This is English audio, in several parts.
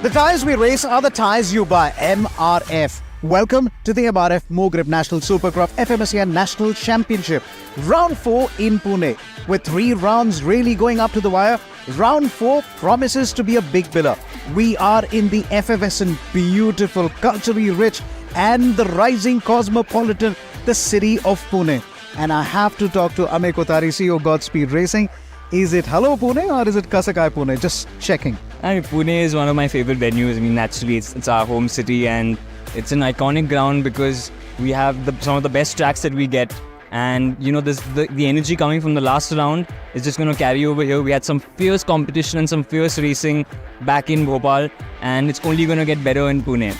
The tyres we race are the tyres you buy. MRF. Welcome to the MRF Mogrip National Supercross FMSCI National Championship. Round 4 in Pune. With 3 rounds really going up to the wire, Round 4 promises to be a big biller. We are in the effervescent, beautiful, culturally rich and the rising cosmopolitan, the city of Pune. And I have to talk to Amit Kothari, CEO Godspeed Racing. Is it Hello Pune or is it Kasakai Pune? Just checking. I mean, Pune is one of my favorite venues. I mean, naturally, it's our home city and it's an iconic ground because we have some of the best tracks that we get. And, you know, the energy coming from the last round is just going to carry over here. We had some fierce competition and some fierce racing back in Bhopal, and it's only going to get better in Pune.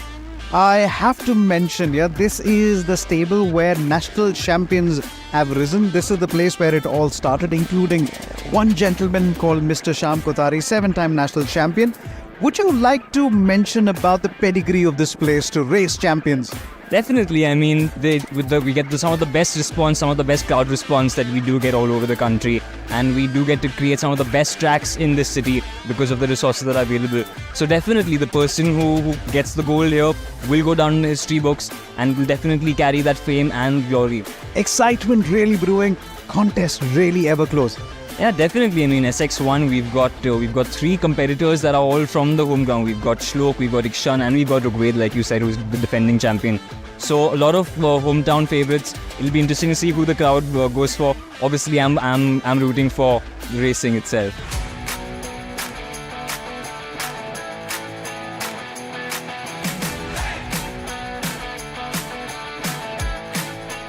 I have to mention, this is the stable where national champions have risen. This is the place where it all started, including one gentleman called Mr. Shyam Kothari, 7-time national champion. Would you like to mention about the pedigree of this place to race champions? Definitely. I mean, we get some of the best response, some of the best crowd response that we do get all over the country, and we do get to create some of the best tracks in this city because of the resources that are available. So definitely the person who gets the gold here will go down in the history books and will definitely carry that fame and glory. Excitement really brewing, contest really ever close. Yeah, definitely. I mean, SX1, we've got 3 competitors that are all from the home ground. We've got Shlok, we've got Ikshan, and we've got Rugved, like you said, who's the defending champion. So a lot of hometown favorites. It'll be interesting to see who the crowd goes for. Obviously, I'm rooting for the racing itself.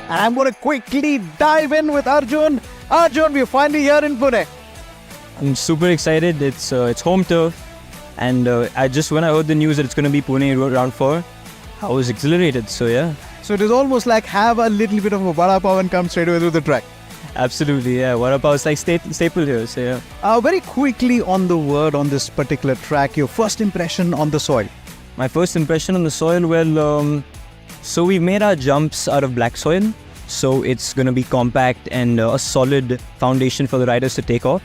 And I'm going to quickly dive in with Arjun. Arjun, we're finally here in Pune. I'm super excited. It's home turf, and when I heard the news that it's going to be Pune Round 4, I was exhilarated. So yeah. So it is almost like have a little bit of a vada pav and come straight away to the track. Absolutely, yeah. Vada pav is like staple here. So yeah. Very quickly on the word on this particular track, your first impression on the soil. My first impression on the soil, well, so we made our jumps out of black soil. So it's going to be compact and a solid foundation for the riders to take off.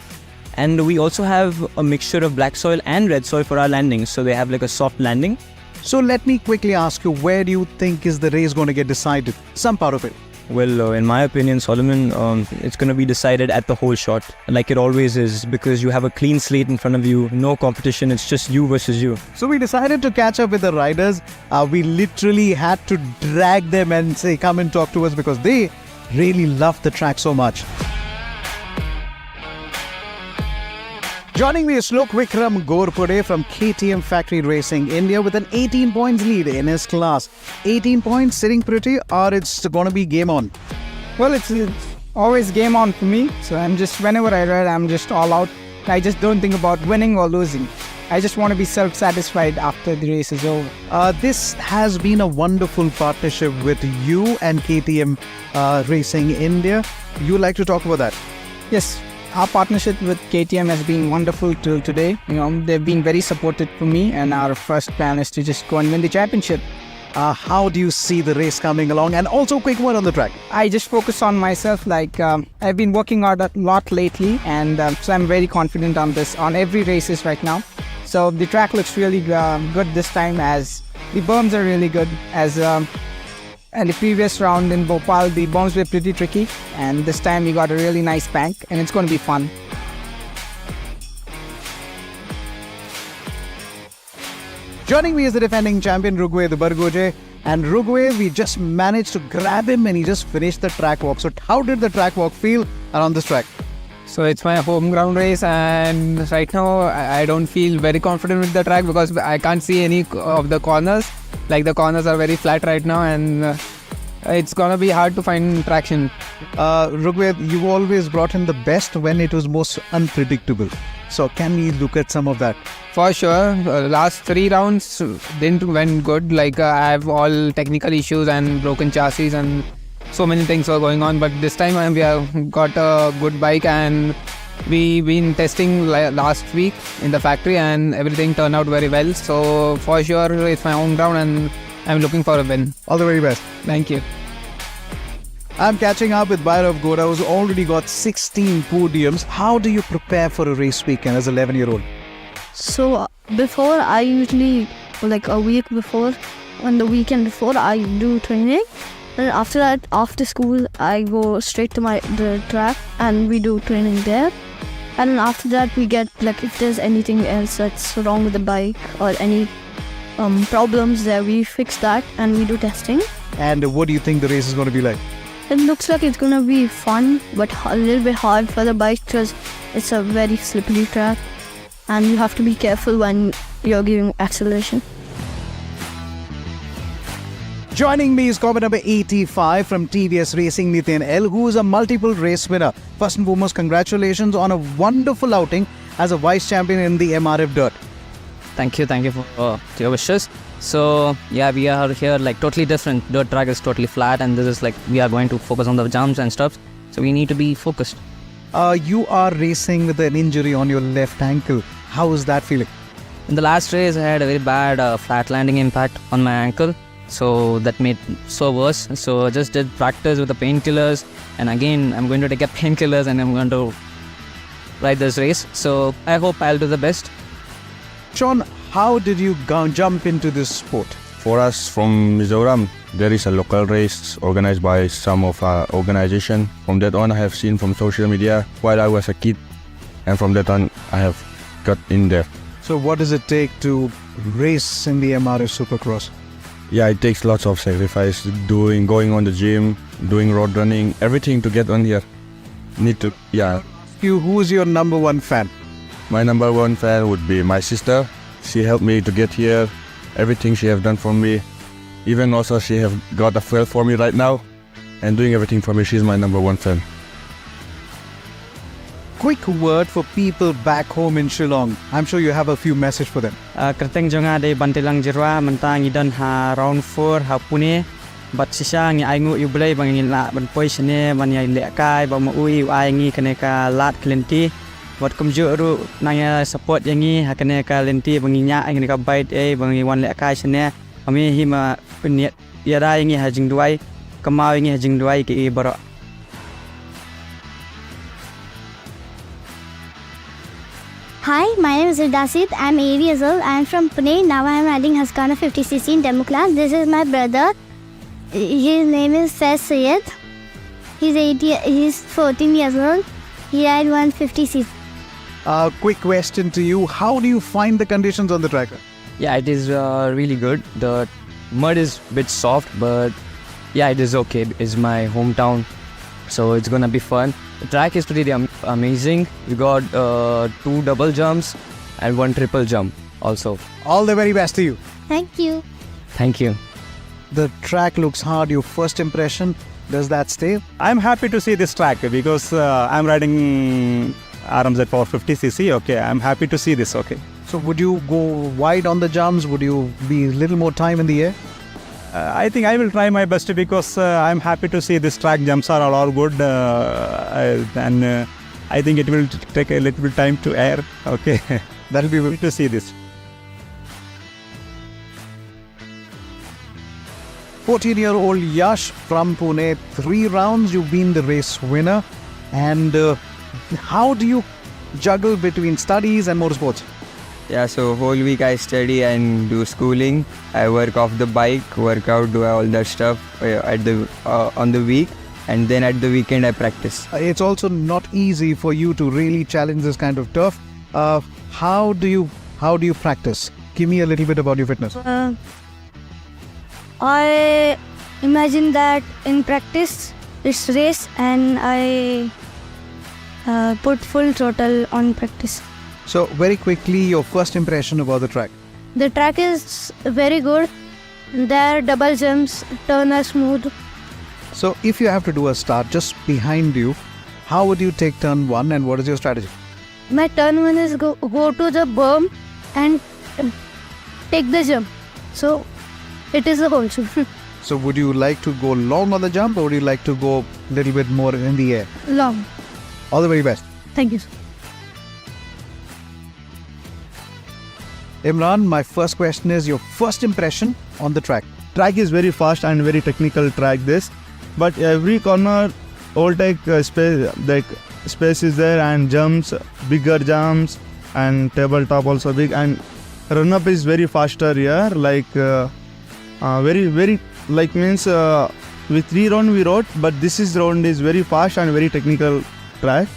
And we also have a mixture of black soil and red soil for our landings. So they have like a soft landing. So let me quickly ask you, where do you think is the race going to get decided? Some part of it. Well, in my opinion, Solomon, it's going to be decided at the whole shot, like it always is, because you have a clean slate in front of you, no competition, it's just you versus you. So we decided to catch up with the riders. We literally had to drag them and say, come and talk to us because they really love the track so much. Joining me is Shlok Vikram Gorpode from KTM Factory Racing India with an 18 points lead in his class. 18 points sitting pretty, or it's going to be game on? Well, it's always game on for me. So whenever I ride, I'm just all out. I just don't think about winning or losing. I just want to be self-satisfied after the race is over. This has been a wonderful partnership with you and KTM Racing India. You like to talk about that? Yes. Our partnership with KTM has been wonderful till today. You know, they've been very supportive for me, and our first plan is to just go and win the championship. How do you see the race coming along? And also, quick word on the track. I just focus on myself. I've been working out a lot lately, and so I'm very confident on every races right now. So the track looks really good this time, as the berms are really good. And the previous round in Bhopal, the berms were pretty tricky, and this time we got a really nice bank, and it's going to be fun. Joining me is the defending champion Rugved Bargoje. And Rugved, we just managed to grab him and he just finished the track walk. So how did the track walk feel around this track? So it's my home ground race, and right now I don't feel very confident with the track because I can't see any of the corners. Like the corners are very flat right now, and it's gonna be hard to find traction. Rugved, you always brought in the best when it was most unpredictable. So can we look at some of that? For sure, last 3 rounds didn't went good. Like I have all technical issues and broken chassis and so many things were going on. But this time we have got a good bike, and we've been testing last week in the factory, and everything turned out very well. So for sure, it's my home ground, and I'm looking for a win. All the very best. Thank you. I'm catching up with Bhairav Goda, who's already got 16 podiums. How do you prepare for a race weekend as an 11-year-old? So before, I usually, like a week before, on the weekend before, I do training. And after that, after school, I go straight to the track and we do training there. And after that, we get, like, if there's anything else that's wrong with the bike or any problems there, we fix that and we do testing. And what do you think the race is going to be like? It looks like it's gonna be fun, but a little bit hard for the bike because it's a very slippery track and you have to be careful when you're giving acceleration. Joining me is comment number 85 from TVS Racing, Nitin L, who is a multiple race winner. First and foremost, congratulations on a wonderful outing as a vice champion in the MRF Dirt. Thank you for your wishes. So yeah, we are here like totally different. Dirt track is totally flat and this is like we are going to focus on the jumps and stuff. So we need to be focused. You are racing with an injury on your left ankle. How is that feeling? In the last race, I had a very bad flat landing impact on my ankle. So that made so worse. So I just did practice with the painkillers. And again, I'm going to take up painkillers and I'm going to ride this race. So I hope I'll do the best. Sean, how did you jump into this sport? For us from Mizoram, there is a local race organized by some of our organization. From that on, I have seen from social media while I was a kid. And from that on, I have got in there. So what does it take to race in the MRF Supercross? Yeah, it takes lots of sacrifice, going on the gym, doing road running, everything to get on here. Who is your number one fan? My number one fan would be my sister. She helped me to get here. Everything she have done for me. Even also she have got a fuel for me right now and doing everything for me. She's my number one fan. Quick word for people back home in Shillong. I'm sure you have a few message for them. Kerteng jonga de bantilang jirwa mentang idan ha round 4 ha Pune. But sisa ngi aingu iblay bangin la ban poisne ban yai lekai ba ma ui ai ngi kaneka lat klenti. Wat kumju ru nanya support yangi ha kaneka lenti banginya ai kaneka bait bangi wan lekai sene. Ami hima peniat yara yangi ha jingduai kamau yangi ha jingduai ki baro. Hi, my name is Ridasit. I'm 8 years old. I'm from Pune. Now I'm riding Husqvarna 50cc in demo class. This is my brother. His name is Faiz Syed. He's 14 years old. He rides 150cc. Quick question to you. How do you find the conditions on the track? Yeah, it is really good. The mud is a bit soft, but yeah, it is okay. It's my hometown, so it's gonna be fun. The track is pretty amazing. We got 2 double jumps and 1 triple jump also. All the very best to you. Thank you. Thank you. The track looks hard. Your first impression, does that stay? I'm happy to see this track because I'm riding RMZ for 50cc. Okay, I'm happy to see this. Okay. So would you go wide on the jumps? Would you be a little more time in the air? I think I will try my best because I'm happy to see this track. Jumps are all good and I think it will take a little bit time to air. Okay, That'll be good to see this. 14-year-old Yash from Pune. 3 rounds, you've been the race winner. And how do you juggle between studies and motorsports? Yeah, so whole week I study and do schooling. I work off the bike, work out, do all that stuff on the week, and then at the weekend I practice. It's also not easy for you to really challenge this kind of turf. How do you practice? Give me a little bit about your fitness. I imagine that in practice it's race and I put full throttle on practice. So very quickly, your first impression about the track. The track is very good. There double jumps, turn are smooth. So if you have to do a start just behind you, how would you take turn 1 and what is your strategy? My turn 1 is go to the berm and take the jump. So it is a whole shoot. So would you like to go long on the jump or would you like to go a little bit more in the air? Long. All the very best. Thank you. Imran, my first question is your first impression on the track. Track is very fast and very technical track this, but every corner overtake space, like space is there and jumps, bigger jumps and tabletop also big, and run up is very faster here, like very like means with 3 round we rode, but this is round is very fast and very technical track.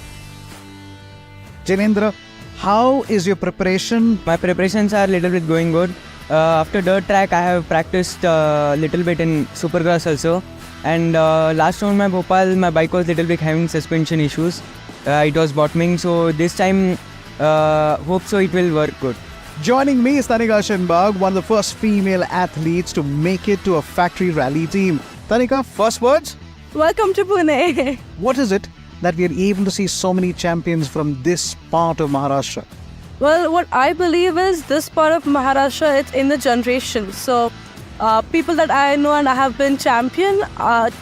Janendra, how is your preparation? My preparations are a little bit going good. After dirt track, I have practiced a little bit in Supercross also. And last round, my Bhopal, my bike was little bit having suspension issues. It was bottoming, so this time, hope so it will work good. Joining me is Tanika Shinbag, one of the first female athletes to make it to a factory rally team. Tanika, first words? Welcome to Pune. What is it that we are able to see so many champions from this part of Maharashtra? Well, what I believe is this part of Maharashtra, it's in the generation. So, people that I know and I have been champion,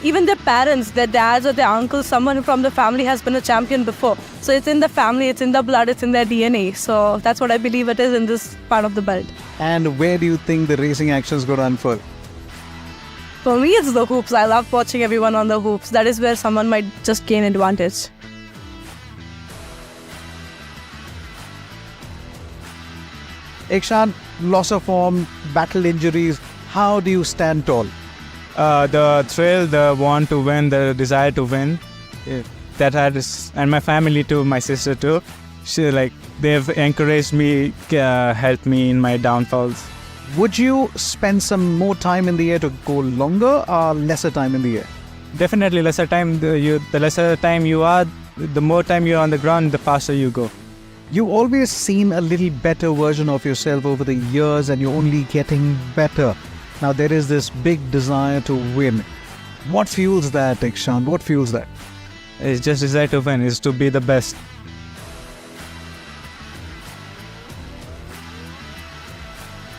even their parents, their dads or their uncles, someone from the family has been a champion before. So it's in the family, it's in the blood, it's in their DNA. So that's what I believe it is in this part of the belt. And where do you think the racing action is going to unfold? For me, it's the hoops. I love watching everyone on the hoops. That is where someone might just gain advantage. Ikshan, loss of form, battle injuries, how do you stand tall? The thrill, the want to win, the desire to win, that had, and my family too, my sister too. They've encouraged me, helped me in my downfalls. Would you spend some more time in the air to go longer or lesser time in the air? Definitely lesser time. The lesser time you are, the more time you're on the ground, the faster you go. You always seen a little better version of yourself over the years, and you're only getting better. Now there is this big desire to win. What fuels that, Ikshan? What fuels that? It's just desire to win, is to be the best.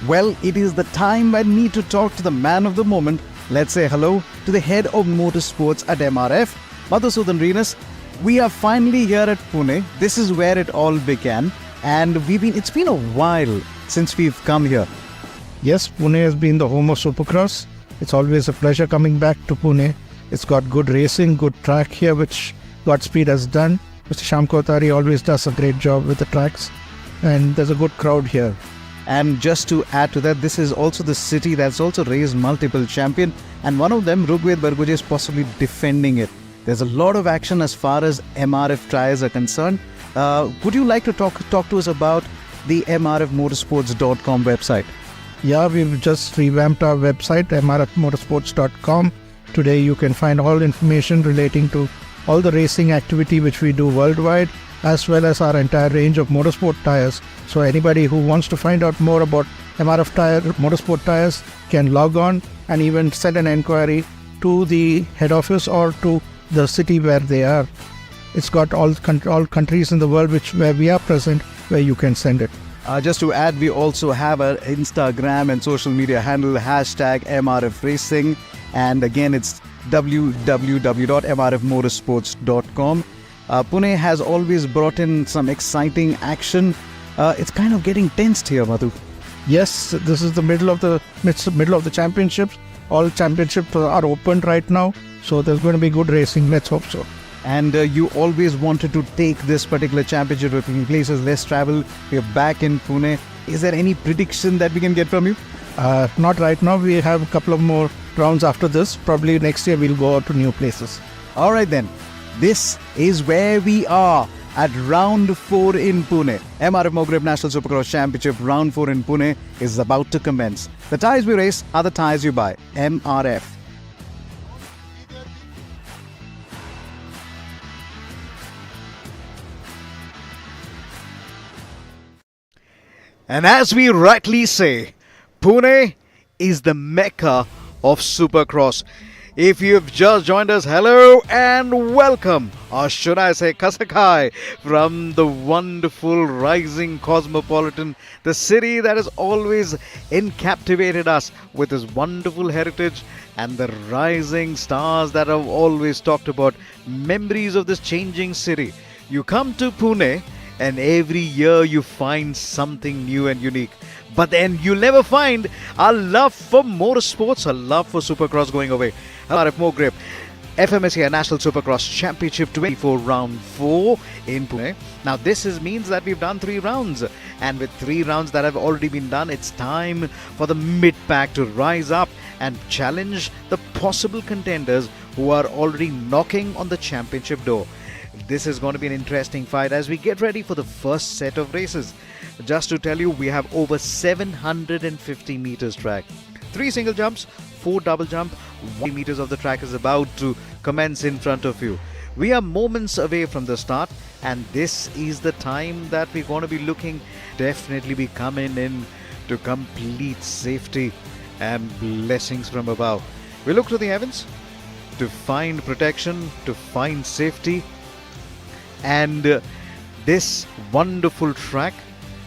Well, it is the time I need to talk to the man of the moment. Let's say hello to the head of motorsports at MRF, Madhusudan Renas. We are finally here at Pune. This is where it all began, and it's been a while since we've come here. Yes, Pune has been the home of Supercross. It's always a pleasure coming back to Pune. It's got good racing, good track here, which Godspeed has done. Mr. Shyam Kotari always does a great job with the tracks, and there's a good crowd here. And just to add to that, this is also the city that's also raised multiple champions, and one of them, Rugved Barguje, is possibly defending it. There's a lot of action as far as MRF trials are concerned. Would you like to talk to us about the mrfmotorsports.com website? Yeah, we've just revamped our website, mrfmotorsports.com. Today you can find all information relating to all the racing activity which we do worldwide, as well as our entire range of motorsport tires. So anybody who wants to find out more about MRF motorsport tires can log on and even send an inquiry to the head office or to the city where they are. It's got all countries in the world where we are present, where you can send it. Just to add, we also have an Instagram and social media handle, #MRF Racing, and again it's www.mrfmotorsports.com. Pune has always brought in some exciting action. It's kind of getting tensed here, Madhu. Yes, this is the middle of the championships. All championships are opened right now, so there's going to be good racing. Let's hope so. And you always wanted to take this particular championship to places less travel. We're back in Pune. Is there any prediction that we can get from you? Not right now. We have a couple of more rounds after this. Probably next year we'll go out to new places. All right then. This is where we are at Round 4 in Pune. MRF Mogrip National Supercross Championship Round 4 in Pune is about to commence. The tires we race are the tires you buy. MRF. And as we rightly say, Pune is the mecca of Supercross. If you've just joined us, hello and welcome, or should I say Kasakai, from the wonderful rising cosmopolitan, the city that has always captivated us with its wonderful heritage and the rising stars that have always talked about memories of this changing city. You come to Pune and every year you find something new and unique. But then you'll never find our love for motorsports, our love for Supercross going away. MRF Mogrip. FMSA National Supercross Championship 24 Round 4 in Pune. Now this means that we've done 3 rounds, and with 3 rounds that have already been done, it's time for the mid-pack to rise up and challenge the possible contenders who are already knocking on the championship door. This is going to be an interesting fight as we get ready for the first set of races. Just to tell you, we have over 750 meters track. 3 single jumps, 4 double jump, 1 meters of the track is about to commence in front of you. We are moments away from the start, and this is the time that we're going to be looking, definitely be coming in to complete safety and blessings from above. We look to the heavens to find protection, to find safety, and this wonderful track,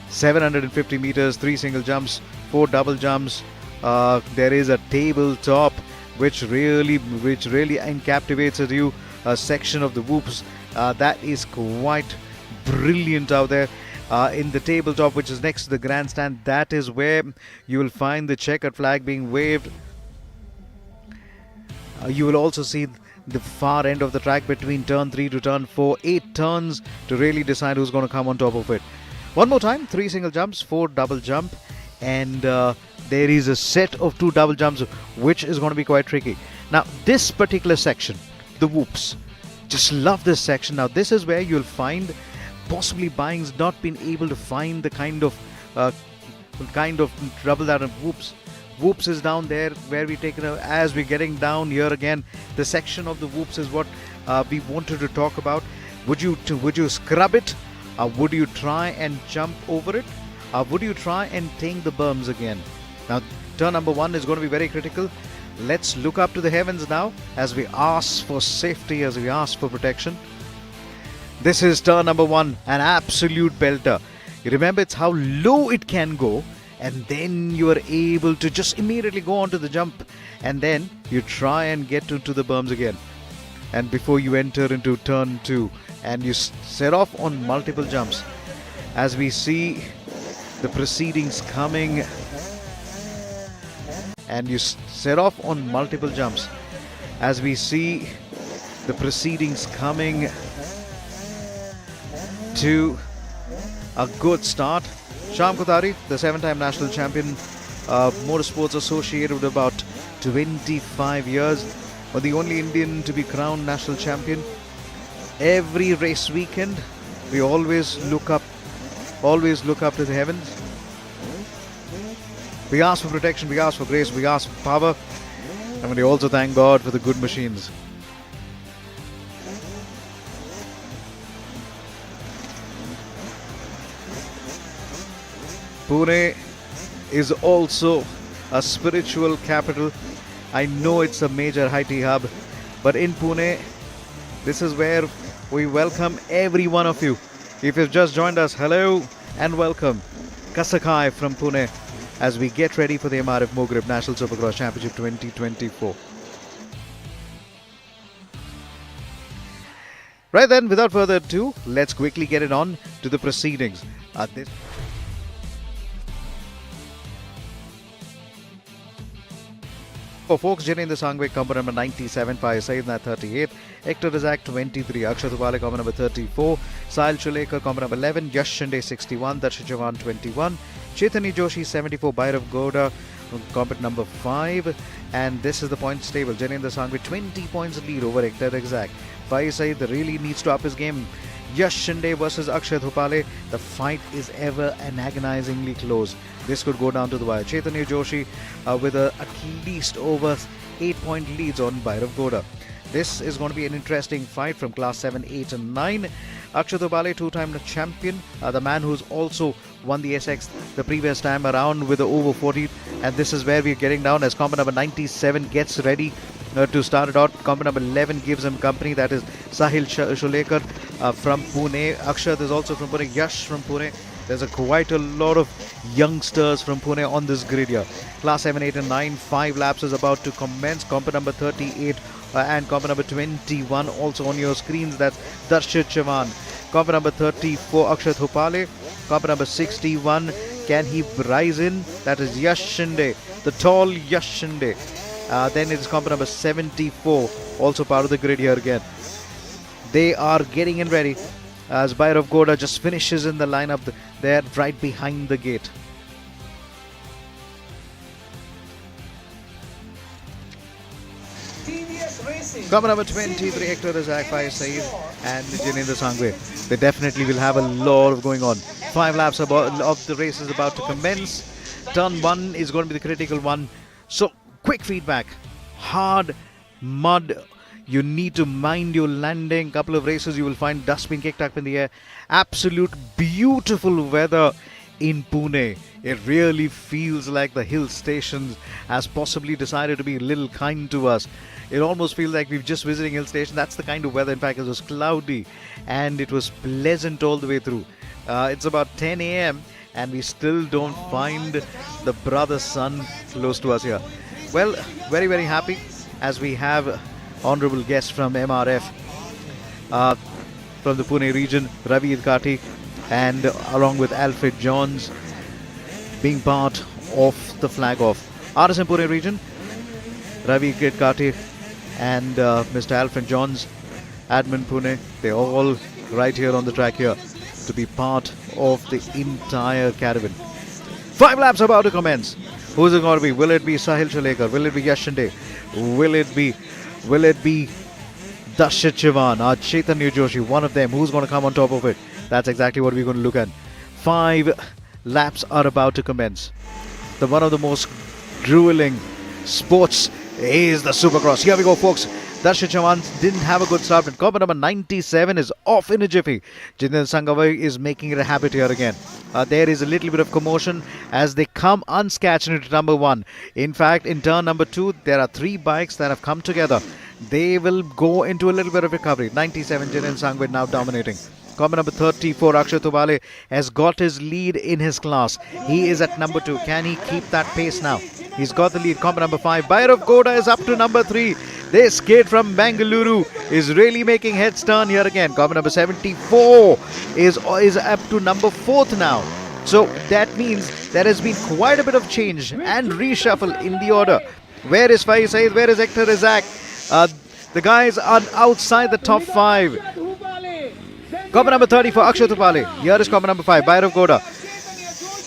750 meters, 3 single jumps, 4 double jumps. There is a tabletop which really encaptivates you, a section of the whoops that is quite brilliant out there. In the tabletop, which is next to the grandstand, that is where you will find the checkered flag being waved. You will also see the far end of the track between turn 3 to turn 4, 8 turns to really decide who's going to come on top of it. One more time, 3 single jumps, 4 double jump, and there is a set of 2 double jumps which is going to be quite tricky. Now this particular section, the whoops, just love this section. Now this is where you'll find possibly Bying's not been able to find the kind of trouble that on whoops. Whoops is down there where we take it as we're getting down here again. The section of the whoops is what we wanted to talk about. Would you scrub it? Would you try and jump over it? Would you try and take the berms again? Now turn number 1 is going to be very critical. Let's look up to the heavens now as we ask for safety, as we ask for protection. This is turn number 1, an absolute belter. You remember, it's how low it can go, and then you are able to just immediately go onto the jump, and then you try and get into the berms again. And before you enter into turn 2, and you set off on multiple jumps, as we see the proceedings coming, and you set off on multiple jumps, as we see the proceedings coming to a good start. Sham Kothari, the 7-time national champion, motorsports associated with about 25 years, but the only Indian to be crowned national champion. Every race weekend, we always look up to the heavens. We ask for protection, we ask for grace, we ask for power, and we also thank God for the good machines. Pune is also a spiritual capital. I know it's a major IT hub, but in Pune, this is where we welcome every one of you. If you've just joined us, hello and welcome. Kasakai from Pune as we get ready for the MRF Mogrip National Supercross Championship 2024. Right then, without further ado, let's quickly get it on to the proceedings. For folks, Jineendra Sangwe, combo number 97, Faiz Saeed 38, Hector Razak 23, Akshat Ubale, combo number 34, Sahil Shulekar, combo number 11, Yash Shinde 61, Darshit Jawan 21, Chaitanya Joshi 74, Bhairav Gowda, combo number 5, and this is the points table. Jineendra Sangwe 20 points lead over Hector Razak. Faiz Saeed really needs to up his game. Yash Shinde versus Akshat Upale. The fight is ever and agonizingly close. This could go down to the wire. Chaitanya Joshi with at least over 8-point leads on Bhairav Gowda. This is going to be an interesting fight from class 7, 8 and 9. Akshat Upale, 2-time champion, the man who's also won the SX the previous time around with the over 40. And this is where we're getting down as combo number 97 gets ready to start it out. Combo number 11 gives him company. That is Sahil Shulekar from Pune. Akshat is also from Pune. Yash from Pune. There's quite a lot of youngsters from Pune on this grid here. Class 7, 8 and 9. 5 laps is about to commence. Combo number 38 and combo number 21 also on your screens. That's Darshit Jawan. Combo number 34, Akshat Upale. Combo number 61, can he rise in? That is Yash Shinde, the tall Yash Shinde. Then it's comp number 74, also part of the grid here again. They are getting in ready as Bhairav Goda just finishes in the lineup there right behind the gate. Coming number 23, Hector Razak, Faiz Saeed and Jinendra Sangwe. They definitely will have a lot of going on. 5 laps of the race is about to commence. Turn 1 is going to be the critical one. So, quick feedback. Hard mud. You need to mind your landing. Couple of races you will find dust being kicked up in the air. Absolute beautiful weather in Pune. It really feels like the hill stations has possibly decided to be a little kind to us. It almost feels like we've just visiting hill station. That's the kind of weather. In fact, it was cloudy and it was pleasant all the way through. It's about 10 a.m. and we still don't find the brother sun close to us here. Well, very, very happy as we have honorable guests from MRF from the Pune region, Ravi Idkati, and along with Alfred Johns being part of the flag off. RSM Pune region, Ravi Idkati and Mr. Alfred Johns, Admin Pune, they're all right here on the track here to be part of the entire caravan. 5 laps about to commence. Who's it going to be? Will it be Sahil Chalekar? Will it be Yash Shinde? Will it be Dashit Chivan or Chaitanya Joshi? One of them. Who's going to come on top of it? That's exactly what we're going to look at. 5 laps are about to commence. One of the most grueling sports is the Supercross. Here we go, folks. Darshit Chavan didn't have a good start, and combat number 97 is off in a jiffy. Jinendra Sangway is making it a habit here again. There is a little bit of commotion as they come unscathed into number 1. In fact, in turn number 2, there are 3 bikes that have come together. They will go into a little bit of recovery. 97, Jinendra Sangway now dominating. Combat number 34, Akshay Tubale has got his lead in his class. He is at number 2. Can he keep that pace now? He's got the lead. Combat number 5, Bhairav Goda is up to number 3. This kid from Bengaluru is really making heads turn here again. Combat number 74 is up to number 4th now. So that means there has been quite a bit of change and reshuffle in the order. Where is Faiz Saeed? Where is Hector Razak? The guys are outside the top 5. Combat number 34, Akshay Tupale. Here is combat number 5, Bhairav Goda.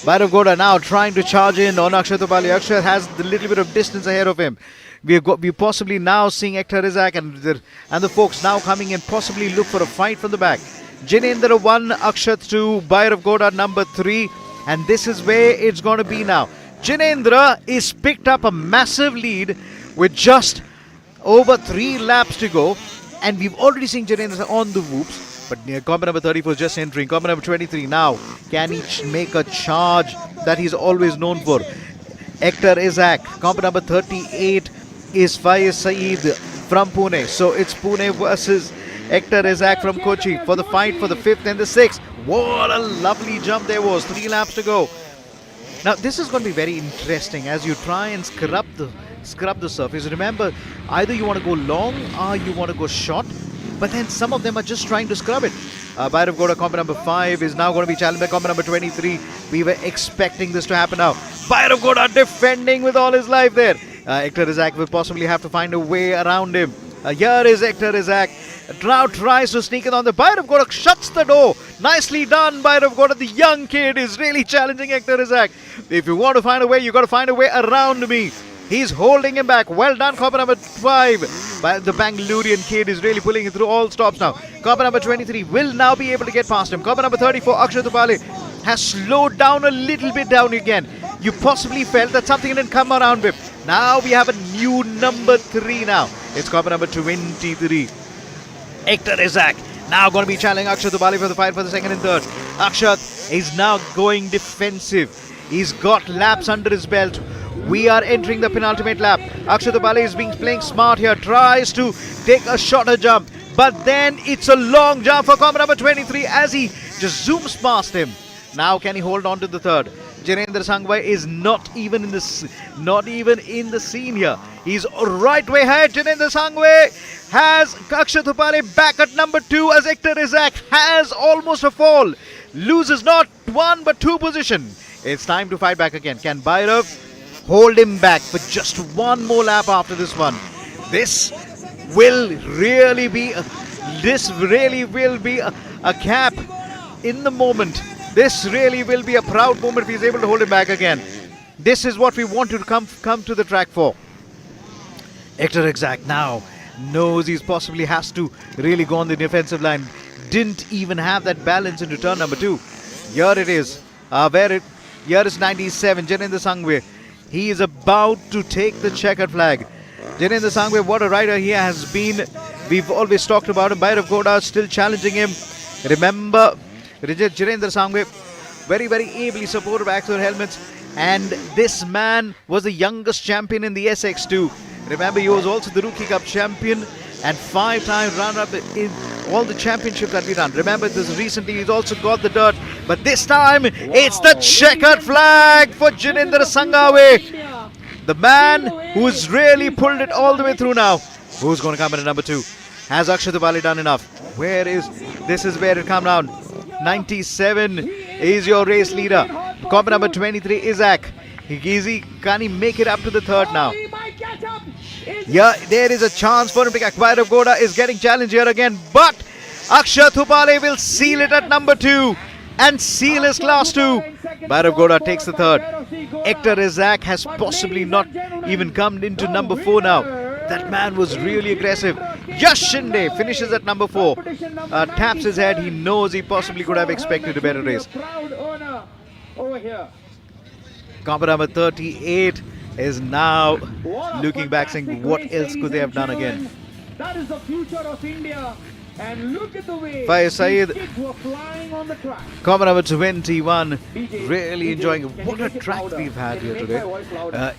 Bhairav Goda now trying to charge in on Akshay Tupale. Akshay has the little bit of distance ahead of him. We're possibly now seeing Hector Razak and the folks now coming in, possibly look for a fight from the back. Jinendra 1, Akshat 2, Bhairav Goda number 3. And this is where it's going to be now. Jinendra is picked up a massive lead with just over 3 laps to go. And we've already seen Jinendra on the whoops. But combat number 34 is just entering. Combat number 23 now. Can he make a charge that he's always known for? Hector Razak. Combat number 38 is Faiz Saeed from Pune. So it's Pune versus Hector Razak from Kochi for the fight for the 5th and the 6th. What a lovely jump there was. 3 laps to go. Now this is going to be very interesting as you try and scrub the surface. Remember, either you want to go long or you want to go short. But then some of them are just trying to scrub it. Bhairav Goda, combat number 5, is now going to be challenged by combat number 23. We were expecting this to happen now. Bhairav Goda defending with all his life there. Hector Razak will possibly have to find a way around him. Here is Hector Razak. Now tries to sneak in on the Bhairav Goda, shuts the door. Nicely done, Bhairav Goda. The young kid is really challenging Hector Razak. If you want to find a way, you got to find a way around me. He's holding him back. Well done, combat number 5. But the Bangalorean kid is really pulling it through all stops now. Combat number 23 will now be able to get past him. Combat number 34, Akshay Tupale, has slowed down a little bit down again. You possibly felt that something didn't come around him. Now we have a new number 3 now. It's combat number 23. Hector Razak now going to be challenging Akshay Tupale for the fight for the 2nd and 3rd. Akshat is now going defensive. He's got laps under his belt. We are entering the penultimate lap. Akshay Tupale is playing smart here. Tries to take a shorter jump. But then it's a long jump for combat number 23 as he just zooms past him. Now can he hold on to the 3rd? Jinendra Sangway is not even in the scene here. He's right way ahead. Jinendra Sangway has Akshay Tupale back at number 2 as Hector Razak has almost a fall. Loses not 1 but 2 position. It's time to fight back again. Can Bhairav hold him back for just one more lap after this one. This will really be a cap in the moment. This really will be a proud moment if he's able to hold him back again. This is what we want to come to the track for. Hector Exact now knows he's possibly has to really go on the defensive line. Didn't even have that balance into turn number 2. Here it is. Here is 97, Jinendra Sangwe. He is about to take the checkered flag. Jinendra Sangwe, what a rider he has been. We've always talked about him. Bhairav Goda still challenging him. Remember, Jinendra Sangwe, very, very ably supported by Axel helmets. And this man was the youngest champion in the SX2. Remember, he was also the Rookie Cup champion and 5-time runner-up in all the championships that we run. Remember, this recently he's also got the dirt. But this time, it's the checkered flag for Jinendra Sangwe. The man who's really pulled it all the way through now. Who's going to come in at number 2? Has Akshat Upale done enough? This is where it comes down. 97 is your race leader. Comp number 23, Isaac. Can he make it up to the third now? Yeah, there is a chance for him to get. Bhairav Goda is getting challenged here again, but Akshat Upale will seal it at number 2 and seal his class 2. Bhairav Goda takes the third. Hector Isaac has possibly not even come into number 4 now. That man was really aggressive. Yash Shinde finishes at number 4. Taps his head. He knows he possibly could have expected a better race. Comp number 38 is now looking back saying, what else could they have done again? That is the future of India. And look at the way Faiz Saeed, kids were flying on the track. comp number 21, really enjoying what a track we've had here today.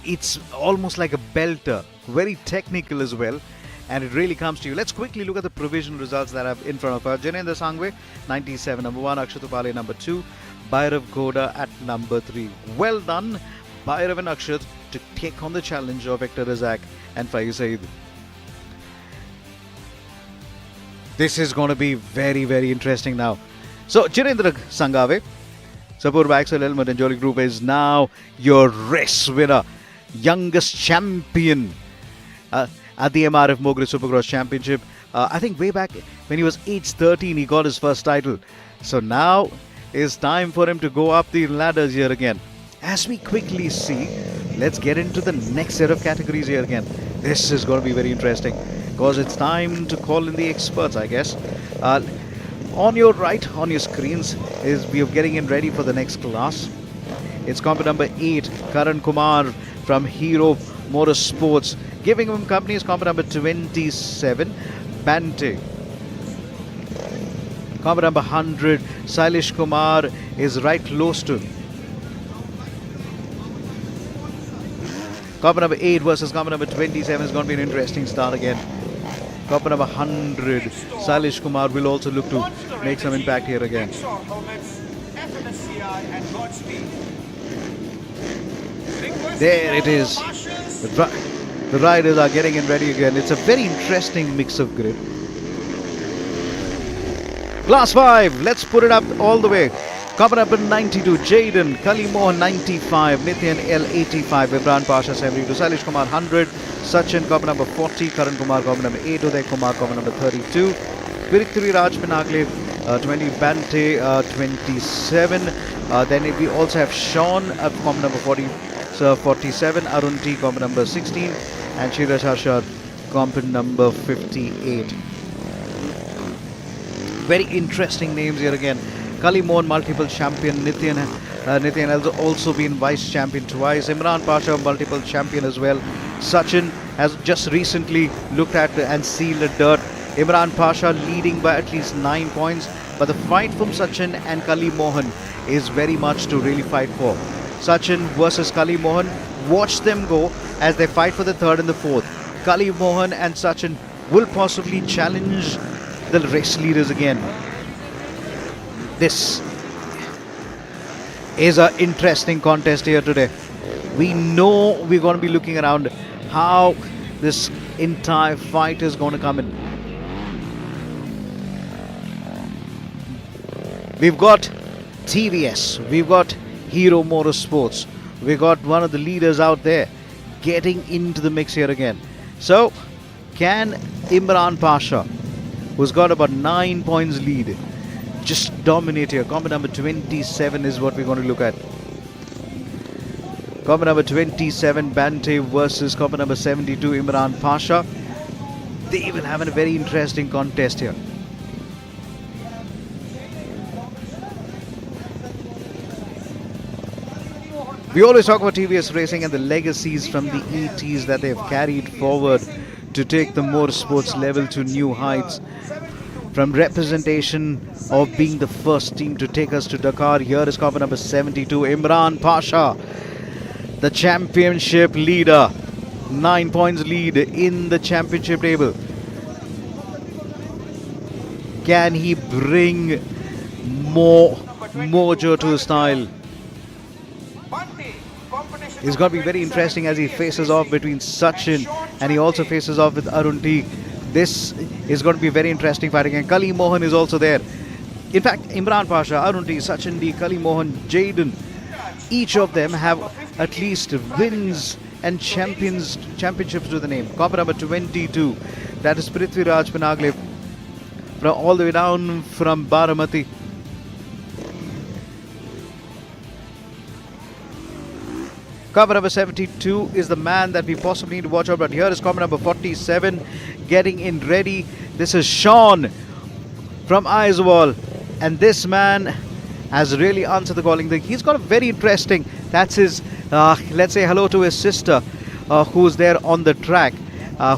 It's almost like a belter, very technical as well, and it really comes to you. Let's quickly look at the provisional results that are in front of us. Jinendra Sangwe, 97, number 1, Akshat Upale, number 2, Bhairav Goda at number 3. Well done, Bhairav and Akshat, to take on the challenge of Hector Razak and Faiz Saeed. This is going to be very, very interesting now. So, Jinendra Sangwe, supported by Axel Helmet and Jolly Group, is now your race winner, youngest champion at the MRF Mogrip Supercross Championship. I think way back when he was age 13, he got his first title. So now it's time for him to go up the ladders here again. As we quickly see, let's get into the next set of categories here again. This is going to be very interesting because it's time to call in the experts, I guess. On your right, on your screens, is we are getting in ready for the next class. It's comp number 8, Karan Kumar from Hero Motorsports. Giving him company is comp number 27, Bante. Comp number 100, Sailesh Kumar is right close to. Comp number 8 versus comp number 27 is going to be an interesting start again. Comp number 100, Sailesh Kumar will also look to make some impact here again. There it is. The riders are getting in ready again. It's a very interesting mix of grid. Class 5, let's put it up all the way. Comp number 92, Jaden, Kalimohan 95, Nityan L 85, Vibran Pasha 72, Sailesh Kumar 100, Sachin comp number 40, Karan Kumar comp number 8, Uday Kumar comp number 32, Virithuri Raj Pinagle 20, Bante 27. Then we also have Sean comp number 47, Arun T comp number 16, and Shiraj Harshad comp number 58. Very interesting names here again. Kali Mohan, multiple champion. Nityan has also been vice champion twice. Imran Pasha, multiple champion as well. Sachin has just recently looked at and sealed the dirt. Imran Pasha leading by at least 9 points. But the fight from Sachin and Kali Mohan is very much to really fight for. Sachin versus Kali Mohan. Watch them go as they fight for the third and the fourth. Kali Mohan and Sachin will possibly challenge the race leaders again. This is an interesting contest here today. We know we're going to be looking around how this entire fight is going to come in. We've got TVS, we've got Hero Motorsports, We got one of the leaders out there getting into the mix here again. So, can Imran Pasha, who's got about 9 points lead, just dominate here? Combat number 27 is what we're going to look at. Combat number 27, Bante versus combat number 72, Imran Pasha. They will have a very interesting contest here. We always talk about TVS Racing and the legacies from the 80s that they've carried forward to take the motorsports level to new heights. From representation of being the first team to take us to Dakar, here is combat number 72, Imran Pasha, the championship leader. 9 points lead in the championship table. Can he bring more mojo to his style? It's going to be very interesting as he faces off between Sachin and he also faces off with Arun T. This is going to be a very interesting fight again. Kali Mohan is also there. In fact, Imran Pasha, Arun T, Sachin D, Kali Mohan, Jaden, each of them have at least wins and championships to the name. Combat number 22, that is Prithviraj Panagle, from all the way down from Baramati. Combat number 72 is the man that we possibly need to watch out. But here is combat number 47 getting in ready. This is Sean from Aizwal. And this man has really answered the calling. He's got a very interesting, that's his, let's say hello to his sister who's there on the track,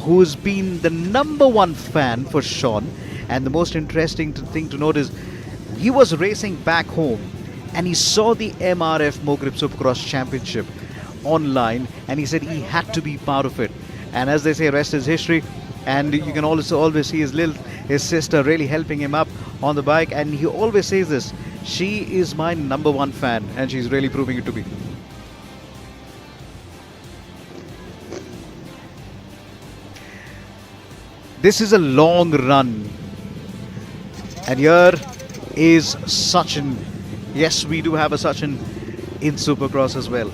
who's been the #1 fan for Sean. And the most interesting thing to note is he was racing back home and he saw the MRF Mogrip Supercross Championship online and he said he had to be part of it. And as they say, rest is history. And you can also always see his sister really helping him up on the bike. And he always says this, she is my #1 fan, and she's really proving it to be. This is a long run. And here is Sachin. Yes, we do have a Sachin in Supercross as well.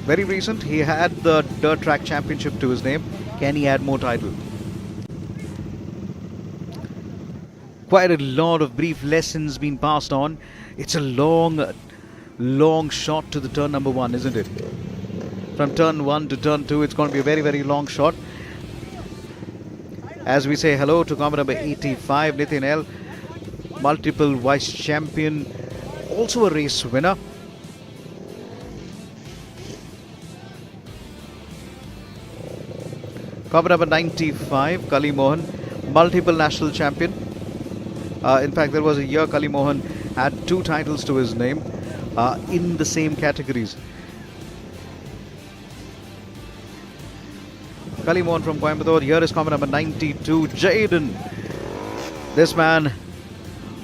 Very recent, he had the Dirt Track Championship to his name. Can he add more title? Quite a lot of brief lessons being passed on. It's a long shot to the turn #1, isn't it? From turn 1 to turn 2, it's going to be a very, very long shot. As we say hello to combat number 85, Nitin L, multiple vice champion, also a race winner. Combat number 95, Kali Mohan, multiple national champion. In fact, there was a year Kali Mohan had 2 titles to his name in the same categories. Kali Mohan from Coimbatore. Here is combat number 92, Jaden. This man,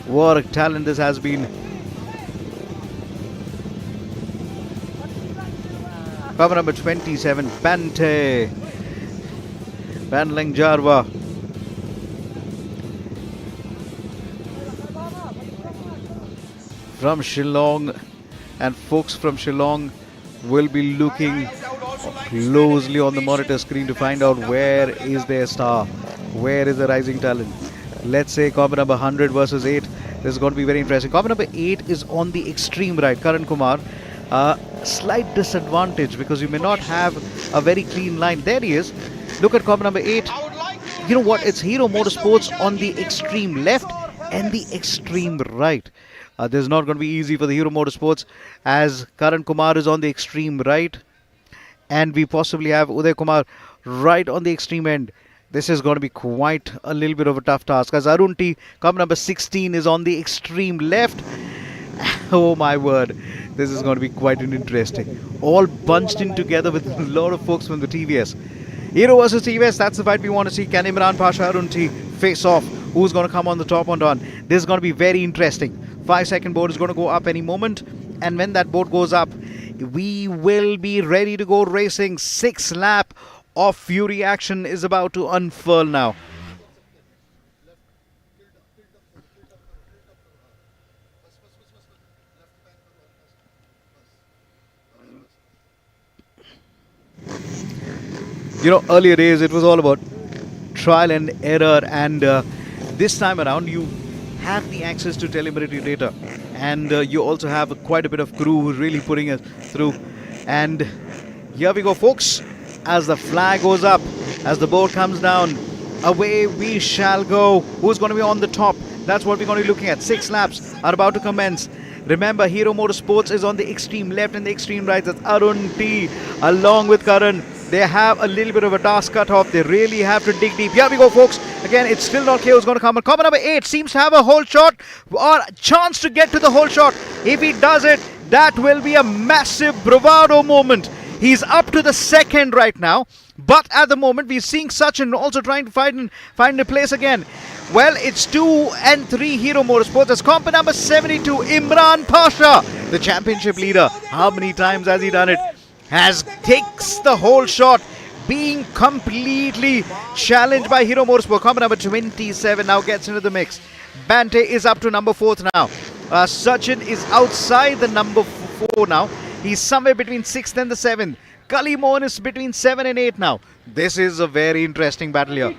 what a talent this has been. Combat number 27, Bante. Banlang Jarwa. From Shillong, and folks from Shillong will be looking closely on the monitor screen to find out where is their star, where is the rising talent. Let's say combat number 100 versus 8. This is going to be very interesting. Combat number 8 is on the extreme right, Karan Kumar. Slight disadvantage because you may not have a very clean line. There he is. Look at combat number 8. You know what? It's Hero Motorsports on the extreme left and the extreme right. This is not going to be easy for the Hero Motorsports as Karan Kumar is on the extreme right. And we possibly have Uday Kumar right on the extreme end. This is going to be quite a little bit of a tough task as Arun T, combat number 16, is on the extreme left. Oh my word. This is going to be quite interesting. All bunched in together with a lot of folks from the TVS. Hero versus TVS, that's the fight we want to see. Can Imran Pasha, Arun T face off? Who's going to come on the top on on? This is going to be very interesting. 5-second board is going to go up any moment. And when that board goes up, we will be ready to go racing. 6th lap of Fury action is about to unfurl now. Earlier days it was all about trial and error, and this time around you have the access to telemetry data, and you also have quite a bit of crew who's really putting it through. And here we go, folks, as the flag goes up, as the board comes down, away we shall go. Who's going to be on the top? That's what we're going to be looking at. 6 laps are about to commence. Remember, Hero Motorsports is on the extreme left and the extreme right. That's Arun T along with Karan. They have a little bit of a task cut off. They really have to dig deep. Here we go, folks. Again, it's still not clear who's going to come. Car number 8 seems to have a hole shot or chance to get to the hole shot. If he does it, that will be a massive bravado moment. He's up to the second right now. But at the moment, we're seeing Sachin also trying to find a place again. Well, it's 2 and 3 Hero Motorsports. That's comp number 72, Imran Pasha, the championship leader. How many times has he done it? Takes the whole shot, being completely challenged by Hero Motorsport. Comp number 27 now gets into the mix. Bante is up to number 4th now. Sachin is outside the number 4 now. He's somewhere between 6th and the 7th. Kali Mohan is between 7 and 8 now. This is a very interesting battle here.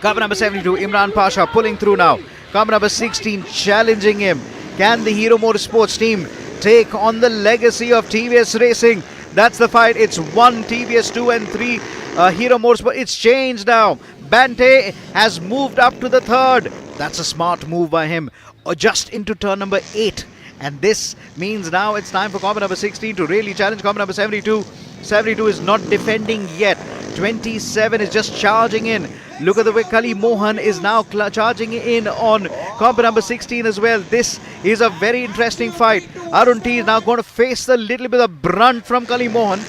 Cover number 72, Imran Pasha pulling through now. Cover number 16 challenging him. Can the Hero Motorsports team take on the legacy of TVS Racing? That's the fight. It's 1 TVS, 2 and 3 Hero Motorsports. It's changed now. Bante has moved up to the 3rd. That's a smart move by him. Just into turn number 8. And this means now it's time for comp number 16 to really challenge comp number 72. 72 is not defending yet. 27 is just charging in. Look at the way Kali Mohan is now charging in on comp number 16 as well. This is a very interesting fight. Arun T is now going to face a little bit of brunt from Kali Mohan,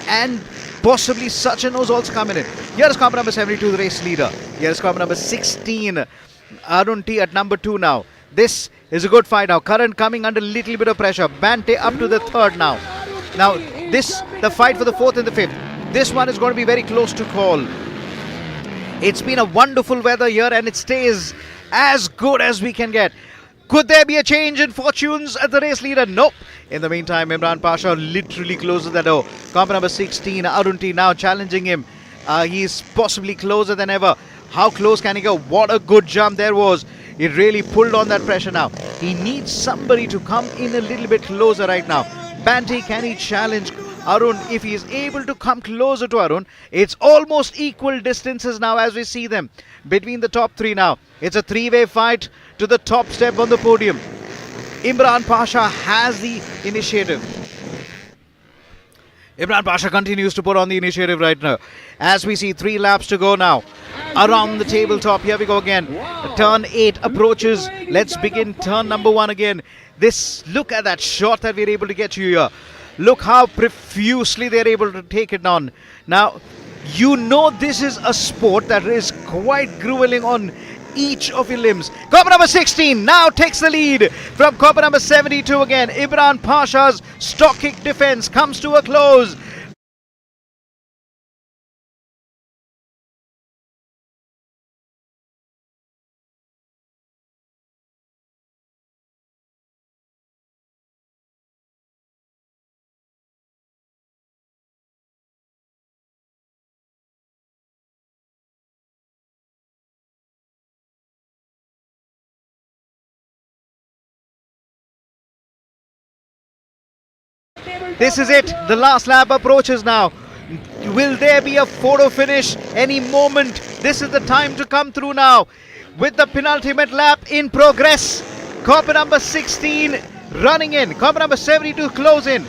and possibly Sachin is also coming in. Here is comp number 72, the race leader. Here is comp number 16, Arun T at number 2 now. This is a good fight now. Karan coming under a little bit of pressure. Bante up to the 3rd now. Now, the fight for the 4th and the 5th. This one is going to be very close to call. It's been a wonderful weather here, and it stays as good as we can get. Could there be a change in fortunes at the race leader? Nope. In the meantime, Imran Pasha literally closes the door. Comp number 16, Arun T now challenging him. He's possibly closer than ever. How close can he go? What a good jump there was. It really pulled on that pressure now. He needs somebody to come in a little bit closer right now. Bante, can he challenge Arun? If he is able to come closer to Arun, it's almost equal distances now as we see them between the top 3 now. It's a 3-way fight to the top step on the podium. Imran Pasha has the initiative. Imran Pasha continues to put on the initiative right now. As we see 3 laps to go now. Around the tabletop, here we go again. Turn 8 approaches. Let's begin turn number 1 again. Look at that shot that we're able to get to here. Look how profusely they're able to take it on. Now, this is a sport that is quite grueling on each of your limbs. Copper number 16 now takes the lead from copper number 72 again. Imran Pasha's stock kick defense comes to a close. This is it. The last lap approaches now. Will there be a photo finish any moment? This is the time to come through now. With the penultimate lap in progress. Copper number 16 running in. Copper number 72 close in.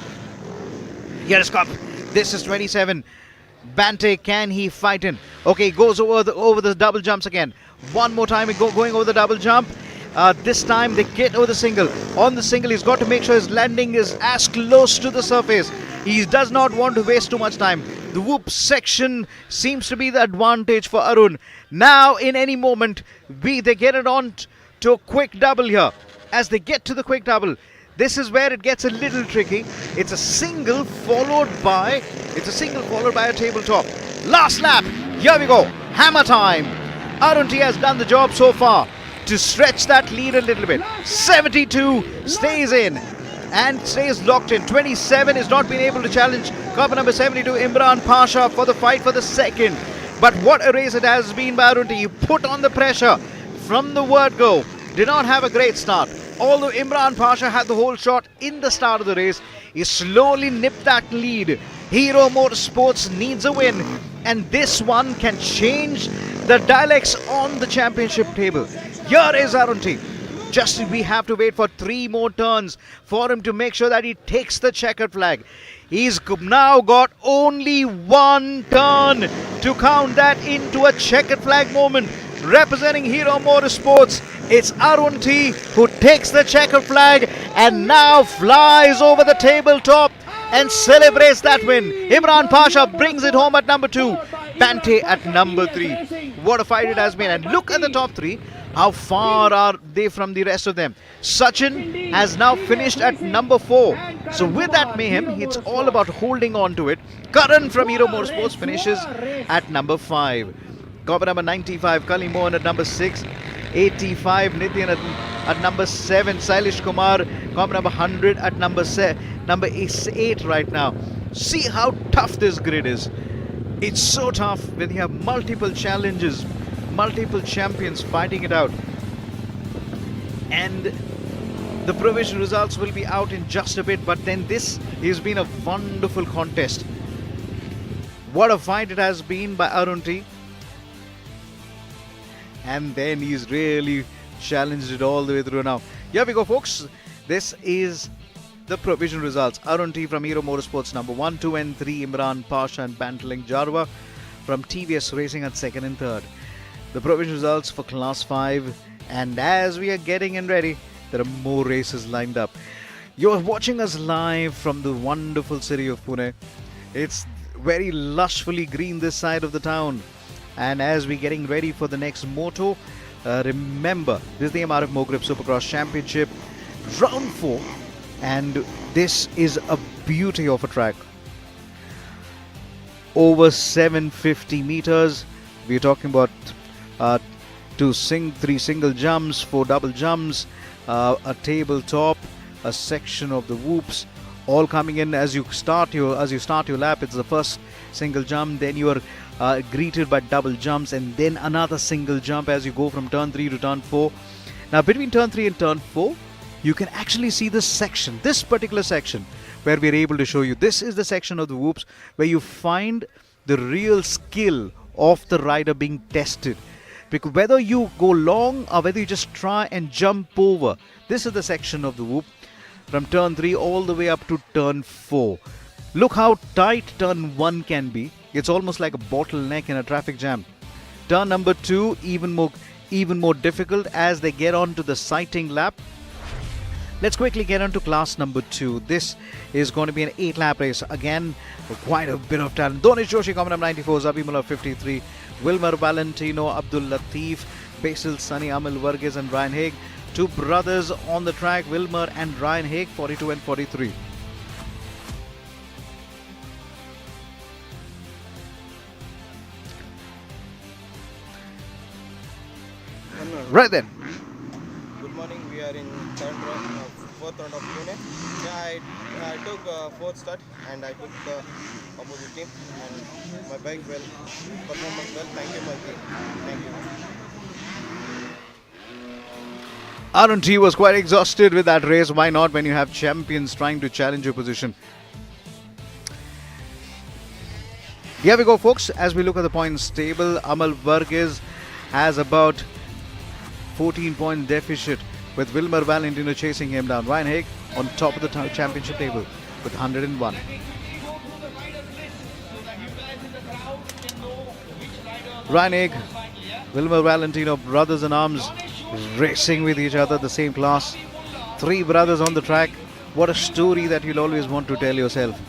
Here's Cop. This is 27. Bante, can he fight in? Okay, goes over the double jumps again. One more time going over the double jump. This time they get over the single. On the single, he's got to make sure his landing is as close to the surface. He does not want to waste too much time. The whoop section seems to be the advantage for Arun. Now, in any moment, they get it on to a quick double here. As they get to the quick double, this is where it gets a little tricky. It's a single followed by a tabletop. Last lap. Here we go. Hammer time. Arun T has done the job so far to stretch that lead a little bit. 72 stays in. and stays locked in. 27 has not been able to challenge copper number 72 Imran Pasha for the fight for the second. But what a race it has been by Arunti. He put on the pressure from the word go. Did not have a great start. Although Imran Pasha had the whole shot in the start of the race, he slowly nipped that lead. Hero Motorsports needs a win, and this one can change the dialects on the championship table. Here is Arunti. Just we have to wait for 3 more turns for him to make sure that he takes the checkered flag. He's now got only 1 turn to count that into a checkered flag moment. Representing Hero Motorsports, it's Arunti who takes the checkered flag and now flies over the tabletop and celebrates that win. Imran Pasha brings it home at number 2. Bante at number 3. What a fight it has been. And look at the top 3. How far are they from the rest of them? Sachin has now finished at number 4. So with that mayhem, it's all about holding on to it. Karan from Hero Motorsports finishes at number 5. Copper number 95, Kali Mohan at number 6. 85, Nityan at number 7. Sailesh Kumar, copper number 100 at number 8 right now. See how tough this grid is. It's so tough when you have multiple challenges, multiple champions fighting it out. And the provisional results will be out in just a bit, but then this has been a wonderful contest. What a fight it has been by Arunti. And then he's really challenged it all the way through now. Here we go, folks. This is the provisional results. Arunti from Hero Motorsports number 1, 2 and 3. Imran Pasha and Bantaling Jarwa from TVS Racing at 2nd and 3rd. The provisional results for Class 5. And as we are getting in ready, there are more races lined up. You're watching us live from the wonderful city of Pune. It's very lushfully green this side of the town. And as we're getting ready for the next moto, remember, this is the MRF Mogrip Supercross Championship, round 4. And this is a beauty of a track. Over 750 meters. We're talking about 3 single jumps, 4 double jumps, a tabletop, a section of the whoops, all coming in as you start your lap. It's the first single jump, then you are greeted by double jumps, and then another single jump as you go from turn 3 to turn 4. Now between turn 3 and turn 4, you can actually see this particular section where we're able to show you. This is the section of the whoops where you find the real skill of the rider being tested. Because whether you go long or whether you just try and jump over, this is the section of the whoop from turn 3 all the way up to turn 4. Look how tight turn 1 can be. It's almost like a bottleneck in a traffic jam. Turn number 2 even more difficult as they get on to the sighting lap. Let's quickly get on to class number 2. This is going to be an 8-lap race. Again, quite a bit of talent. Donish Joshi, common number 94, Zabimullah 53, Wilmer Valentino, Abdul Latif, Basil Sunny, Amal Varghese and Ryan Haig. 2 brothers on the track, Wilmer and Ryan Haig, 42 and 43. Right then. Good morning. We are in fourth round of Pune. Yeah, I took 4th start and I took the opposite team and my bike performance well. Thank you, Malki. Thank you. Arunti was quite exhausted with that race. Why not when you have champions trying to challenge your position? Here we go, folks. As we look at the points table, Amal Varghese has about 14-point deficit with Wilmer Valentino chasing him down. Ryan Haig on top of the championship table with 101. Ryan Haig, Wilmer Valentino, brothers in arms, racing with each other, the same class. 3 brothers on the track. What a story that you'll always want to tell yourself.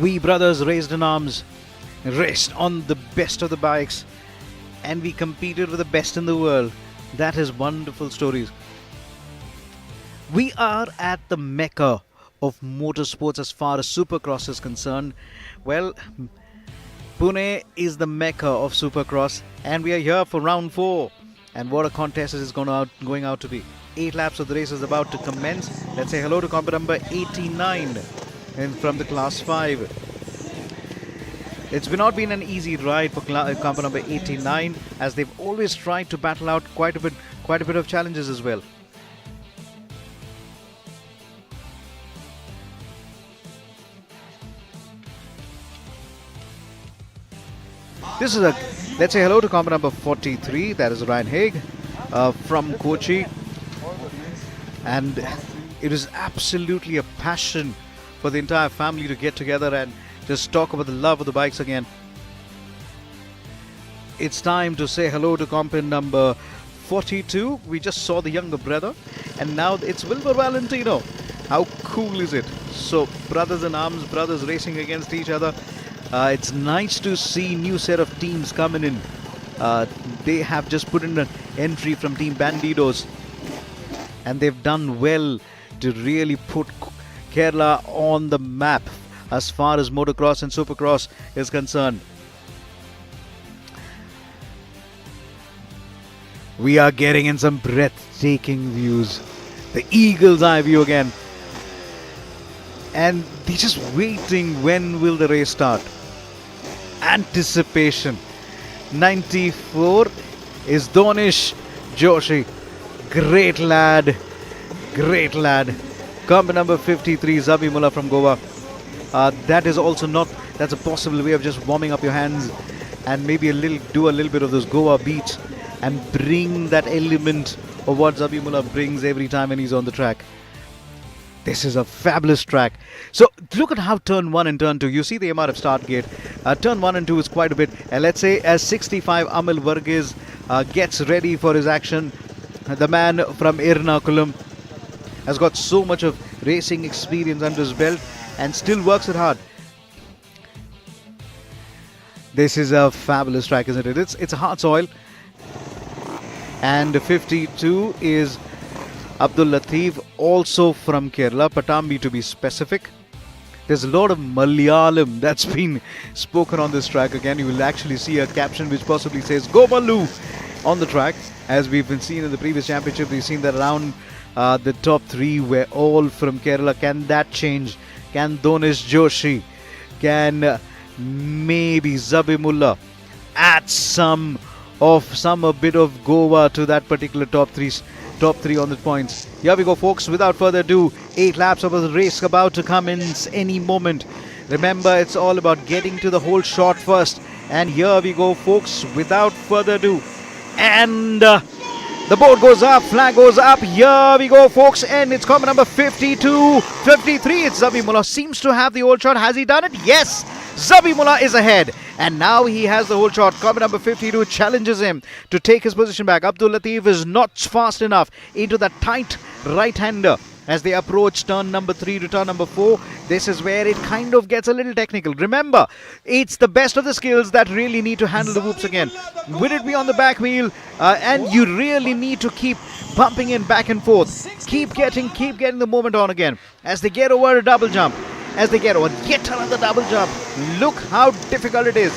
We brothers raised in arms, raced on the best of the bikes, and we competed with the best in the world. That is wonderful stories. We are at the mecca of motorsports as far as Supercross is concerned. Well, Pune is the mecca of Supercross, and we are here for round 4. And what a contest is going out to be. 8 laps of the race is about to commence. Let's say hello to comp number 89 and from the class 5. It's not been an easy ride for comp number 89, as they've always tried to battle out quite a bit of challenges as well. This is let's say hello to comp number 43, that is Ryan Haig from Kochi. And it is absolutely a passion for the entire family to get together and just talk about the love of the bikes again. It's time to say hello to comp number 42. We just saw the younger brother, and now it's Wilbur Valentino. How cool is it? So brothers in arms, brothers racing against each other. It's nice to see new set of teams coming in. They have just put in an entry from Team Bandidos, and they've done well to really put Kerala on the map as far as motocross and supercross is concerned. We are getting in some breathtaking views. The eagle's eye view again. And they're just waiting, when will the race start? Anticipation. 94 is Donish Joshi. Great lad. Great lad. Comp number 53, Zabi Mullah from Goa. That is also that's a possible way of just warming up your hands and maybe do a little bit of those Goa beats and bring that element of what Zabi Mullah brings every time when he's on the track. This is a fabulous track. So look at how turn 1 and turn 2, you see the MRF start gate. Turn 1 and 2 is quite a bit. Let's say as 65 Amal Varghese gets ready for his action. The man from Ernakulam has got so much of racing experience under his belt and still works it hard. This is a fabulous track, isn't it? It's a hard soil. And 52 is Abdul Latif, also from Kerala, Patambi to be specific. There's a lot of Malayalam that's been spoken on this track. Again, you will actually see a caption which possibly says Go Malu on the track. As we've been seeing in the previous championship, we've seen that around the top 3 were all from Kerala. Can that change? Can Donish Joshi, can maybe Zabi Mullah add a bit of Goa to that particular top three on the points? Here we go, folks. Without further ado, 8 laps of the race about to come in any moment. Remember, it's all about getting to the whole shot first. And here we go, folks. Without further ado, and the board goes up, flag goes up. Here we go, folks, and it's coming number 52, 53. It's Zabi Mullah. Seems to have the whole shot. Has he done it? Yes. Zabi Mullah is ahead, and now he has the whole shot. Coming number 52 challenges him to take his position back. Abdul Latif is not fast enough into that tight right-hander as they approach turn number 3 to turn number 4. This is where it kind of gets a little technical. Remember, it's the best of the skills that really need to handle the whoops again. Will it be on the back wheel? And you really need to keep bumping in back and forth. Keep getting the moment on again as they get over a double jump. As they get another double jump. Look how difficult it is.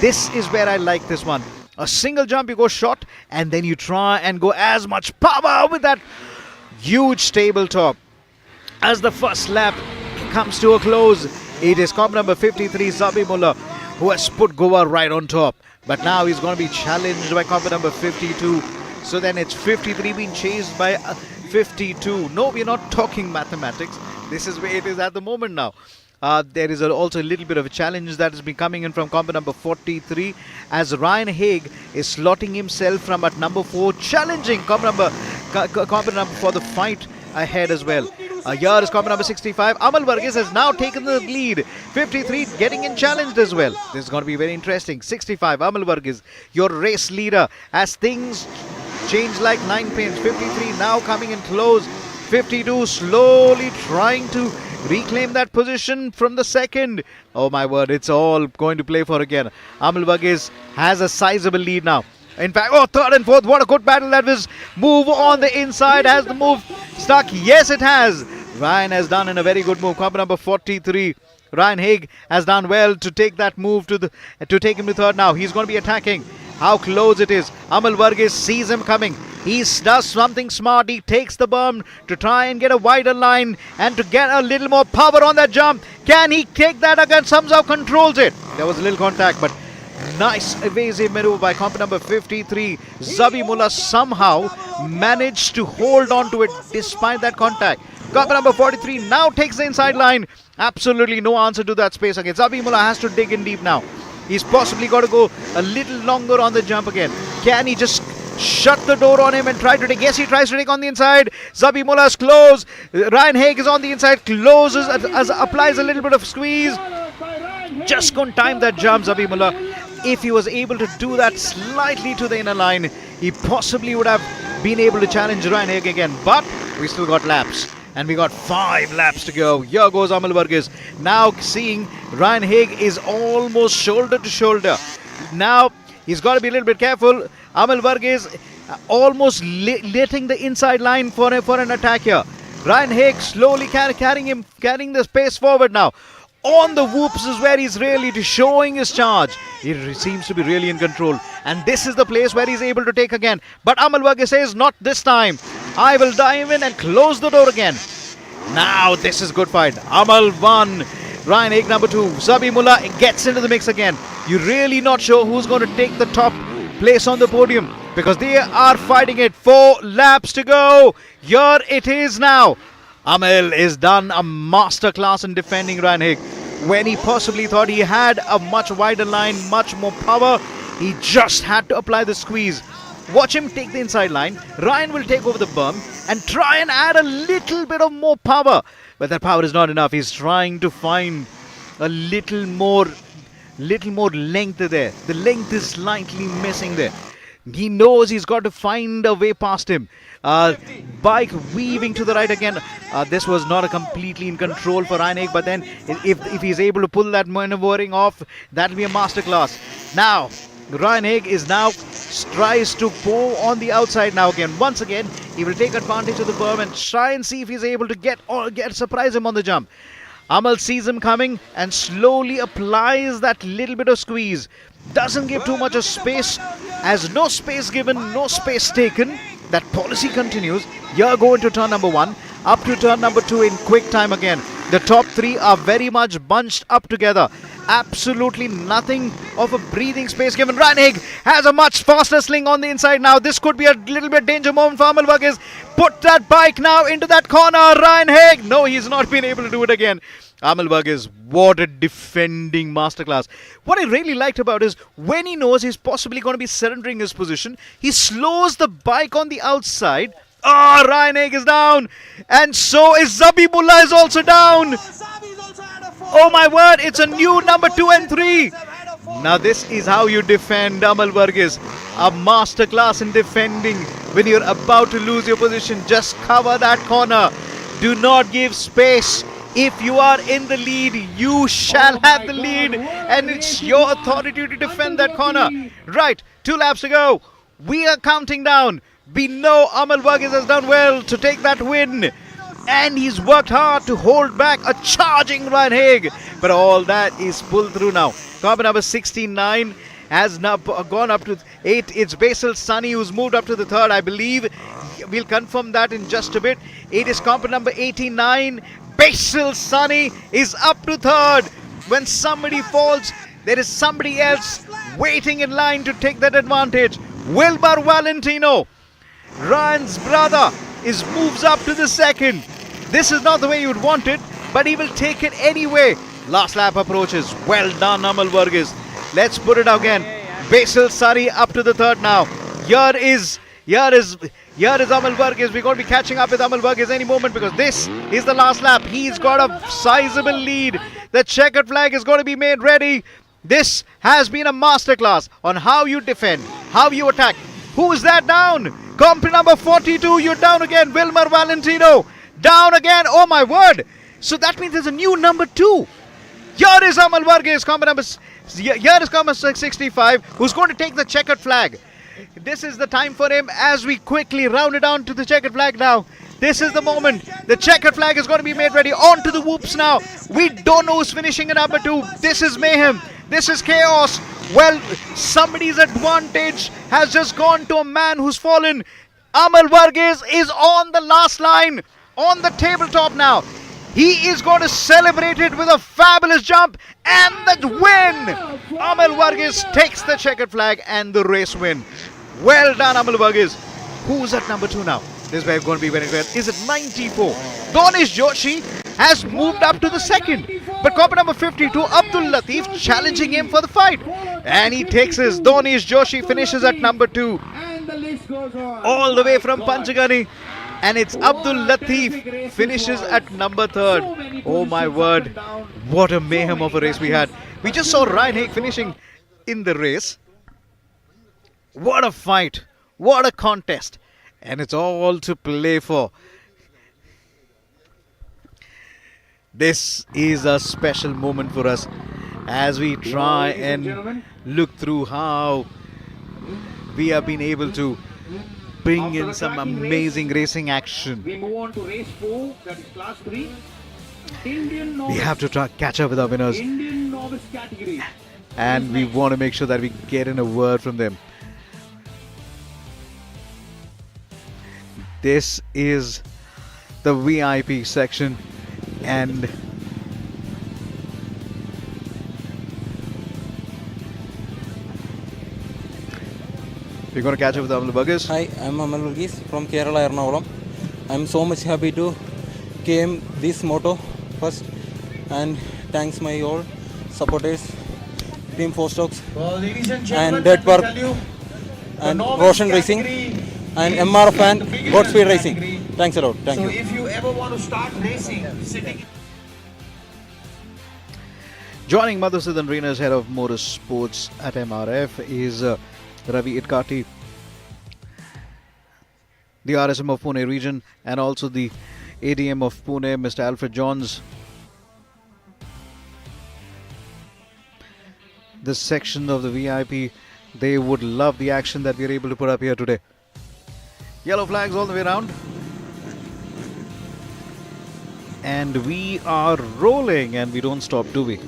This is where I like this one. A single jump, you go short, and then you try and go as much power with that huge tabletop. As the first lap comes to a close, it is comp number 53, Zabi Mullah, who has put Goa right on top. But now he's going to be challenged by comp number 52. So then it's 53 being chased by 52. No, we're not talking mathematics. This is where it is at the moment now. There is also a little bit of a challenge that has been coming in from comp number 43 as Ryan Haig is slotting himself from at number 4, challenging comp number for the fight ahead as well. Here is comp number 65. Amal Varghese has now taken the lead. 53 getting in challenged as well. This is going to be very interesting. 65, Amal Varghese, your race leader, as things change like 9 pins. 53 now coming in close. 52 slowly trying to reclaim that position from the second. Oh my word, it's all going to play for again. Amal Varghese has a sizable lead now. In fact, third and fourth, what a good battle that was. Move on the inside. Has the move stuck? Yes, it has. Ryan has done in a very good move. Comp number 43. Ryan Haig has done well to take that move to take him to third now. He's going to be attacking. how close it is. Amal Varghese sees him coming. He does something smart. He takes the berm to try and get a wider line and to get a little more power on that jump. Can he take that again? Somehow controls it. There was a little contact, but nice evasive maneuver by comp number 53. Zabihullah somehow managed to hold on to it despite that contact. Comp number 43 now takes the inside line. Absolutely no answer to that space again. Zabihullah has to dig in deep now. He's possibly got to go a little longer on the jump again. Can he just shut the door on him and try to take? Yes, he tries to take on the inside. Zabihullah is close. Ryan Haig is on the inside, closes, applies a little bit of squeeze. Just couldn't time that jump, Zabihullah. If he was able to do that slightly to the inner line, he possibly would have been able to challenge Ryan Haig again. But we still got laps. And we got 5 laps to go. Here goes Amal Varghese. Now seeing Ryan Haig is almost shoulder to shoulder. Now he's got to be a little bit careful. Amal Varghese almost letting the inside line for an attack here. Ryan Haig slowly carrying the pace forward now. On the whoops is where he's really showing his charge. He seems to be really in control. And this is the place where he's able to take again. But Amal Varghese says, not this time. I will dive in and close the door again. Now this is good fight. Amal 1. Ryan Haig number 2. Zabihullah gets into the mix again. You're really not sure who's going to take the top place on the podium, because they are fighting it. 4 laps to go. Here it is now. Amal is done a masterclass in defending Ryan Haig. When he possibly thought he had a much wider line, much more power, he just had to apply the squeeze. Watch him take the inside line. Ryan will take over the berm and try and add a little bit of more power. But that power is not enough. He's trying to find a little more length there. The length is slightly missing there. He knows he's got to find a way past him. Bike weaving to the right again. This was not a completely in control for Ryan Haig, but then if he's able to pull that maneuvering off, that'll be a masterclass. Now Ryan Haig is now tries to pull on the outside now again. Once again, he will take advantage of the berm and try and see if he's able to surprise him on the jump. Amal sees him coming and slowly applies that little bit of squeeze. Doesn't give too much of space. As no space given, no space taken. That policy continues. Here go into turn number 1. Up to turn number 2 in quick time again. The top 3 are very much bunched up together. Absolutely nothing of a breathing space given. Ryan Haig has a much faster sling on the inside now. This could be a little bit danger moment for Amal Varghese. Put that bike now into that corner. Ryan Haig. No, he's not been able to do it again. Amal Varghese, what a defending masterclass. What I really liked about is when he knows he's possibly going to be surrendering his position, he slows the bike on the outside. Ah, Ryan Haig is down. And so is Zabihullah is also down. Oh my word, it's a new number 2 and 3. Now this is how you defend, Amal Varghese. A masterclass in defending when you're about to lose your position. Just cover that corner. Do not give space. If you are in the lead, you shall have the lead, and it's your authority to defend that corner. Right, 2 laps to go. We are counting down. We know Amal Varghese has done well to take that win, and he's worked hard to hold back a charging Ryan Haig. But all that is pulled through now. Carbon number 69 has now gone up to 8. It's Basil Sunny who's moved up to the 3rd, I believe. We'll confirm that in just a bit. It is comp number 89. Basil Sunny is up to 3rd. When somebody falls, there is somebody else waiting in line to take that advantage. Wilbur Valentino, Ryan's brother, moves up to the 2nd. This is not the way you would want it, but he will take it anyway. Last lap approaches. Well done, Amal Varghese. Let's put it again. Basil Sunny up to the 3rd now. Here is Amal Varghese. We're going to be catching up with Amal Varghese any moment because this is the last lap. He's got a sizable lead. The checkered flag is going to be made ready. This has been a masterclass on how you defend, how you attack. Who is that down? Comp number 42, you're down again. Wilmer Valentino, down again. Oh my word. So that means there's a new number 2. Here is Amal Varghese, here is comp 65, who's going to take the checkered flag. This is the time for him as we quickly round it down to the checkered flag now. This is the moment. The checkered flag is going to be made ready. On to the whoops now. We don't know who's finishing in number 2. This is mayhem. This is chaos. Well, somebody's advantage has just gone to a man who's fallen. Amal Varghese is on the last line, on the tabletop now. He is going to celebrate it with a fabulous jump and the win. Amal Varghese takes the checkered flag and the race win. Well done, Amal Varghese. Who's at number 2 now? This is going to be very well. Is it 94? Donish Joshi has moved up to the second. But copper number 52, Abdul Latif, challenging him for the fight. And he takes his. Donish Joshi finishes at number 2. All the way from Panchagani. And it's Abdul Latif finishes at number 3rd. Oh my word. What a mayhem of a race we had. We just saw Ryan Haig finishing in the race. What a fight. What a contest. And it's all to play for. This is a special moment for us as we try and look through how we have been able to bring in some amazing racing action. We move on to race 4, that is class 3. We have to try catch up with our winners. Indian novice category. And we want to make sure that we get in a word from them. This is the VIP section, and we're going to catch up with Amal Varghese. Hi, I'm Amal Varghese from Kerala, Ernakulam. I'm so much happy to came this moto first, and thanks my all supporters, Team 4 Stocks, and Dead Park, and Roshan Racing, and MRF and Godspeed Racing. Thanks a lot. Thank you. So if you ever want to start racing, sitting. Joining Madhusudan Reena's head of motorsports at MRF is Ravi Itkati, the RSM of Pune region, and also the ADM of Pune, Mr. Alfred Johns. This section of the VIP, they would love the action that we are able to put up here today. Yellow flags all the way around. And we are rolling, and we don't stop, do we?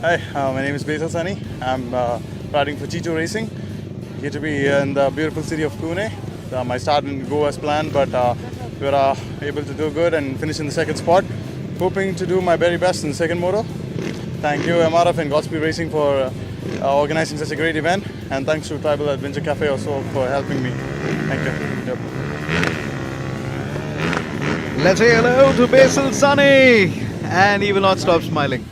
Hi, my name is Basil Sani. I'm riding for Chicho Racing. Here to be in the beautiful city of Pune. My start didn't go as planned, but we were able to do good and finish in the second spot. Hoping to do my very best in the second moto. Thank you MRF and Godspeed Racing for organizing such a great event, and thanks to Tribal Adventure Cafe also for helping me. Thank you. Yep. Let's say hello to Basil Sani, and he will not stop smiling.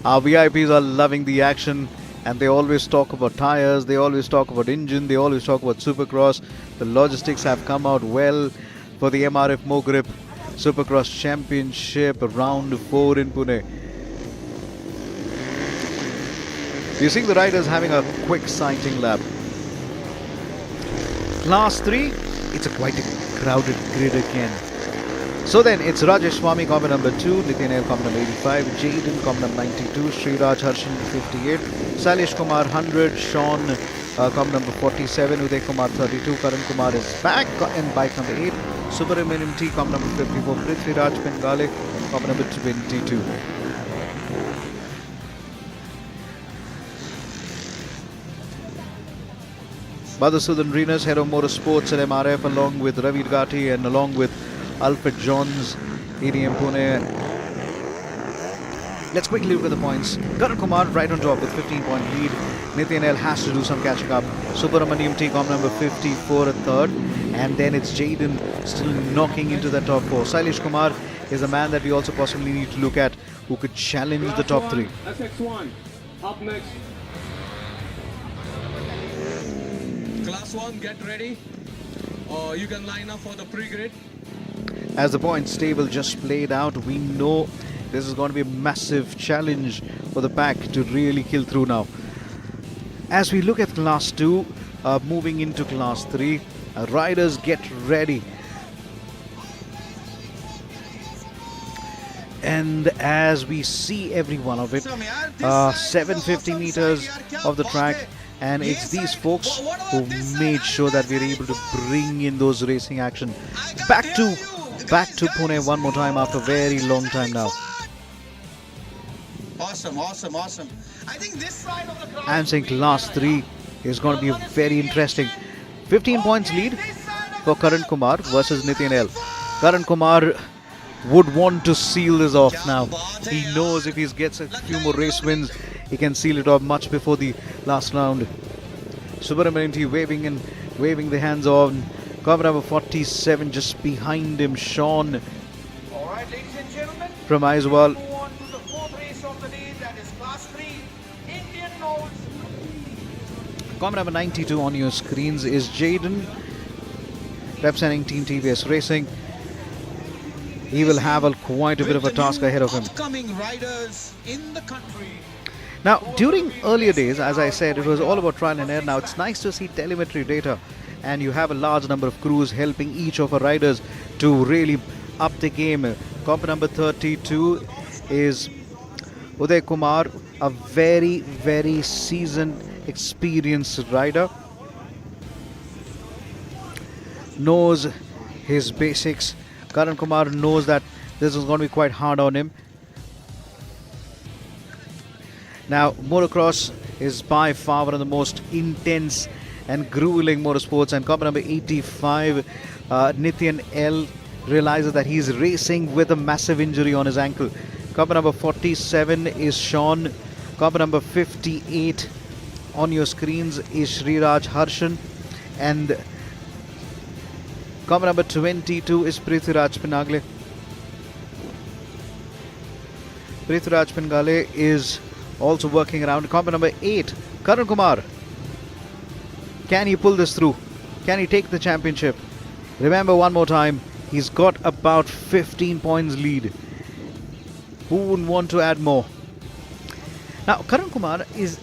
Our VIPs are loving the action, and they always talk about tires, they always talk about engine, they always talk about Supercross. The logistics have come out well for the MRF Mogrip Supercross Championship Round 4 in Pune. You're seeing the riders having a quick sighting lap. Class 3, it's quite a crowded grid again. So then it's Rajesh Swami, comment number 2, Nitin L, comment number 85, Jaden, comment number 92, Sriraj Harshan, 58, Salish Kumar, 100, Sean, comment number 47, Uday Kumar, 32, Karan Kumar is back in bike number 8, Subramaniam T, comment number 54, Prithviraj Bengale, comment number 22. Madhusudan Reena's head of motorsports at MRF, along with Ravi Gati and along with Alfred Johns, ADM Pune. Let's quickly look at the points. Karan Kumar right on top with 15-point lead. Nitin L has to do some catching up. Subramaniam T, com number 54 at third. And then it's Jaden still knocking into the top 4. Sailesh Kumar is a man that we also possibly need to look at, who could challenge the top 3. SX1, up next. Class 1, get ready. You can line up for the pre-grid. As the points table just played out, we know this is going to be a massive challenge for the pack to really kill through now. As we look at Class 2, moving into Class 3, riders get ready. And as we see every one of it, 750 meters of the track, And it's these folks who made sure that we're able to bring in those racing action back to Pune one more time after a very long time now. Awesome. I think this side of the crowd. I'm saying last three is going to be very interesting. 15 points lead for Karan Kumar versus Nitin L. Karan Kumar would want to seal this off now. He knows if he gets a few more race wins, he can seal it off much before the last round. Subramanian waving the hands on. Cover number 47 just behind him, Sean Alright, ladies and gentlemen, from Aizwal. move on to the fourth race of the day, that is Class 3 Indian Notes. Cover number 92 on your screens is Jaden, representing Team TVS Racing. He will have quite a bit of a task ahead of him. Upcoming riders in the country. Now, during earlier days, as I said, it was all about trial and error. Now, it's nice to see telemetry data, and you have a large number of crews helping each of our riders to really up the game. Comp number 32 is Uday Kumar, a very, very seasoned, experienced rider. Knows his basics. Karan Kumar knows that this is going to be quite hard on him. Now, motocross is by far one of the most intense and grueling motorsports, and comp number 85, Nityan L, realizes that he's racing with a massive injury on his ankle. Comp number 47 is Sean. Comp number 58 on your screens is Sriraj Harshan, and comp number 22 is Prithviraj Pinagle. Prithviraj Pingale is also working around. Comp number 8, Karan Kumar. Can he pull this through? Can he take the championship? Remember one more time, he's got about 15 points lead. Who wouldn't want to add more? Now, Karan Kumar is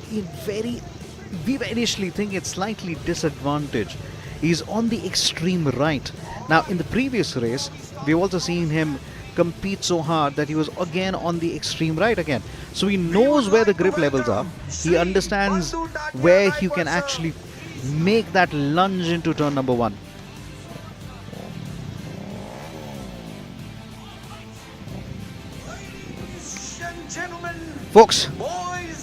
we initially think it's slightly disadvantaged. He's on the extreme right. Now, in the previous race, we've also seen him compete so hard that he was again on the extreme right again. So he knows where the grip levels are. He understands where he can actually make that lunge into turn number 1. Folks,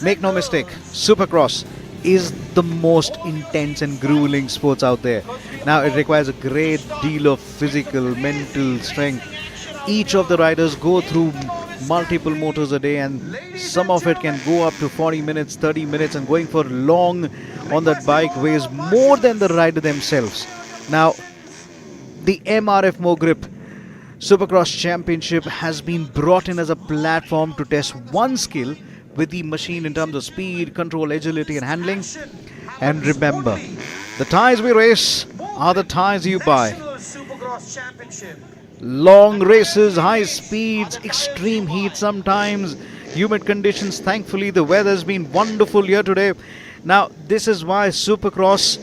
make no mistake, Supercross is the most intense and grueling sports out there. Now, it requires a great deal of physical, mental strength. Each of the riders go through multiple motors a day, and some of it can go up to 40 minutes, 30 minutes, and going for long on that bike weighs more than the rider themselves. Now, the MRF Mogrip Supercross Championship has been brought in as a platform to test one skill with the machine in terms of speed, control, agility and handling. And remember, the tires we race are the tires you buy. Long races, high speeds, extreme heat sometimes, humid conditions. Thankfully, the weather's been wonderful here today. Now, this is why Supercross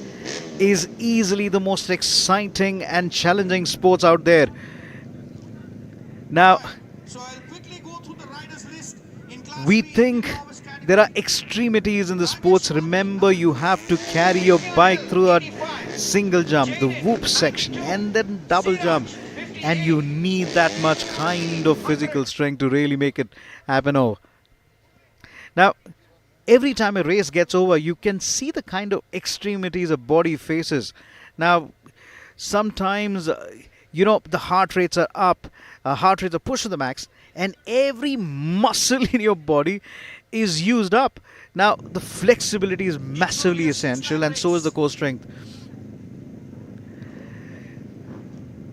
is easily the most exciting and challenging sports out there. Now, we think there are extremities in the sports. Remember, you have to carry your bike through a single jump, the whoop section, and then double jump. And you need that much kind of physical strength to really make it happen. Now, every time a race gets over, you can see the kind of extremities a body faces. Now, sometimes, the heart rates are up, heart rates are pushed to the max, and every muscle in your body is used up. Now, the flexibility is massively essential, and so is the core strength.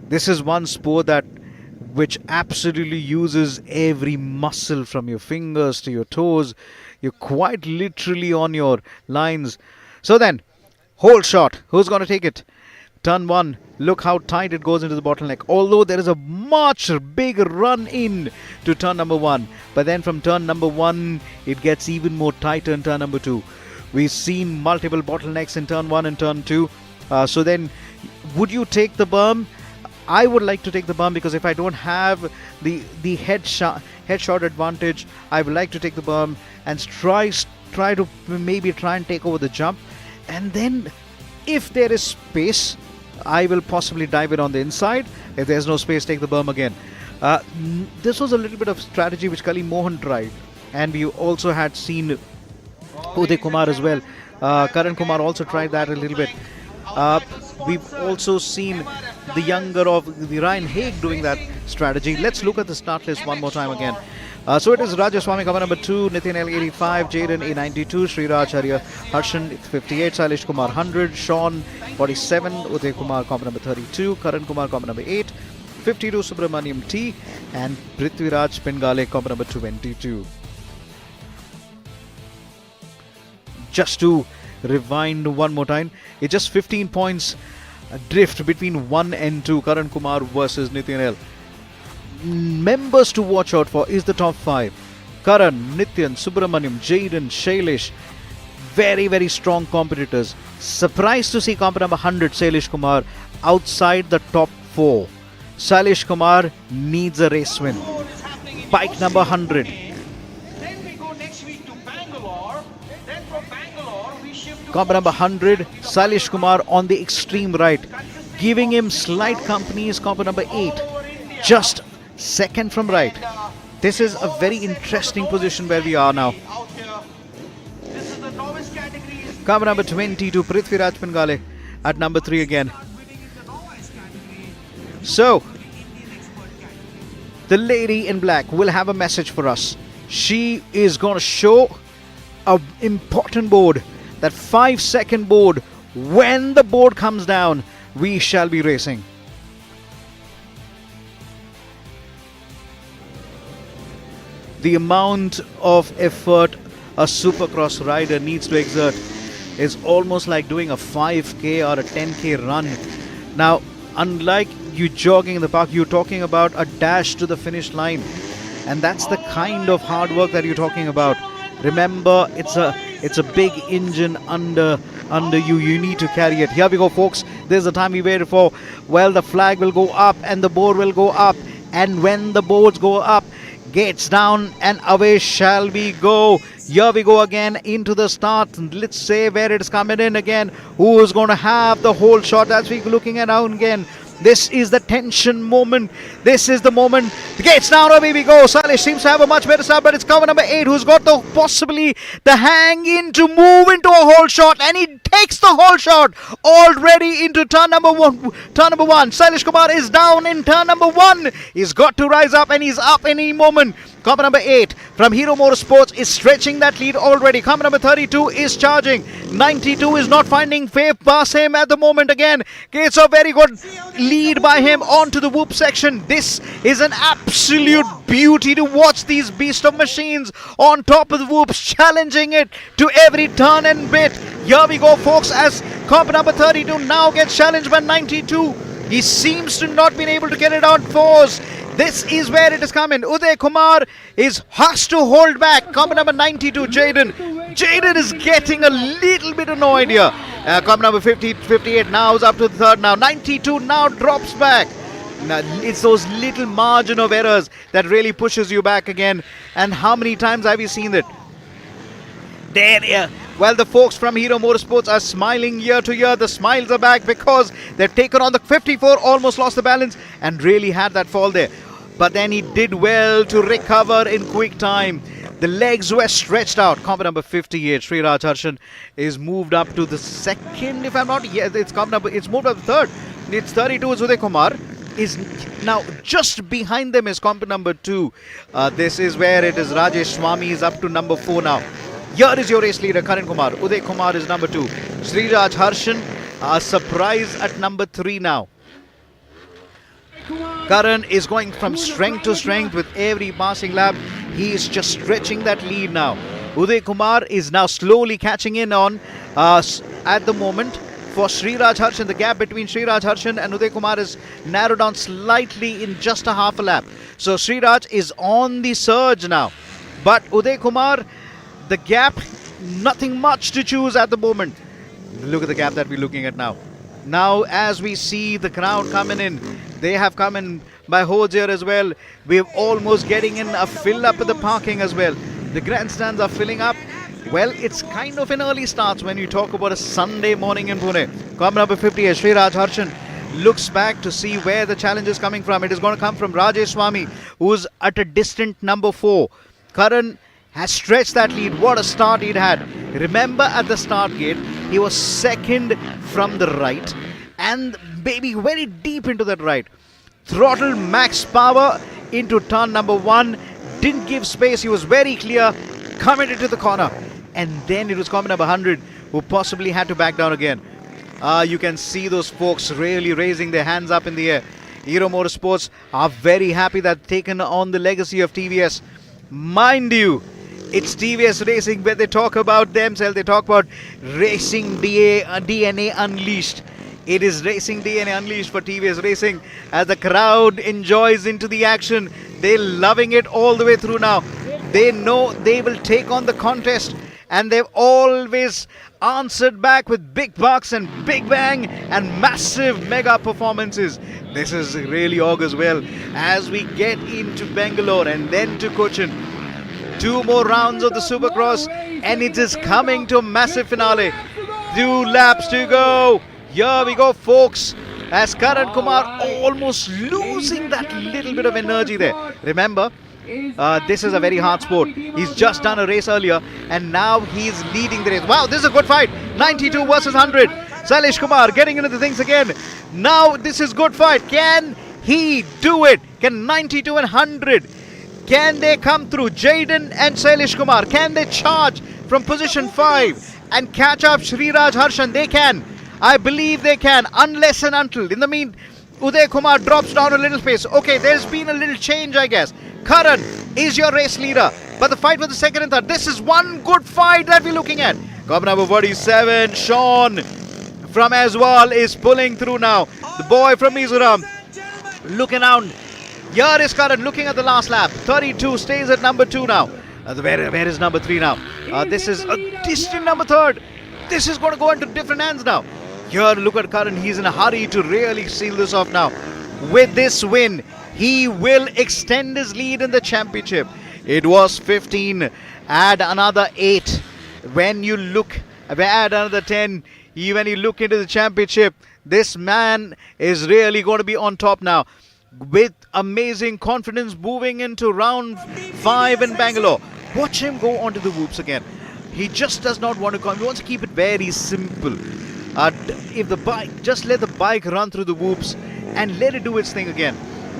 This is one sport which absolutely uses every muscle from your fingers to your toes. You're quite literally on your lines. So then, hold shot. Who's going to take it? Turn 1. Look how tight it goes into the bottleneck. Although there is a much bigger run in to turn number 1. But then from turn number 1, it gets even more tighter in turn number 2. We've seen multiple bottlenecks in turn 1 and turn 2. So then, would you take the berm? I would like to take the berm because if I don't have the headshot advantage, I would like to take the berm and try to maybe try and take over the jump. And then, if there is space, I will possibly dive in on the inside. If there's no space, take the berm again. This was a little bit of strategy which Kali Mohan tried. And we also had seen Uday Kumar as well. Karan Kumar also tried that a little bit. We've also seen the younger of the Ryan Haig doing that strategy. Let's look at the start list one more time again. So it is Rajaswamy, cover number 2, Nitin L 85, Jaden A 92, Sriraj Arya Harshan 58, Sailesh Kumar 100, Sean 47, Uday Kumar, cover number 32, Karan Kumar, cover number 8, 52 Subramaniam T, and Prithviraj Pingale, cover number 22. Just to rewind one more time, it's just 15 points drift between 1 and 2, Karan Kumar versus Nitin L. Members to watch out for is the top 5. Karan, Nityan, Subramaniam, Jaden, Shailesh. Very, very strong competitors. Surprised to see comp number 100, Sailesh Kumar, outside the top 4. Sailesh Kumar needs a race win. Bike number 100. Then we go next week to Bangalore. Then from Bangalore we shift to Comp number 100, Sailesh Kumar on the extreme right. Giving him slight company is comp number 8. Just second from right. This is a very interesting position where we are now. This is the novice category. Comp number 22, Prithviraj Pingale at number 3 again. So, the lady in black will have a message for us. She is going to show an important board, that 5-second board. When the board comes down, we shall be racing. The amount of effort a Supercross rider needs to exert is almost like doing a 5k or a 10k run. Now, unlike you jogging in the park, you're talking about a dash to the finish line, and that's the kind of hard work that you're talking about. Remember, it's a big engine under you. You need to carry it. Here we go, folks. This is the time we waited for. Well, the flag will go up and the board will go up, and when the boards go up, gates down and away shall we go. Here we go again into the start. Let's say where it is coming in again. Who is going to have the whole shot as we looking around again. This is the tension moment. This is the moment. The gates down, away we go. Sailesh seems to have a much better start, but it's cover number 8 who's got the possibly the hang in to move into a whole shot, and he takes the whole shot already into turn number 1. Sailesh Kumar is down in turn number 1. He's got to rise up, and he's up any moment. Cover number 8 from Hero Motorsports is stretching that lead already. Cover number 32 is charging. 92 is not finding faith past him at the moment again. It's a very good lead by him onto the whoop section. This is an absolute beauty to watch these beast of machines on top of the whoops, challenging it to every turn and bit. Here we go, folks, as cover number 32 now gets challenged by 92. He seems to not been able to get it on force. This is where it is coming. Uday Kumar has to hold back. Comp number 92, Jaden. Jaden is getting a little bit annoyed here. Comp number 58 now is up to the third now. 92 now drops back. Now, it's those little margin of errors that really pushes you back again. And how many times have you seen that? There. Well, the folks from Hero Motorsports are smiling year to year. The smiles are back because they've taken on the 54, almost lost the balance and really had that fall there. But then he did well to recover in quick time. The legs were stretched out. Comp number 58, Sriraj Harshan, is moved up to the second, if I'm not, yeah, it's moved up to third. It's 32, it's Uday Kumar. Is now just behind them is comp number 2. This is where it is. Rajesh Swami is up to number 4 now. Here is your race leader, Karan Kumar. Uday Kumar is number 2. Sriraj Harshan, a surprise at number 3 now. Karan is going from strength to strength with every passing lap. He is just stretching that lead now. Uday Kumar is now slowly catching in on at the moment. For Sriraj Harshan, the gap between Sriraj Harshan and Uday Kumar is narrowed down slightly in just a half a lap. So Sriraj is on the surge now. But Uday Kumar, the gap, nothing much to choose at the moment. Look at the gap that we're looking at now. Now, as we see the crowd coming in, they have come in by hordes here as well. We're almost getting in a fill up of the parking as well. The grandstands are filling up. Well, it's kind of an early start when you talk about a Sunday morning in Pune. Car number 50 is Sriraj Harshan. Looks back to see where the challenge is coming from. It is going to come from Rajesh Swami, who's at a distant number 4. Karan has stretched that lead. What a start he'd had. Remember at the start gate, he was second from the right and maybe very deep into that right. Throttled max power into turn number 1. Didn't give space. He was very clear. Committed to the corner. And then it was comment number 100 who possibly had to back down again. You can see those folks really raising their hands up in the air. Hero Motorsports are very happy that they've taken on the legacy of TVS. Mind you, it's TVS Racing where they talk about themselves. They talk about racing DNA unleashed. It is racing DNA unleashed for TVS Racing as the crowd enjoys into the action. They're loving it all the way through now. They know they will take on the contest and they've always answered back with big bucks and big bang and massive mega performances. This is really augurs well as we get into Bangalore and then to Cochin. 2 more rounds of the Supercross and it is coming to a massive finale. 2 laps to go. Here we go, folks, as Karan Kumar almost losing that little bit of energy there. Remember, this is a very hard sport. He's just done a race earlier and now he's leading the race. Wow, this is a good fight. 92 versus 100. Sailesh Kumar getting into the things again. Now this is good fight. Can he do it? Can 92 and 100? Can they come through? Jaden and Sailesh Kumar, can they charge from position 5 and catch up Sriraj Harshan? They can. I believe they can, unless and until. In the mean, Uday Kumar drops down a little pace. Okay, there's been a little change, I guess. Karan is your race leader, but the fight for the second and third, this is one good fight that we're looking at. Car number 47, Sean from Aswal is pulling through now. The boy from Mizoram looking out. Here is Karan looking at the last lap. 32 stays at number 2 now. Where is number 3 now? This is a distant number 3rd. This is going to go into different hands now. Here, look at Karan. He's in a hurry to really seal this off now. With this win, he will extend his lead in the championship. It was 15. Add another 8. When you look, add another 10. When you look into the championship, this man is really going to be on top now. With amazing confidence moving into round 5 in Bangalore. Watch him go onto the whoops again. He just does not want to come. He wants to keep it very simple. If the bike, just let the bike run through the whoops and let it do its thing again.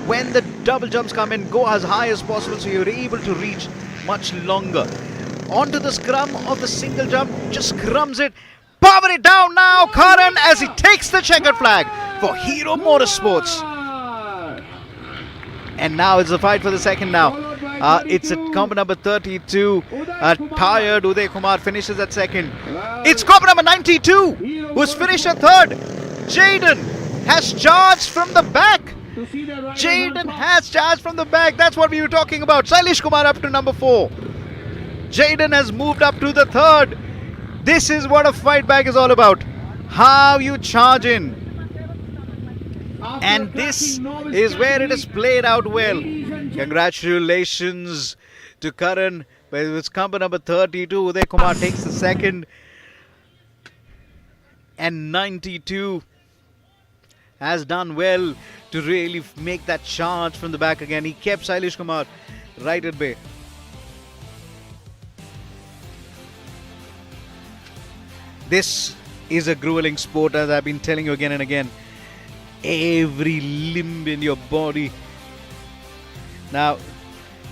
When the double jumps come in, go as high as possible so you're able to reach much longer. Onto the scrum of the single jump, just scrums it. Power it down now, Karan, as he takes the checkered flag for Hero Motorsports. And now it's a fight for the second now. It's at comp number 32. Tired Uday Kumar finishes at second. It's comp number 92 who's finished at 3rd. Jaden has charged from the back. Jaden has charged from the back. That's what we were talking about. Sailesh Kumar up to number 4. Jaden has moved up to the 3rd. This is what a fight back is all about. How you charge in. And this is where it is played out well. Congratulations to Karan. It's comp number 32. Uday Kumar takes the second. And 92 has done well to really make that charge from the back again. He kept Sailesh Kumar right at bay. This is a grueling sport, as I've been telling you again and again. Every limb in your body. Now,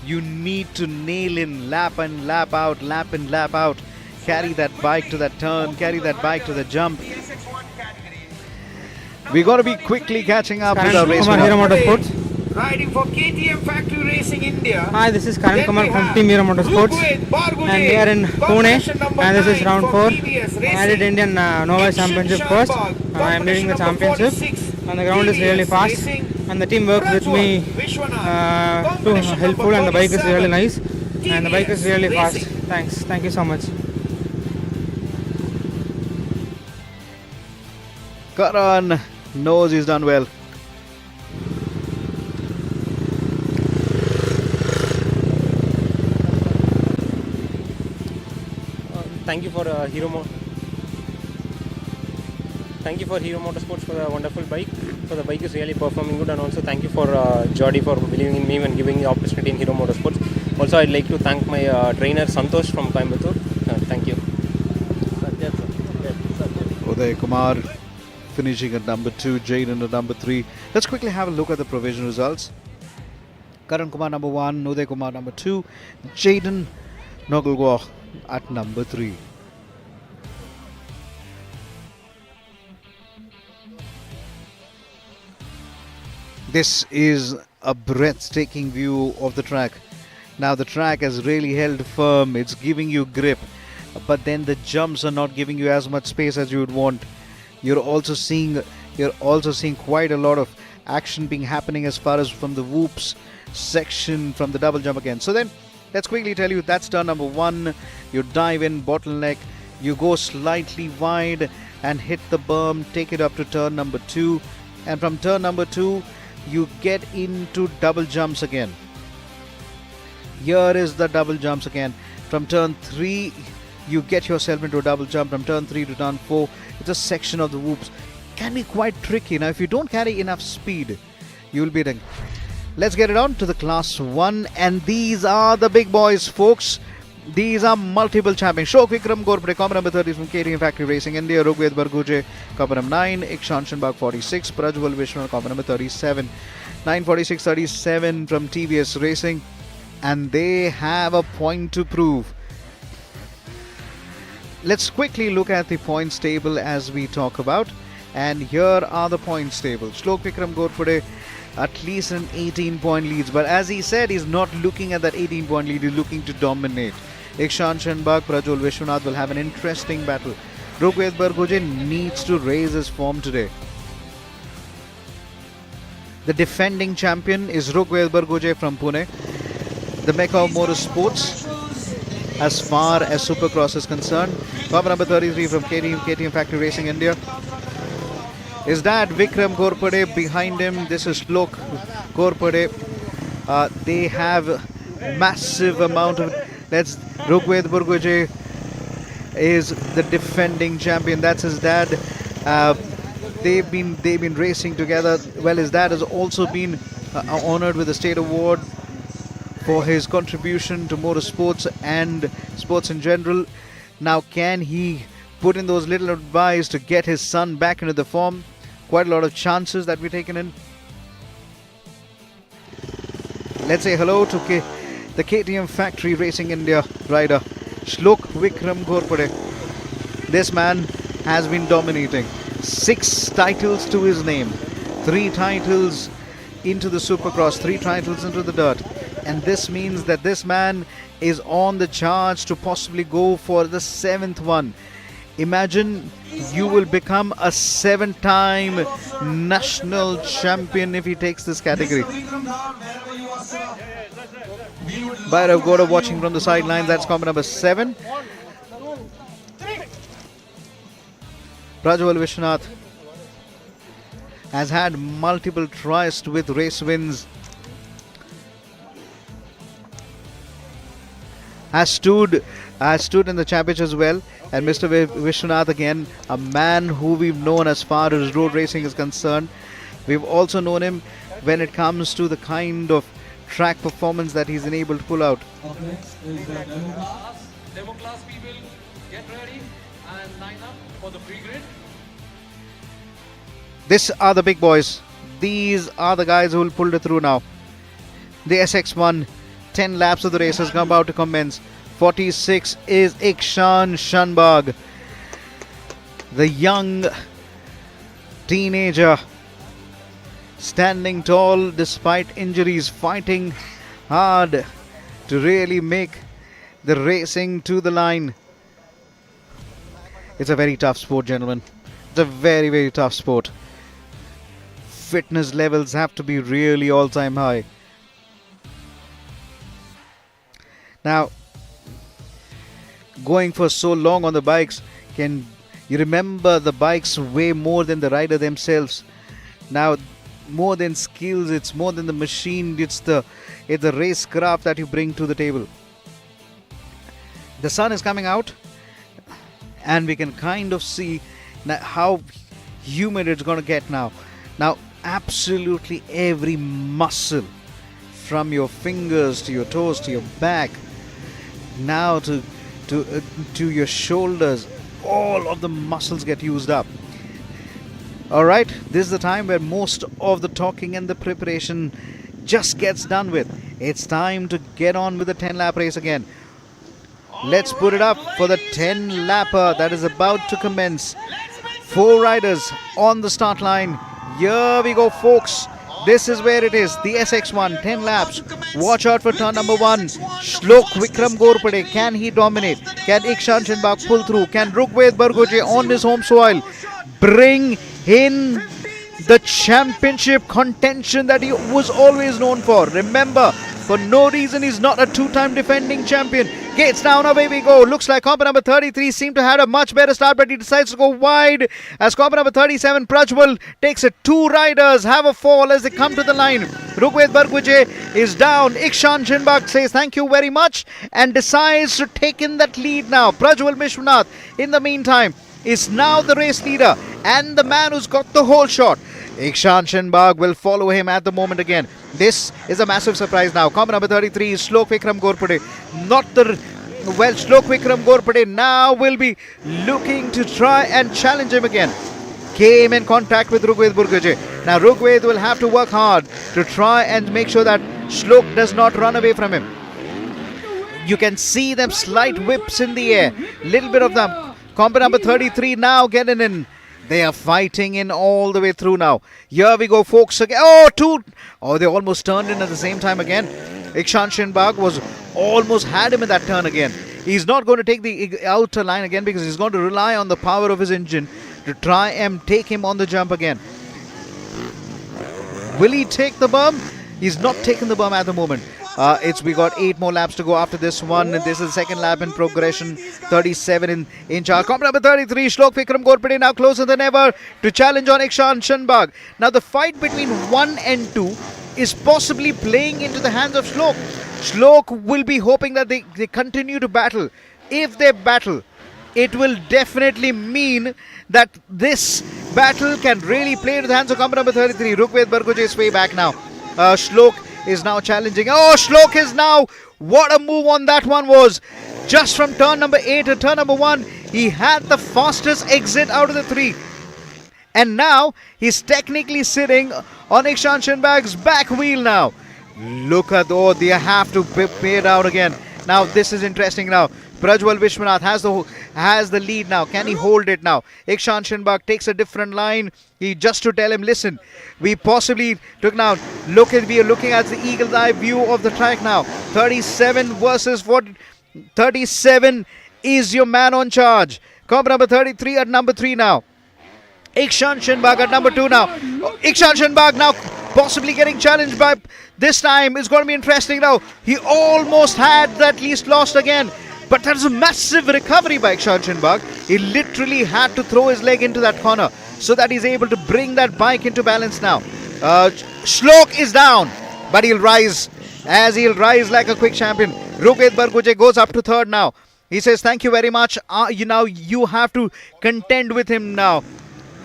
you need to nail in lap and lap out, lap and lap out. Carry that bike to that turn, carry that bike to the jump. We're going to be quickly catching up with our race. Hero Motorsports. Riding for KTM Factory Racing India. Hi, this is Karan Kumar from Team Hero Motorsports. And we are in Pune. And this is round 4. I did Indian Nova Championship first. I am leading the championship. And the ground is really fast. And the team works with me too helpful. And the bike is really nice. And the bike is really fast. Thanks. Thank you so much. Karan knows he's done well. thank you for Thank you for Hero Motorsports for the wonderful bike. So the bike is really performing good, and also thank you for Jody for believing in me and giving the opportunity in Hero Motorsports. Also, I'd like to thank my trainer Santosh from Coimbatore. Thank you. Uday Kumar finishing at number 2, Jaden at number 3. Let's quickly have a look at the provision results. Karan Kumar number 1, Uday Kumar number 2, Jaden Nogalwa at number 3. This is a breathtaking view of the track. Now the track has really held firm, it's giving you grip, but then the jumps are not giving you as much space as you would want. You're also seeing quite a lot of action being happening as far as from the whoops section, from the double jump again. So then let's quickly tell you that's turn number 1. You dive in, bottleneck, you go slightly wide and hit the berm, take it up to turn number 2, and from turn number 2 you get into double jumps again. Here is the double jumps again. From turn 3 you get yourself into a double jump. From turn 3 to turn 4 it's a section of the whoops. Can be quite tricky. Now if you don't carry enough speed you will be done. Let's get it on to the class 1, and these are the big boys, folks. These are multiple champions. Shok Vikram Gorpade, copper number 30 from KTM Factory Racing India. Rugved Barguje, copper number 9. Ikshan Shanbag 46. Prajwal Vishnu, copper number 37. 946-37 from TVS Racing. And they have a point to prove. Let's quickly look at the points table as we talk about. And here are the points table. Shlok Vikram Gorpade, at least an 18-point lead. But as he said, he's not looking at that 18-point lead. He's looking to dominate. Ikshan Shanbag, Prajwal Vishwanath will have an interesting battle. Rugved Barguje needs to raise his form today. The defending champion is Rugved Barguje from Pune. The Mecca of Motorsports as far as Supercross is concerned. Copper number 33 from KTM Factory Racing India. His dad Vikram Gorpade behind him. This is Shlok Gorpade. They have massive amount of... That's Rugved Barguje is the defending champion. That's his dad. They've been racing together. Well, his dad has also been honored with a state award for his contribution to motorsports and sports in general. Now, can he put in those little advice to get his son back into the form? Quite a lot of chances that we've taken in. Let's say hello to the KTM Factory Racing India rider, Shlok Vikram Gorpade. This man has been dominating. 6 titles to his name. 3 titles into the Supercross, 3 titles into the dirt. And this means that this man is on the charge to possibly go for the 7th one. Imagine you will become a 7-time national champion if he takes this category. Bhairav Goda watching from the sidelines. That's comment number 7. Prajwal Vishwanath has had multiple tries with race wins. Has stood in the championship as well. And Mr. Vishwanath again, a man who we've known as far as road racing is concerned. We've also known him when it comes to the kind of track performance that he's been able to pull out. Demo class people, get ready and line up for the pre-grid. These are the big boys. These are the guys who will pull it through now. The SX1, 10 laps of the race has come about to commence. 46 is Ikshan Shanbag, the young teenager, standing tall despite injuries, fighting hard to really make the racing to the line. It's a very tough sport, gentlemen. It's a very, very tough sport. Fitness levels have to be really all-time high. Now, going for so long on the bikes, can you remember the bikes weigh more than the rider themselves? Now, more than skills, it's more than the machine, it's the racecraft that you bring to the table. The sun is coming out. and we can kind of see how humid it's going to get now. Now, absolutely every muscle, from your fingers to your toes to your back, now to your shoulders, all of the muscles get used up. All right, this is the time where most of the talking and the preparation just gets done with. It's time to get on with the 10-lap race again. Let's put it up for the 10-lapper that is about to commence. 4 riders on the start line. Here we go, folks. This is where it is. The SX1, 10 laps. Watch out for turn number 1. Shlok Vikram Gorpade. Can he dominate? Can Ikshan Shinbag pull through? Can Rugved Bargoje on his home soil bring in the championship contention that he was always known for? Remember, for no reason he's not a 2-time defending champion. Gates down, away we go. Looks like comp number 33 seemed to have a much better start, but he decides to go wide as comp number 37 Prajwal takes it. 2 riders have a fall as they come to the line. Rugved Barguje is down. Ikshan Shinbag says thank you very much and decides to take in that lead now. Prajwal Vishwanath, in the meantime, is now the race leader and the man who's got the whole shot. Ikshan Shinbag will follow him at the moment again. This is a massive surprise now. Comp number 33 is Shlok Vikram Gorpade. Shlok Vikram Gorpade now will be looking to try and challenge him again. Came in contact with Rugved Burgaje. Now Rugved will have to work hard to try and make sure that Shlok does not run away from him. You can see them slight whips in the air. Little bit of them. Comp number 33 now getting in. They are fighting in all the way through now. Here we go, folks. Again. They almost turned in at the same time again. Ikshan Shinbag was almost had him in that turn again. He's not going to take the outer line again because he's going to rely on the power of his engine to try and take him on the jump again. Will he take the berm? He's not taking the berm at the moment. We got 8 more laps to go after this one. This is the second lap in progression. 37 in charge. Comp number 33, Shlok Vikram Gorpade now closer than ever to challenge on Ikshan Shinbag. Now the fight between 1 and 2 is possibly playing into the hands of Shlok. Shlok will be hoping that they continue to battle. If they battle, it will definitely mean that this battle can really play into the hands of comp number 33. Rugved Barguje is way back now. Shlok is now challenging. Shlok is now. What a move on that one was. Just from turn number 8 to turn number 1, he had the fastest exit out of the 3. And now he's technically sitting on Ikshan Shinbag's back wheel now. Look at they have to pay it out again. Now this is interesting now. Prajwal Vishwanath has the lead now. Can he hold it now? Ikshan Shinbag takes a different line. He just to tell him, listen, we possibly took now. We are looking at the eagle's eye view of the track now. 37 versus 40. 37 is your man on charge. Comp number 33 at number 3 now. Ikshan Shinbag at number 2 now. Ikshan Shinbag now possibly getting challenged by this time. It's going to be interesting now. He almost had that least lost again. But that's a massive recovery by Ikshan Shinbag. He literally had to throw his leg into that corner so that he's able to bring that bike into balance now. Shlok is down, but he'll rise like a quick champion. Rugved Barguje goes up to 3rd now. He says, thank you very much. You have to contend with him now.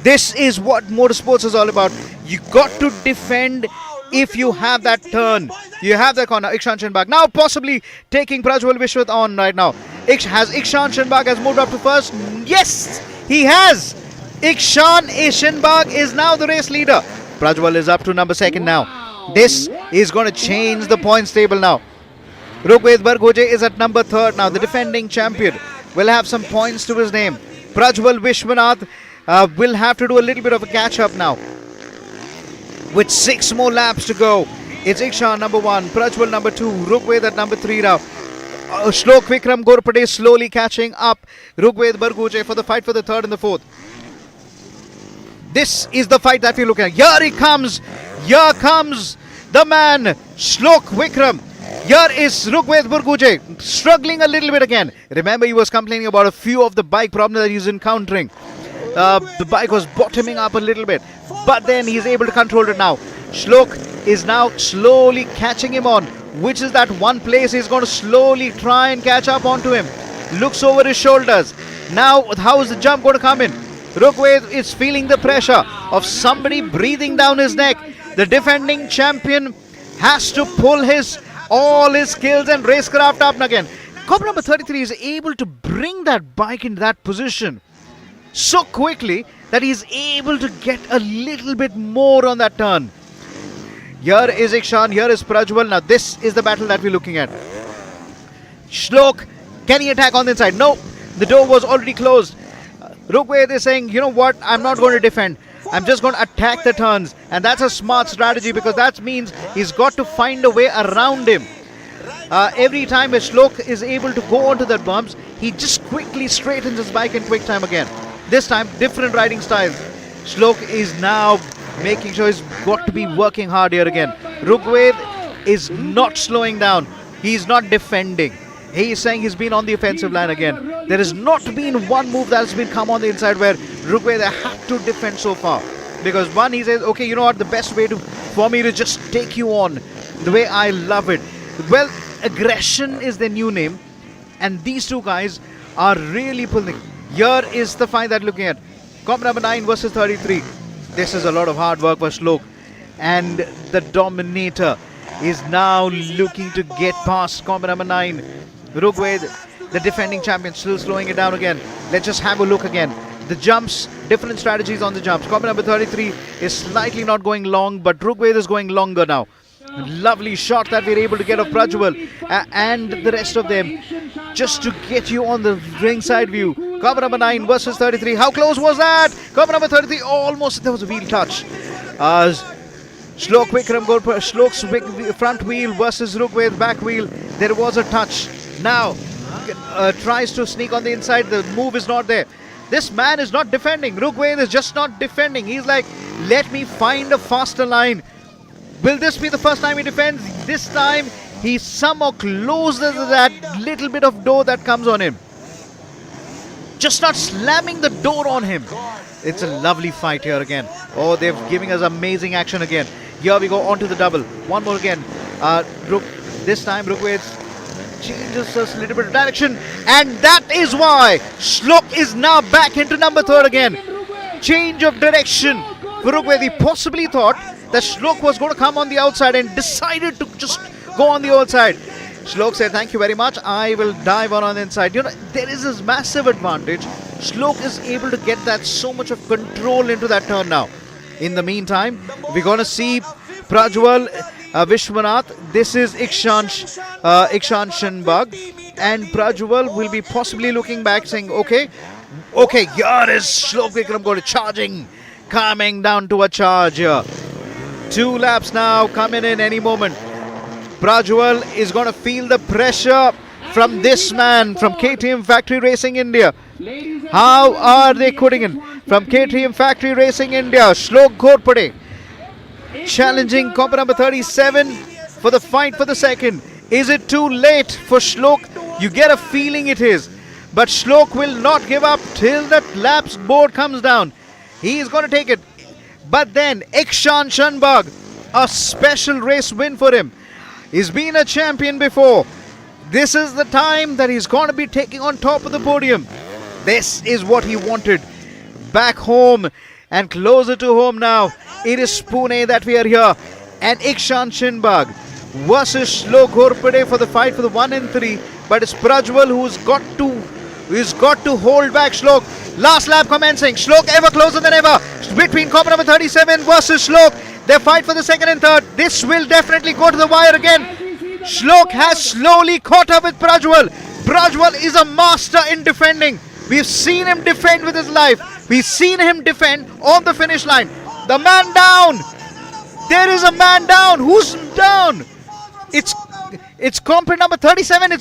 This is what motorsports is all about. You got to defend if you have that turn. You have that corner. Ikshan Shinbag now possibly taking Prajwal Vishwanath on right now. Ikshan Shinbag has moved up to 1st? Yes, he has. Ikshan Shinbag is now the race leader. Prajwal is up to number 2nd now. This is going to change the points table now. Rugved Barguje is at number 3rd now. The defending champion will have some points to his name. Prajwal Vishwanath will have to do a little bit of a catch up now. With 6 more laps to go, it's Ikshan number 1, Prajwal number 2, Rugved at number 3 now. Shlok Vikram Gorpade slowly catching up Rugved Barguje for the fight for the 3rd and the 4th. This is the fight that we're looking at. Here he comes. Here comes the man, Shlok Vikram. Here is Rugved Barguje struggling a little bit again. Remember, he was complaining about a few of the bike problems that he's encountering. The bike was bottoming up a little bit, but then he's able to control it now. Shlok is now slowly catching him on, which is that one place he's going to slowly try and catch up onto him. Looks over his shoulders. Now, how is the jump going to come in? Rugved is feeling the pressure of somebody breathing down his neck. The defending champion has to pull all his skills and racecraft up again. Cop number 33 is able to bring that bike into that position so quickly that he's able to get a little bit more on that turn. Here is Ikshan, here is Prajwal. Now this is the battle that we're looking at. Shlok, can he attack on the inside? No, the door was already closed. Rugved is saying, you know what, I'm not going to defend. I'm just going to attack the turns. And that's a smart strategy because that means he's got to find a way around him. Every time a Shlok is able to go onto the bumps, he just quickly straightens his bike in quick time again. This time, different riding styles. Shlok is now making sure he's got to be working hard here again. Rugved is not slowing down. He's not defending. He is saying he's been on the offensive line again. There has not been one move that has been come on the inside where Rugved had to defend so far. Because one, he says, okay, you know what, the best way for me to just take you on the way I love it. Well, aggression is their new name. And these two guys are really pulling. Here is the fight that we're looking at. Comp number 9 versus 33. This is a lot of hard work for Shlok. And the Dominator is now looking to get past comp number 9. Rugved, the defending champion, still slowing it down again. Let's just have a look again. The jumps, different strategies on the jumps. Comp number 33 is slightly not going long, but Rugved is going longer now. Lovely shot that we're able to get of Prajwal and the rest of them just to get you on the ringside view. Cover number 9 versus 33. How close was that? Cover number 33, almost there was a wheel touch. Shlok's front wheel versus Rugved's back wheel. There was a touch. Now tries to sneak on the inside. The move is not there. This man is not defending. Rugved is just not defending. He's like, let me find a faster line. Will this be the first time he defends? This time he somehow closes that little bit of door that comes on him. Just not slamming the door on him. It's a lovely fight here again. Oh, they're giving us amazing action again. Here we go on to the double. One more again. This time Rugved changes us a little bit of direction. And that is why Shlok is now back into number 3 again. Change of direction for Rugved. He possibly thought that Shlok was going to come on the outside and decided to just go on the outside. Shlok said, thank you very much. I will dive on the inside. You know, there is this massive advantage. Shlok is able to get that so much of control into that turn now. In the meantime, we're going to see Prajwal Vishwanath. This is Ikshan Shanbag. And Prajwal will be possibly looking back saying, okay, here is Shlok Vikram going to charging. Coming down to a charge here. 2 laps now coming in any moment. Prajwal is going to feel the pressure from this man from KTM Factory Racing India. How are they putting in? From KTM Factory Racing India, Shlok Ghorpade challenging comp number 37 for the fight for the second. Is it too late for Shlok? You get a feeling it is. But Shlok will not give up till that laps board comes down. He is going to take it. But then Ikshan Shanbag, a special race win for him. He's been a champion before. This is the time that he's going to be taking on top of the podium. This is what he wanted. Back home and closer to home now. It is Pune that we are here. And Ikshan Shanbag versus Shlok Ghorpade for the fight for the 1 and 3. But it's Prajwal who's got to hold back Shlok. Last lap commencing. Shlok ever closer than ever. Between comp number 37 versus Shlok. They fight for the 2nd and 3rd. This will definitely go to the wire again. Shlok has slowly caught up with Prajwal. Prajwal is a master in defending. We've seen him defend with his life. We've seen him defend on the finish line. The man down. There is a man down. Who's down? It's comp number 37.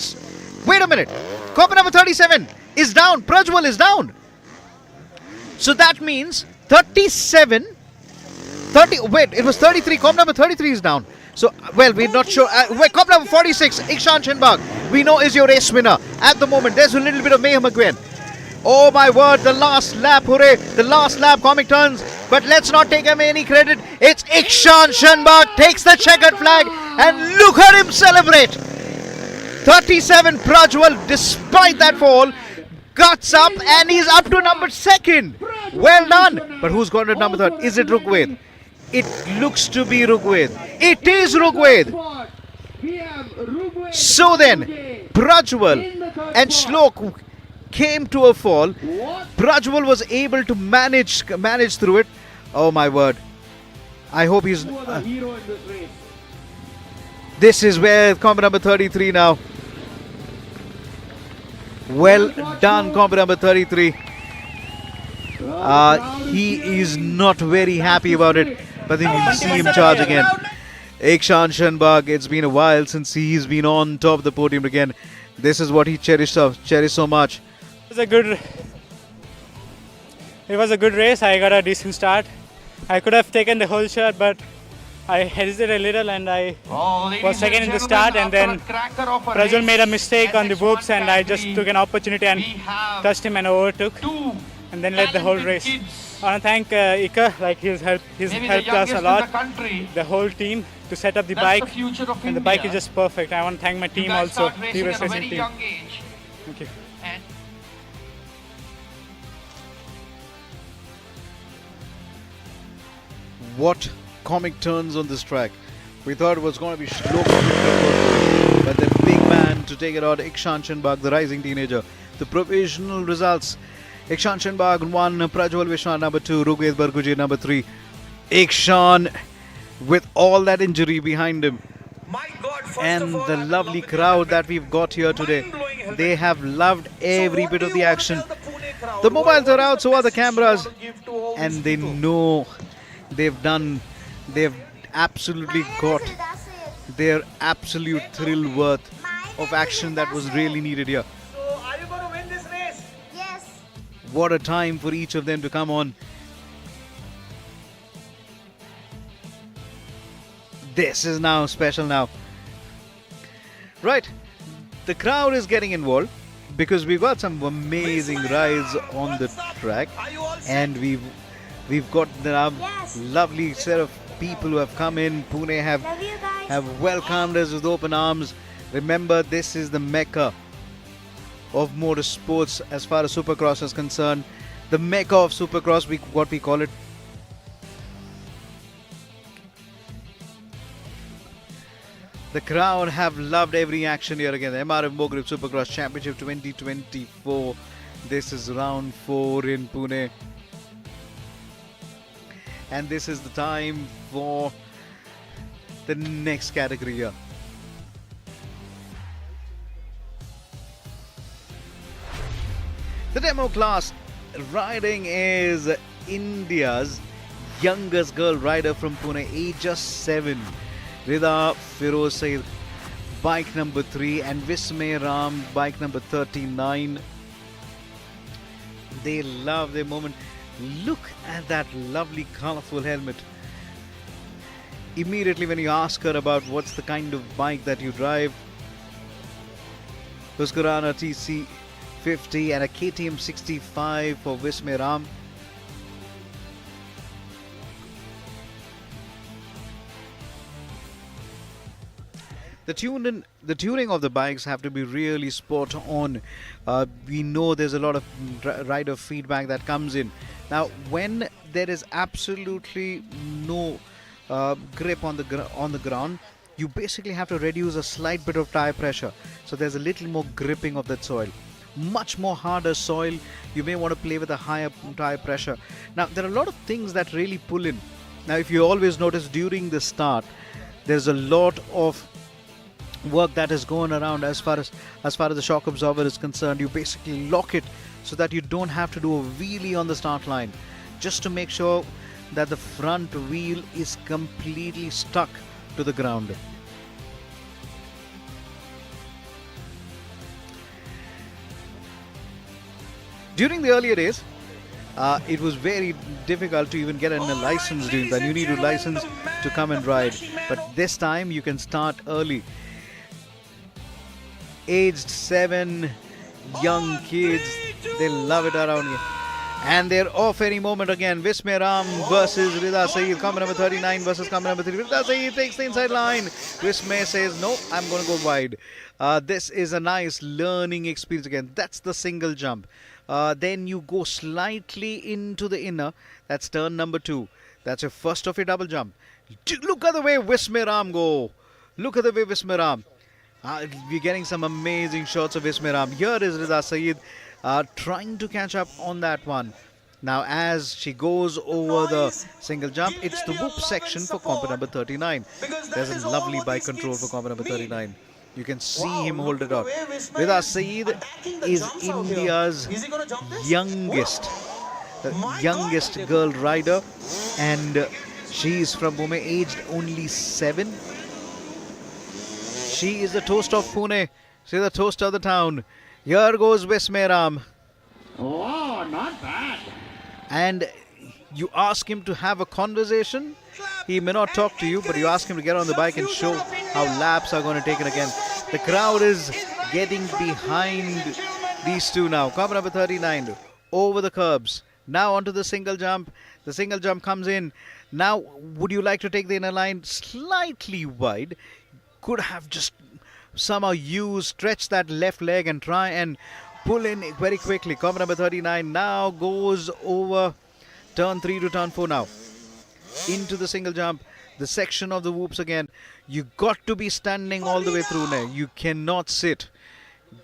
Wait a minute. Comp number 37 is down. Prajwal is down. So that means 37, 30, wait, it was 33. Comp number 33 is down. So, well, we're not sure. Comp number 46, Ikshan Shanbag, we know is your race winner. At the moment, there's a little bit of mayhem again. Oh my word, the last lap, hooray, the last lap, comic turns. But let's not take him any credit. It's Ikshan Shanbag takes the checkered flag and look at him celebrate. 37 Prajwal, despite that fall, cuts up and he's up to number 2nd. Well done. But who's gone to number 3rd? Is it Rugved? It looks to be Rugved. It is Rugved. So then, Prajwal and Shlok came to a fall. Prajwal was able to manage through it. Oh my word. I hope he's... this is where combo number 33 now. Well done, combo number 33. He is not very happy about it, but then you see him charge again. Ikshan Shanbag, it's been a while since he's been on top of the podium again. This is what he cherished so much. It was a good race. I got a decent start. I could have taken the whole shot, but I hesitated a little and I was second in the start, and then Prajwal made a mistake on the whoops and I just took an opportunity and touched him and overtook and then led the whole race. I want to thank Ika, like he's helped us a lot, the whole team, to set up the bike, and the bike is just perfect. I want to thank my team also, previous racing team. Thank you. What comic turns on this track. We thought it was going to be slow, but the big man to take it out, Ikshan Shanbag, the rising teenager. The provisional results: Ikshan Shanbag 1, Prajwal Vishwan number 2, Rugved Barguje number 3. Ikshan, with all that injury behind him, and the lovely crowd that we've got here today, they have loved every bit of the action. The mobiles are out, so are the cameras, and they know they've absolutely got their absolute thrill worth of action that was really needed here. So, are you going to win this race? Yes. What a time for each of them to come on. This is now special now. Right, the crowd is getting involved because we've got some amazing rides on the track, and we've got the lovely set of people who have come in. Pune have welcomed us with open arms. Remember, this is the mecca of motorsports as far as Supercross is concerned. The mecca of Supercross, what we call it. The crowd have loved every action here again. The MRF Mogrip Supercross Championship 2024. This is round 4 in Pune. And this is the time for the next category here. The demo class riding is India's youngest girl rider from Pune, age just 7. Rida Firoz Saeed, bike number 3, and Vismay Ram, bike number 39. They love their moment. Look at that lovely colorful helmet. Immediately when you ask her about what's the kind of bike that you drive, Husqvarna TC50 and a KTM 65 for Vismay Ram. The tuning of the bikes have to be really spot on. We know there's a lot of rider feedback that comes in. Now, when there is absolutely no grip on the ground, you basically have to reduce a slight bit of tire pressure. So there's a little more gripping of that soil. Much more harder soil, you may want to play with a higher tire pressure. Now, there are a lot of things that really pull in. Now, if you always notice during the start, there's a lot of work that is going around as far as the shock absorber is concerned. You basically lock it so that you don't have to do a wheelie on the start line, just to make sure that the front wheel is completely stuck to the ground. During the earlier days, it was very difficult to even get a license during that. You need a license to come and ride, but this time you can start early. Aged 7, young kids, they love it around here. And they're off any moment again. Vismay Ram versus Rida Saeed. Combat number 39 versus combat number 3. Rida Saeed takes the inside line. Vismay says, no, I'm going to go wide. This is a nice learning experience again. That's the single jump. Then you go slightly into the inner. That's turn number 2. That's your first of your double jump. Look at the way Vismay Ram go. Look at the way Vismay Ram. We're getting some amazing shots of Vismay Ram. Here is Rida Saeed trying to catch up on that one. Now as she goes over the single jump, it's the whoop section for combat number 39. There's a lovely bike control for combat number 39. You can see him hold it out. Rida Saeed is India's youngest girl rider, and she is from Pune, aged only 7. She is the toast of Pune. She's the toast of the town. Here goes Vismay Ram. Oh, not bad. And you ask him to have a conversation. He may not talk to you, but you ask him to get on the bike and show how laps are going to take it again. The crowd is getting behind these two now. Combat number 39 over the curbs. Now onto the single jump. The single jump comes in. Now, would you like to take the inner line slightly wide? Could have just somehow stretch that left leg and try and pull in very quickly. Combat number 39 now goes over turn 3 to turn 4 now. Into the single jump. The section of the whoops again. You got to be standing all the way through now. You cannot sit.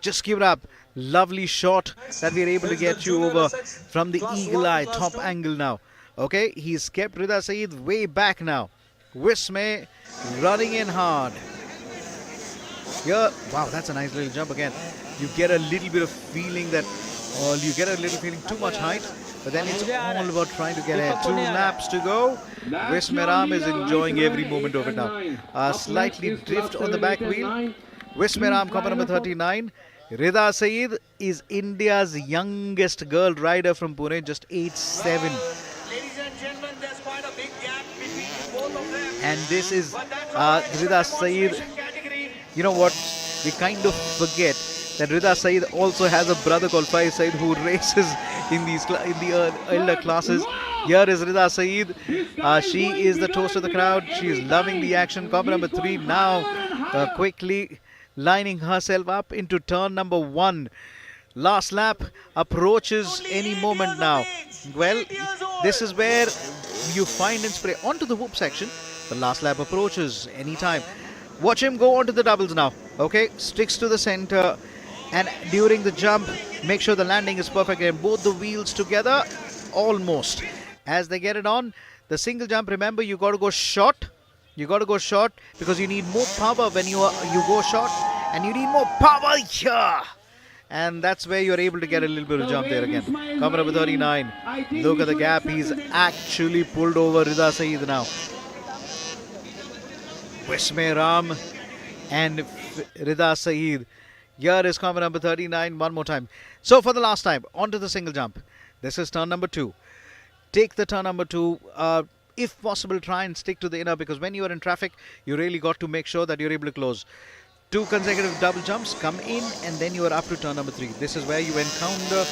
Just give it up. Lovely shot that we're able to get you over from the eagle eye top angle now. Okay, he's kept Rida Saeed way back now. Vismay running in hard. Here, wow, that's a nice little jump again. You get a little bit of feeling that, too much height, but then it's all about trying to get ahead. 2 laps to go. Vismay Ram is enjoying every moment of it now. Slightly drift on the back wheel. Vismay Ram, combat number 39. Rida Saeed is India's youngest girl rider from Pune, just age 7. Ladies and gentlemen, there's quite a big gap between both of them. And this is Rida Saeed. You know what? We kind of forget that Rida Saeed also has a brother called Faiz Saeed who races in the elder classes. Here is Rida Saeed. She is the toast of the crowd. She is loving the action. Combat number 3 now quickly lining herself up into turn number 1. Last lap approaches any moment now. Well, this is where you find inspiration. Onto the whoop section. The last lap approaches anytime. Watch him go onto the doubles now. Okay, sticks to the center. And during the jump, make sure the landing is perfect. And both the wheels together, almost. As they get it on, the single jump, remember, you got to go short. You got to go short because you need more power when you go short. And you need more power here. And that's where you're able to get a little bit of jump there again. Combat number 39. Look at the gap. He's actually pulled over Rida Saeed now. Vismay Ram and Rida Saeed. Here is combat number 39 one more time. So for the last time, onto the single jump. This is turn number 2. Take the turn number 2. If possible, try and stick to the inner because when you are in traffic, you really got to make sure that you're able to close. 2 consecutive double jumps, come in, and then you are up to turn number 3. This is where you encounter,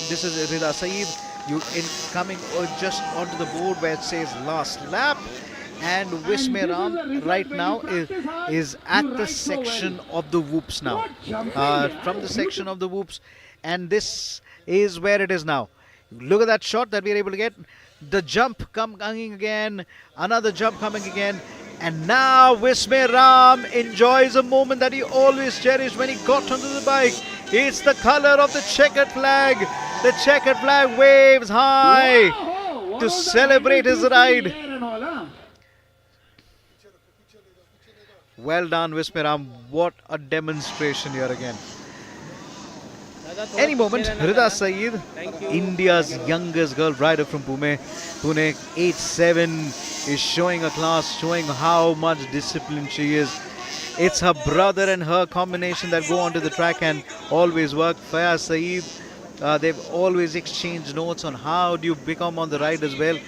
this is Rida Saeed. You coming just onto the board where it says last lap. And Vismay Ram right now is at the section of the whoops now. From the section of the whoops. And this is where it is now. Look at that shot that we are able to get. The jump coming again. Another jump coming again. And now Vismay Ram enjoys a moment that he always cherished when he got onto the bike. It's the color of the checkered flag. The checkered flag waves high to celebrate his ride. Well done, Vismay Ram. What a demonstration here again. Any moment, Rida Saeed, India's youngest girl rider from Pune, age 7, is showing a class, showing how much disciplined she is. It's her brother and her combination that go onto the track and always work. Faiz Saeed, they've always exchanged notes on how do you become on the ride as well.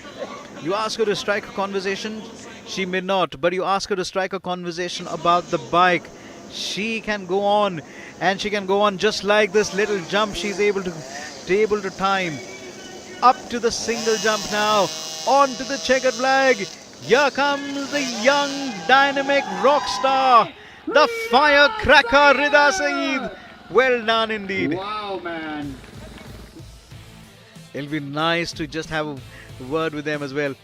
You ask her to strike a conversation, she may not, but you ask her to strike a conversation about the bike, she can go on, and she can go on just like this little jump she's able to time. up to the single jump now. On to the checkered flag. Here comes the young dynamic rock star, the firecracker Rida Saeed. Well done indeed. Wow, man. It'll be nice to just have a word with them as well.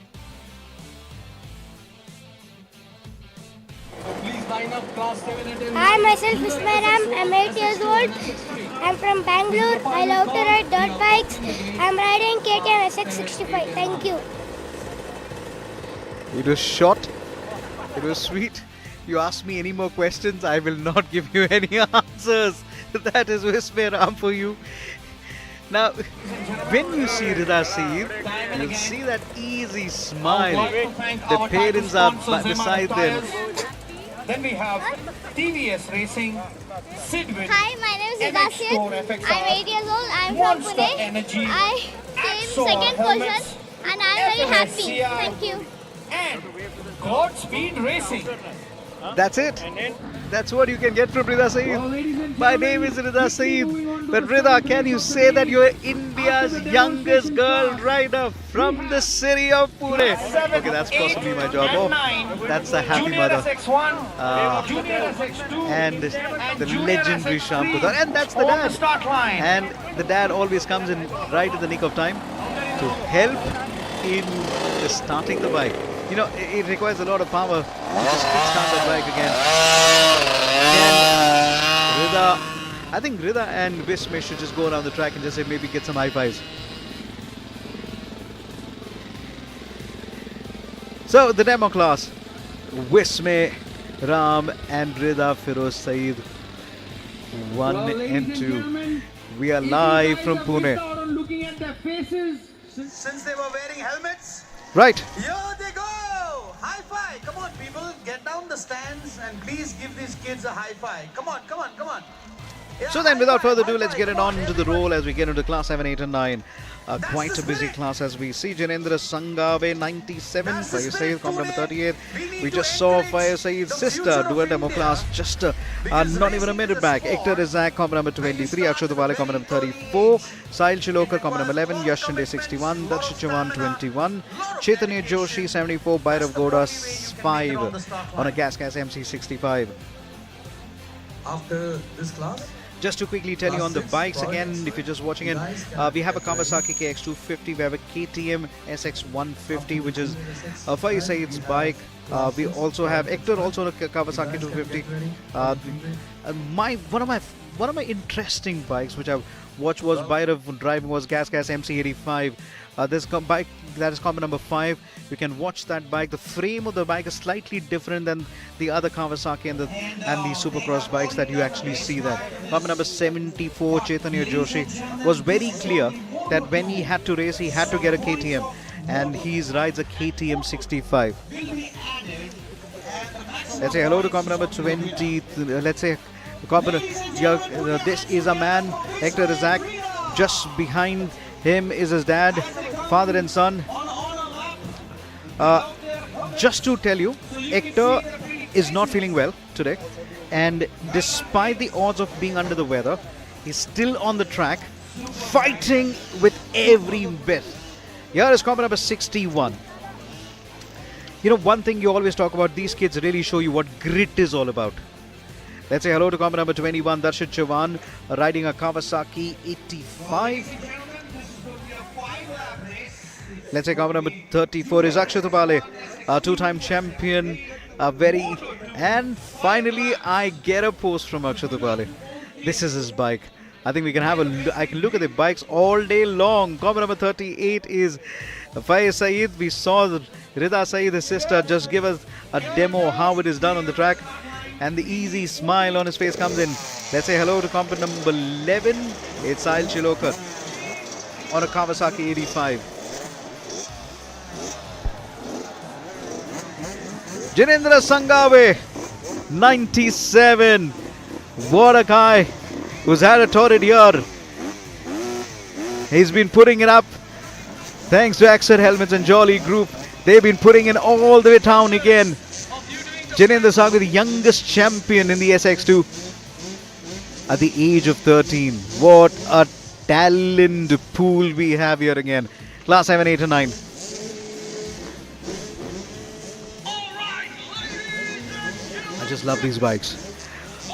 Hi, myself is Ram. I'm 8 years old. I'm from Bangalore. I love to ride dirt bikes. I'm riding KTM SX65. Thank you. It was short. It was sweet. You ask me any more questions, I will not give you any answers. That is Vismay Ram for you. Now, when you see Rida Saeed, you'll see that easy smile. The parents are beside them. Then we have TVS Racing, Sid with Hi, my name is Sebastian. I'm 8 years old. I'm from Pune. I came second position and I'm very happy. Thank you. and Godspeed Racing. That's it. That's what you can get from Rida Saeed. My name is Rida Saeed. But Rida, can you say that you're India's youngest girl rider from the city of Pune? Okay, that's possibly my job. Oh, that's a happy mother. And the legendary Shyam Kudar. And that's the dad. And the dad always comes in right at the nick of time to help in starting the bike. You know, it requires a lot of power to just kickstart the bike again. And Rida, I think Rida and Vismay should just go around the track and just say maybe get some high fives. So the demo class, Vismay, Ram and Rida Firoz Saeed, 1 and 2. We are live from Pune. Looking at their faces since they were wearing helmets. Right. Here they go! High five! Come on, people, get down the stands and please give these kids a high five. Come on, come on, come on. Yeah, So then, without further ado, let's get it on to the roll as we get into class 7, 8 and 9. Quite a busy class as we see Janendra Sangave 97, Fire Saeed, comp number 38. We just saw Fire Saeed's sister do a demo class just not even a minute back. Hector Rizak, comp number 23, Akshat Dubale, comp number 34, Sahil Shilokar, comp number 11, Yash Shinde 61, Darshit Chavan 21, Chaitanya Joshi 74, Bhairav Goda 5 on a Gas MC 65. After this class, just to quickly tell you on the bikes again, if you're just watching it, we have a Kawasaki KX250, we have a KTM SX150, which is Faiz Saeed's bike. We also have Hector, also on a Kawasaki 250. One of my interesting bikes, which I've watched was Bhairav driving, was Gas MC85. This bike that is comp number 5. You can watch that bike. The frame of the bike is slightly different than the other Kawasaki and the Supercross bikes that you actually see there. Comp number 74, Chaitanya Joshi, was very clear that when he had to race, he had to get a KTM, and he rides a KTM 65. Let's say hello to comp number 20. Let's say this is a man, Hector Rizak. Just behind him is his dad, father and son. Just to tell you, Hector is not feeling well today, and despite the odds of being under the weather, he's still on the track, fighting with every bit. Here is comp number 61. You know, one thing you always talk about, these kids really show you what grit is all about. Let's say hello to comp number 21, Darshit Chavan, riding a Kawasaki 85. Let's say comp number 34 is Akshat Dubale, a two-time champion, and finally I get a post from Akshat Dubale. This is his bike. I think we can have I can look at the bikes all day long. Comp number 38 is Faiz Saeed. We saw Rida Saeed, his sister, just give us a demo how it is done on the track. And the easy smile on his face comes in. Let's say hello to comp number 11. It's Sahil Shilokar on a Kawasaki 85. Janendra Sangave 97. What a guy who's had a torrid year. He's been putting it up thanks to Axel Helmets and Jolly Group. They've been putting in all the way down again. Janendra Sangave, the youngest champion in the SX2 at the age of 13. What a talent pool we have here again. Class 7, 8 and 9. I just love these bikes.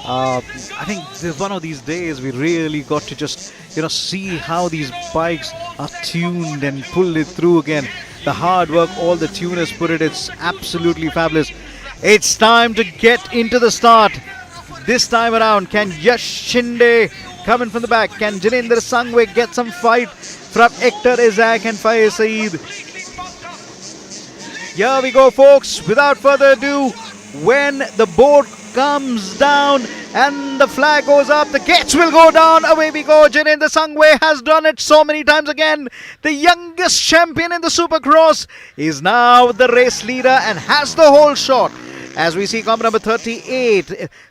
I think one of these days we really got to just, see how these bikes are tuned and pull it through again. The hard work all the tuners put it, it's absolutely fabulous. It's time to get into the start. This time around, can Yash Shinde come in from the back? Can Jinendra Sangwe get some fight from Hector Isaac and Faiz Saeed? Here we go, folks. Without further ado, when the board comes down and the flag goes up, the gates will go down. Away we go. Jinendra Sangwe has done it so many times again. The youngest champion in the Supercross is now the race leader and has the whole shot. As we see comp number 38,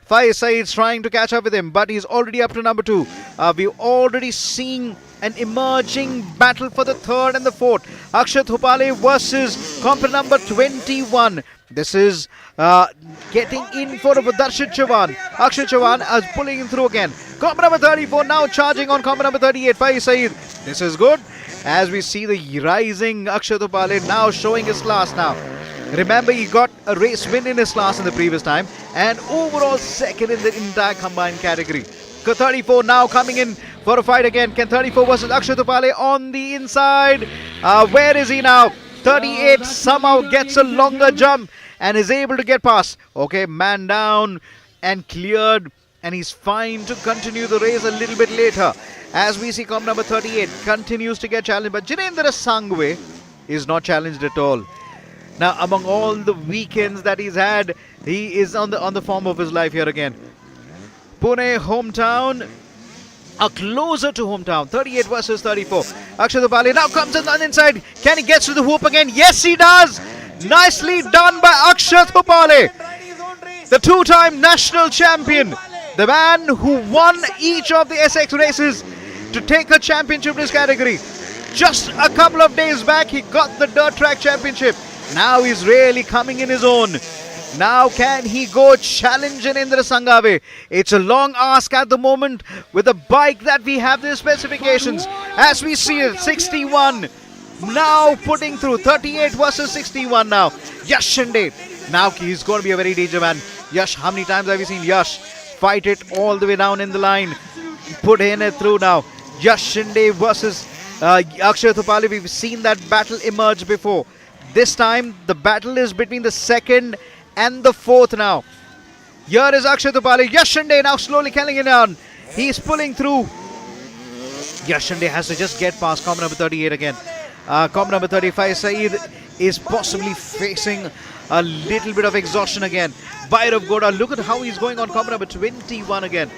Faiz Saeed's trying to catch up with him, but he's already up to number 2. We've already seen an emerging battle for the 3rd and the 4th. Akshat Hupale versus comp number 21. This is getting in for Darshit Chavan. Akshat Chavan is pulling him through again. Comp number 34 now charging on comp number 38, Faiz Saeed. This is good. As we see the rising Akshat Hupale now showing his class now. Remember, he got a race win in his class in the previous time and overall second in the entire combined category. 34 now coming in for a fight again. Can 34 versus Akshat Hupale on the inside. Where is he now? 38 somehow gets a longer jump and is able to get past. Okay, man down and cleared, and he's fine to continue the race a little bit later. As we see comp number 38 continues to get challenged, but Jinendra Sangwe is not challenged at all. Now, among all the weekends that he's had, he is on the form of his life here again. Pune, hometown, closer to hometown. 38 versus 34. Akshat Hupale now comes in on the inside. Can he get to the hoop again? Yes, he does. Nicely done by Akshat Hupale, the 2-time national champion, the man who won each of the SX races to take a championship in his category. Just a couple of days back, he got the dirt track championship. Now he's really coming in his own. Now can he go challenge Jinendra Sangwe? It's a long ask at the moment with the bike that we have the specifications. As we see it, 61 now putting through. 38 versus 61 now. Yash Shinde. Now he's going to be a very dangerous man. Yash, how many times have we seen Yash fight it all the way down in the line? Put in it through now. Yash Shinde versus Akshat Hupale. We've seen that battle emerge before. This time, the battle is between the 2nd and the 4th now. Here is Akshat Hupale. Yash Shinde now slowly killing it down. He's pulling through. Yash Shinde has to just get past comp number 38 again. Comp number 35, Saeed, is possibly facing a little bit of exhaustion again. Bhairav Goda, look at how he's going on comp number 21 again.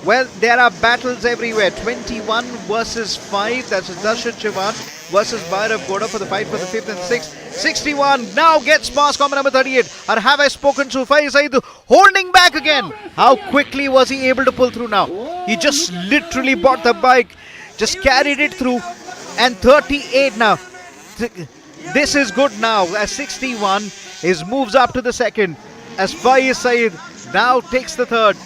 Well, there are battles everywhere. 21 versus 5. That's Darshit Chavan versus Bhairav Goda for the fight for the 5th and 6th. 61 now gets past comp number 38. Or have I spoken to Faiz Saeed holding back again? How quickly was he able to pull through now? He just literally bought the bike, just carried it through, and 38 now. This is good now as 61 moves up to the 2nd as Faiz Saeed now takes the 3rd.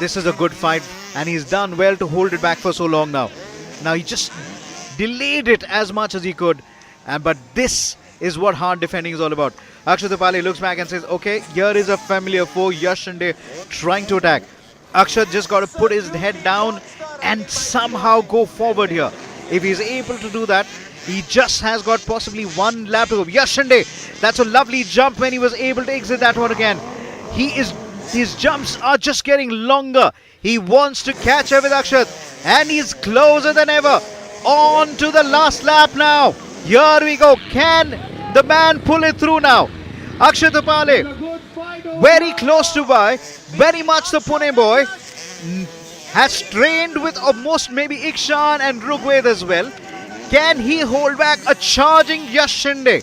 This is a good fight and he's done well to hold it back for so long now. Now he just delayed it as much as he could, but this is what hard defending is all about. Akshat Hupale looks back and says, okay, here is a familiar foe, Yash Shinde trying to attack. Akshat just got to put his head down and somehow go forward here. If he's able to do that, he just has got possibly one lap to go. Yash Shinde, that's a lovely jump when he was able to exit that one again. His jumps are just getting longer. He wants to catch up with Akshat and he's closer than ever. On to the last lap now. Here we go. Can the man pull it through now? Akshat Hupale, very close to by. Very much the Pune boy. Has trained with almost maybe Ikshan and Rugved as well. Can he hold back a charging Yash Shinde?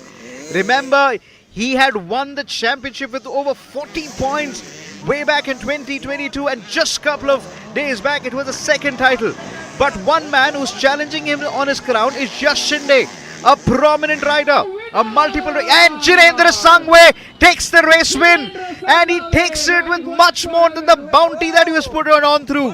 Remember, he had won the championship with over 40 points way back in 2022, and just a couple of days back it was a 2nd title. But one man who's challenging him on his crown is Yash Shinde, a prominent rider, a multiple, and Jinendra Sangwe takes the race win, and he takes it with much more than the bounty that he was put on through.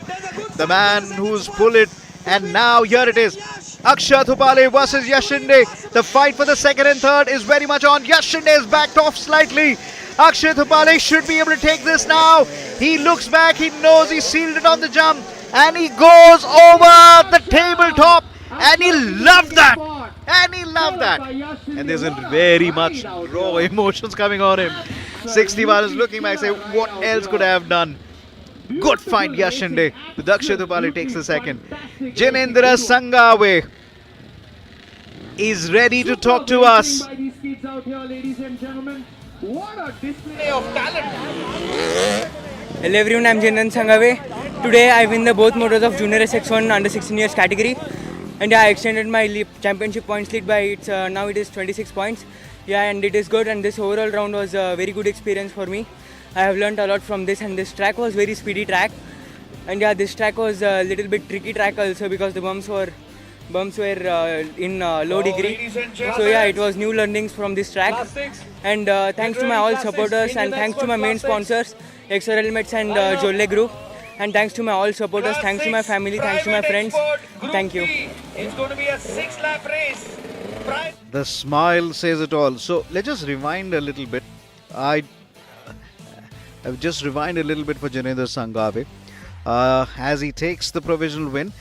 The man who's pulled it, and now here it is. Akshat Thupale versus Yashinde. The fight for the second and third is very much on. Yashinde is backed off slightly. Akshat Thupale should be able to take this now. He looks back, he knows he sealed it on the jump, and he goes over the tabletop, and he loved that. And he loved that. And there's a very much raw emotions coming on him. 61 is looking back, saying, what else could I have done? Good fight, Yashinde. Akshat Thupale takes the second. Jinendra Sangave is ready to talk to us. What a display of talent! Hello everyone, I'm Jinendra Sangave. Today I win the both motos of Junior SX1 under 16 years category, and I extended my championship points lead by now it is 26 points. Yeah, and it is good, and this overall round was a very good experience for me. I have learned a lot from this, and this track was very speedy track, and yeah, this track was a little bit tricky track also because the bumps were in low degree. So yeah, it was new learnings from this track, and thanks to my all supporters, and thanks to my main sponsors XR Helmets and Jolle Group, and thanks to my all supporters, thanks to my family, thanks to my friends. Thank you. It's going to be a 6-lap race. The smile says it all. So let's just rewind a little bit. I've just rewind a little bit for Jinendra Sangave as he takes the provisional win.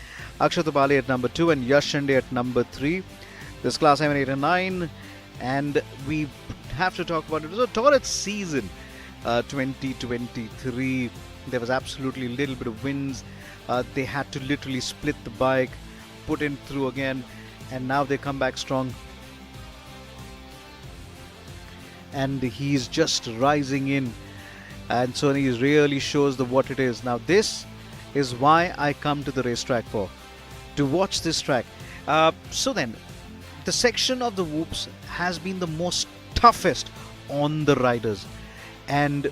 Akshat Thupale at number 2 and Yashinde at number 3. This class 7, 8 and 9, and we have to talk about it. It was a torrid season 2023. There was absolutely little bit of wins. They had to literally split the bike, put in through again, and now they come back strong. And he's just rising in, and so he really shows what it is. Now this is why I come to the racetrack for, to watch this track. So then, the section of the whoops has been the most toughest on the riders, and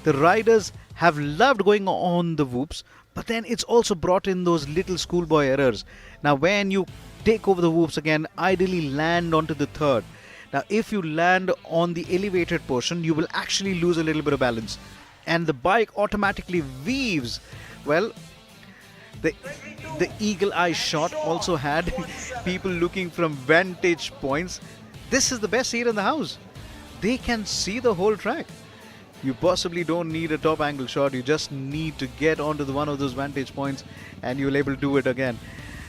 the riders have loved going on the whoops, but then it's also brought in those little schoolboy errors. Now when you take over the whoops again, ideally land onto the third. Now if you land on the elevated portion, you will actually lose a little bit of balance, and the bike automatically weaves. Well, the eagle eye shot also had people looking from vantage points. This is the best seat in the house. They can see the whole track. You possibly don't need a top angle shot. You just need to get onto one of those vantage points, and you'll able to do it again.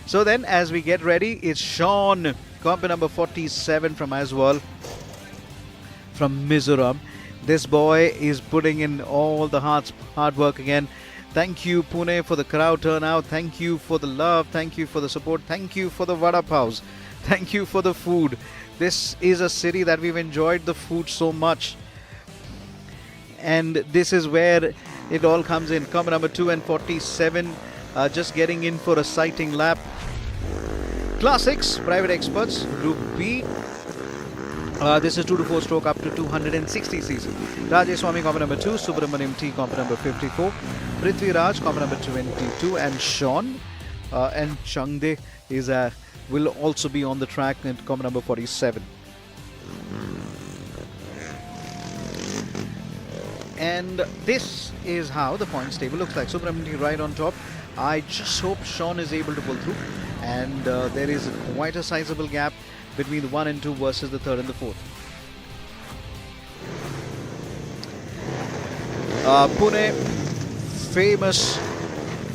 So then, as we get ready, it's Sean, comp number 47 from Aswal, from Mizoram. This boy is putting in all the hard work again. Thank you, Pune, for the crowd turnout. Thank you for the love. Thank you for the support. Thank you for the vada paos. Thank you for the food. This is a city that we've enjoyed the food so much. And this is where it all comes in. Comp number 2 and 47, just getting in for a sighting lap. Class 6, private experts, Group B. This is 2 to 4 stroke up to 260cc. Rajesh Swami, comp number 2. Subramaniam T, comp number 54. Prithvi Raj, comp number 22. And Sean and Changde will also be on the track at comp number 47. And this is how the points table looks like. Subramaniam right on top. I just hope Sean is able to pull through. And there is quite a sizable gap between the 1 and 2 versus the 3rd and the 4th. Pune, famous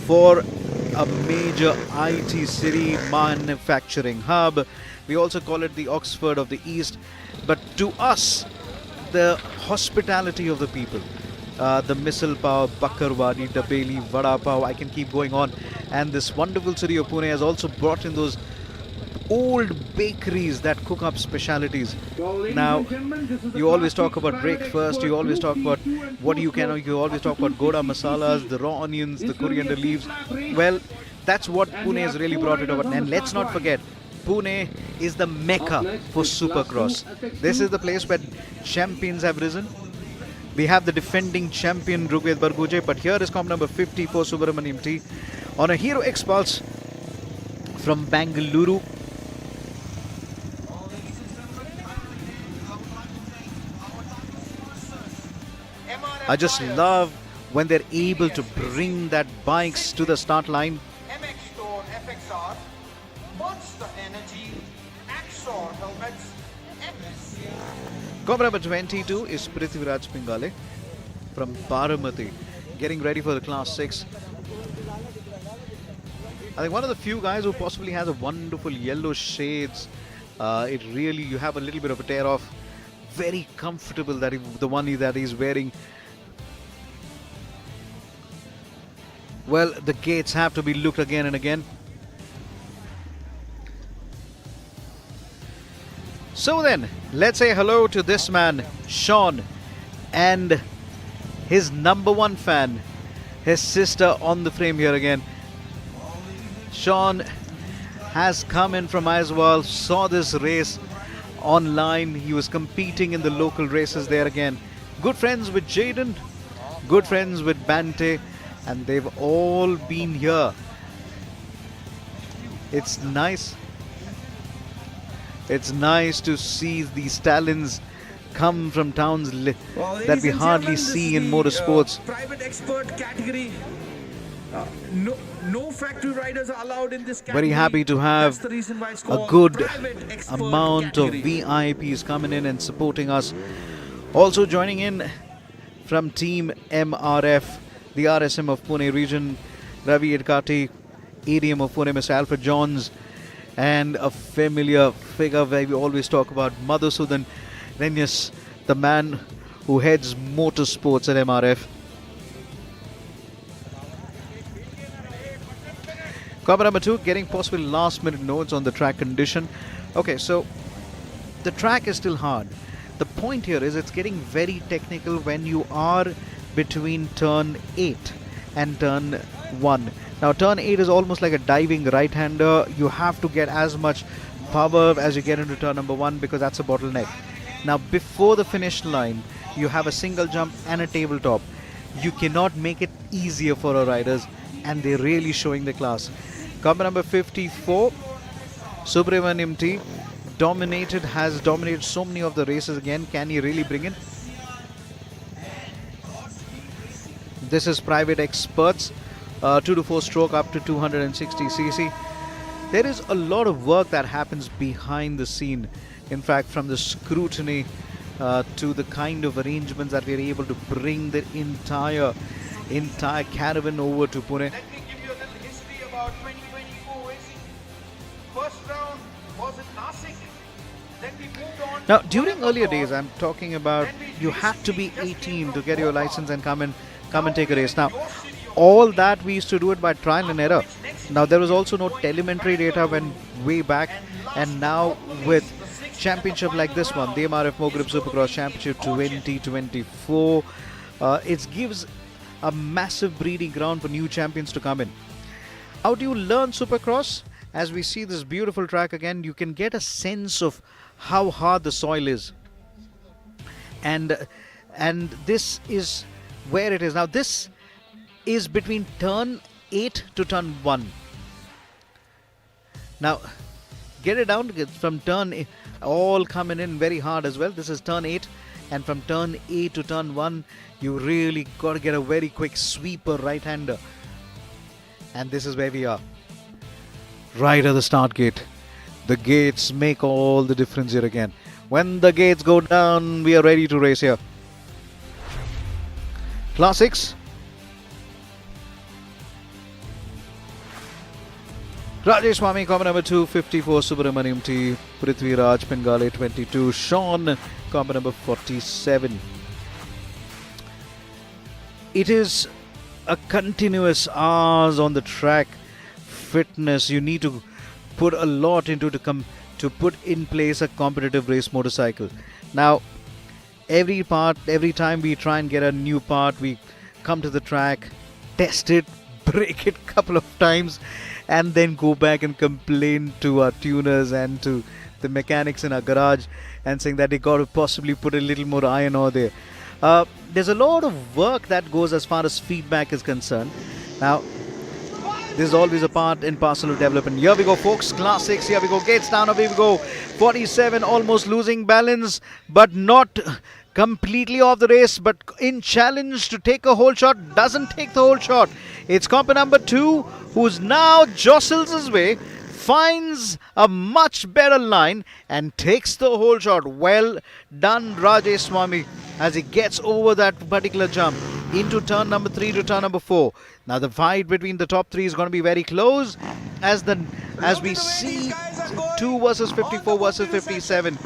for a major IT city, manufacturing hub. We also call it the Oxford of the East. But to us, the hospitality of the people, the misal pav, bakarwadi, dabeli, vada pav, I can keep going on. And this wonderful city of Pune has also brought in those old bakeries that cook up specialities. Now, you always talk about breakfast, you always talk about what you always talk about goda masalas, the raw onions, the coriander leaves. Well, that's what Pune has really brought it over. And let's not forget, Pune is the mecca for Supercross. This is the place where champions have risen. We have the defending champion Rugved Barguje, but here is comp number 54 Subramaniam T on a Hero X Pulse from Bangalore. I just love when they're able to bring that bikes to the start line. Monster Energy, Axor helmets, Cobra number 22 is Prithviraj Pingale from Baramati, getting ready for the Class 6. I think one of the few guys who possibly has a wonderful yellow shades. You have a little bit of a tear off. Very comfortable, the one that he's wearing. Well, the gates have to be looked again and again. So then, let's say hello to this man, Sean, and his number one fan, his sister on the frame here again. Sean has come in from Iswal, saw this race online. He was competing in the local races there again. Good friends with Jaden, good friends with Bante, and they've all been here. It's nice. It's nice to see these talents come from towns that we hardly see in motorsports. Private expert category. No factory riders are allowed in this category. Very happy to have That's the reason why it's a called good private expert amount of category. VIPs coming in and supporting us. Also joining in from Team MRF, the RSM of Pune region, Ravi Edkati, ADM of Pune, Mr. Alfred Johns, and a familiar figure where we always talk about, Madhusudan Renyas, the man who heads motorsports at MRF. Cover number 2, getting possible last minute notes on the track condition. Okay, so the track is still hard. The point here is it's getting very technical when you are between turn 8 and turn 1. Now turn 8 is almost like a diving right-hander. You have to get as much power as you get into turn number 1 because that's a bottleneck. Now before the finish line, you have a single jump and a tabletop. You cannot make it easier for our riders, and they're really showing the class. Cover number 54, Subramaniam T, has dominated so many of the races again. Can he really bring it? This is private experts, 2 to 4 stroke up to 260cc. There is a lot of work that happens behind the scene. In fact, from the scrutiny to the kind of arrangements that we are able to bring the entire caravan over to Pune. Let me give you a little history about 2024 racing. First round was in Nasik. Then we moved on. Now, during earlier days, I'm talking about you had to be 18 to get your license and come and take a race. Now, all that we used to do it by trial and error. Now, there was also no telemetry data when way back, and now with championship like this one, the MRF Mogrip Supercross Championship 2024, it gives a massive breeding ground for new champions to come in. How do you learn Supercross? As we see this beautiful track again, you can get a sense of how hard the soil is, and this is where it is now. This is between turn 8 to turn 1. Now get it down from turn all coming in very hard as well. This is turn 8, and from turn 8 to turn 1 you really got to get a very quick sweeper right-hander, and this is where we are, right at the start gate. The gates make all the difference here again. When the gates go down, we are ready to race here. Class 6. Rajesh Swami, common number 254, Subramaniam T, Prithviraj Pingale 22, Sean, common number 47. It is a continuous hours on the track. Fitness, you need to put a lot into to put in place a competitive race motorcycle. Now, every time we try and get a new part, we come to the track, test it, break it a couple of times, and then go back and complain to our tuners and to the mechanics in our garage and saying that they got to possibly put a little more iron ore there. There's a lot of work that goes as far as feedback is concerned. Now, this is always a part and parcel of development. Here we go, folks. Class 6. Here we go. Gates down. Here we go. 47, almost losing balance, but not completely off the race, but in challenge to take a whole shot. Doesn't take the whole shot. It's comp number 2, who's now jostles his way finds a much better line and takes the whole shot. Well done, Rajesh Swami, as he gets over that particular jump into turn number 3 to turn number 4. Now the fight between the top 3 is going to be very close as we see 2 versus 54 versus 57.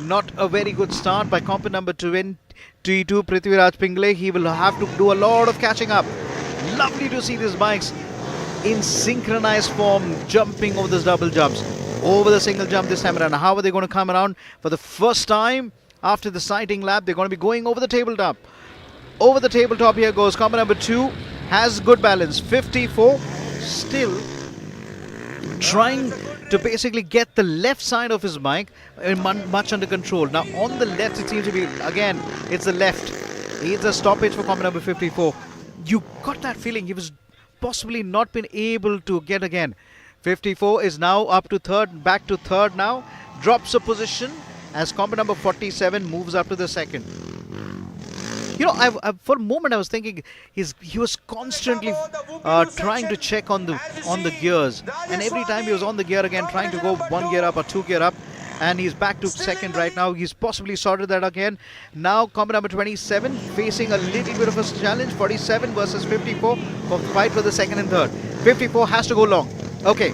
Not a very good start by comp number 22, Prithviraj Pingle. He will have to do a lot of catching up. Lovely to see these bikes in synchronized form, jumping over those double jumps, over the single jump this time around. How are they going to come around? For the first time after the sighting lap, they're going to be going over the tabletop. Over the tabletop here goes comp number 2, has good balance. 54 still trying to basically get the left side of his bike much under control. Now on the left it seems to be, again, it's the left. It's a stoppage for comp number 54. You got that feeling he was possibly not been able to get again. 54 is now up to third, back to third now. Drops a position as comp number 47 moves up to the second. You know, I for a moment I was thinking he was constantly trying to check on the gears, and every time he was on the gear again, trying to go 1 gear up or 2 gear up, and he's back to second right now. He's possibly sorted that again. Now comp number 27 facing a little bit of a challenge. 47 versus 54 for the fight for the second and third. 54 has to go long. Okay.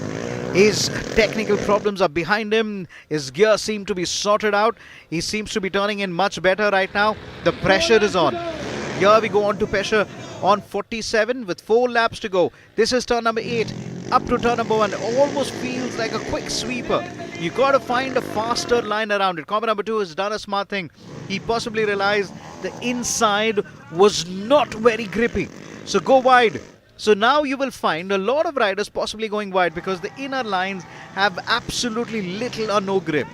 His technical problems are behind him. His gear seem to be sorted out. He seems to be turning in much better right now. The pressure is on. Here we go on to pressure on 47 with 4 laps to go. This is turn number 8 up to turn number 1. Almost feels like a quick sweeper. You got to find a faster line around it. Comp number 2 has done a smart thing. He possibly realized the inside was not very grippy. So go wide. So now you will find a lot of riders possibly going wide because the inner lines have absolutely little or no grip.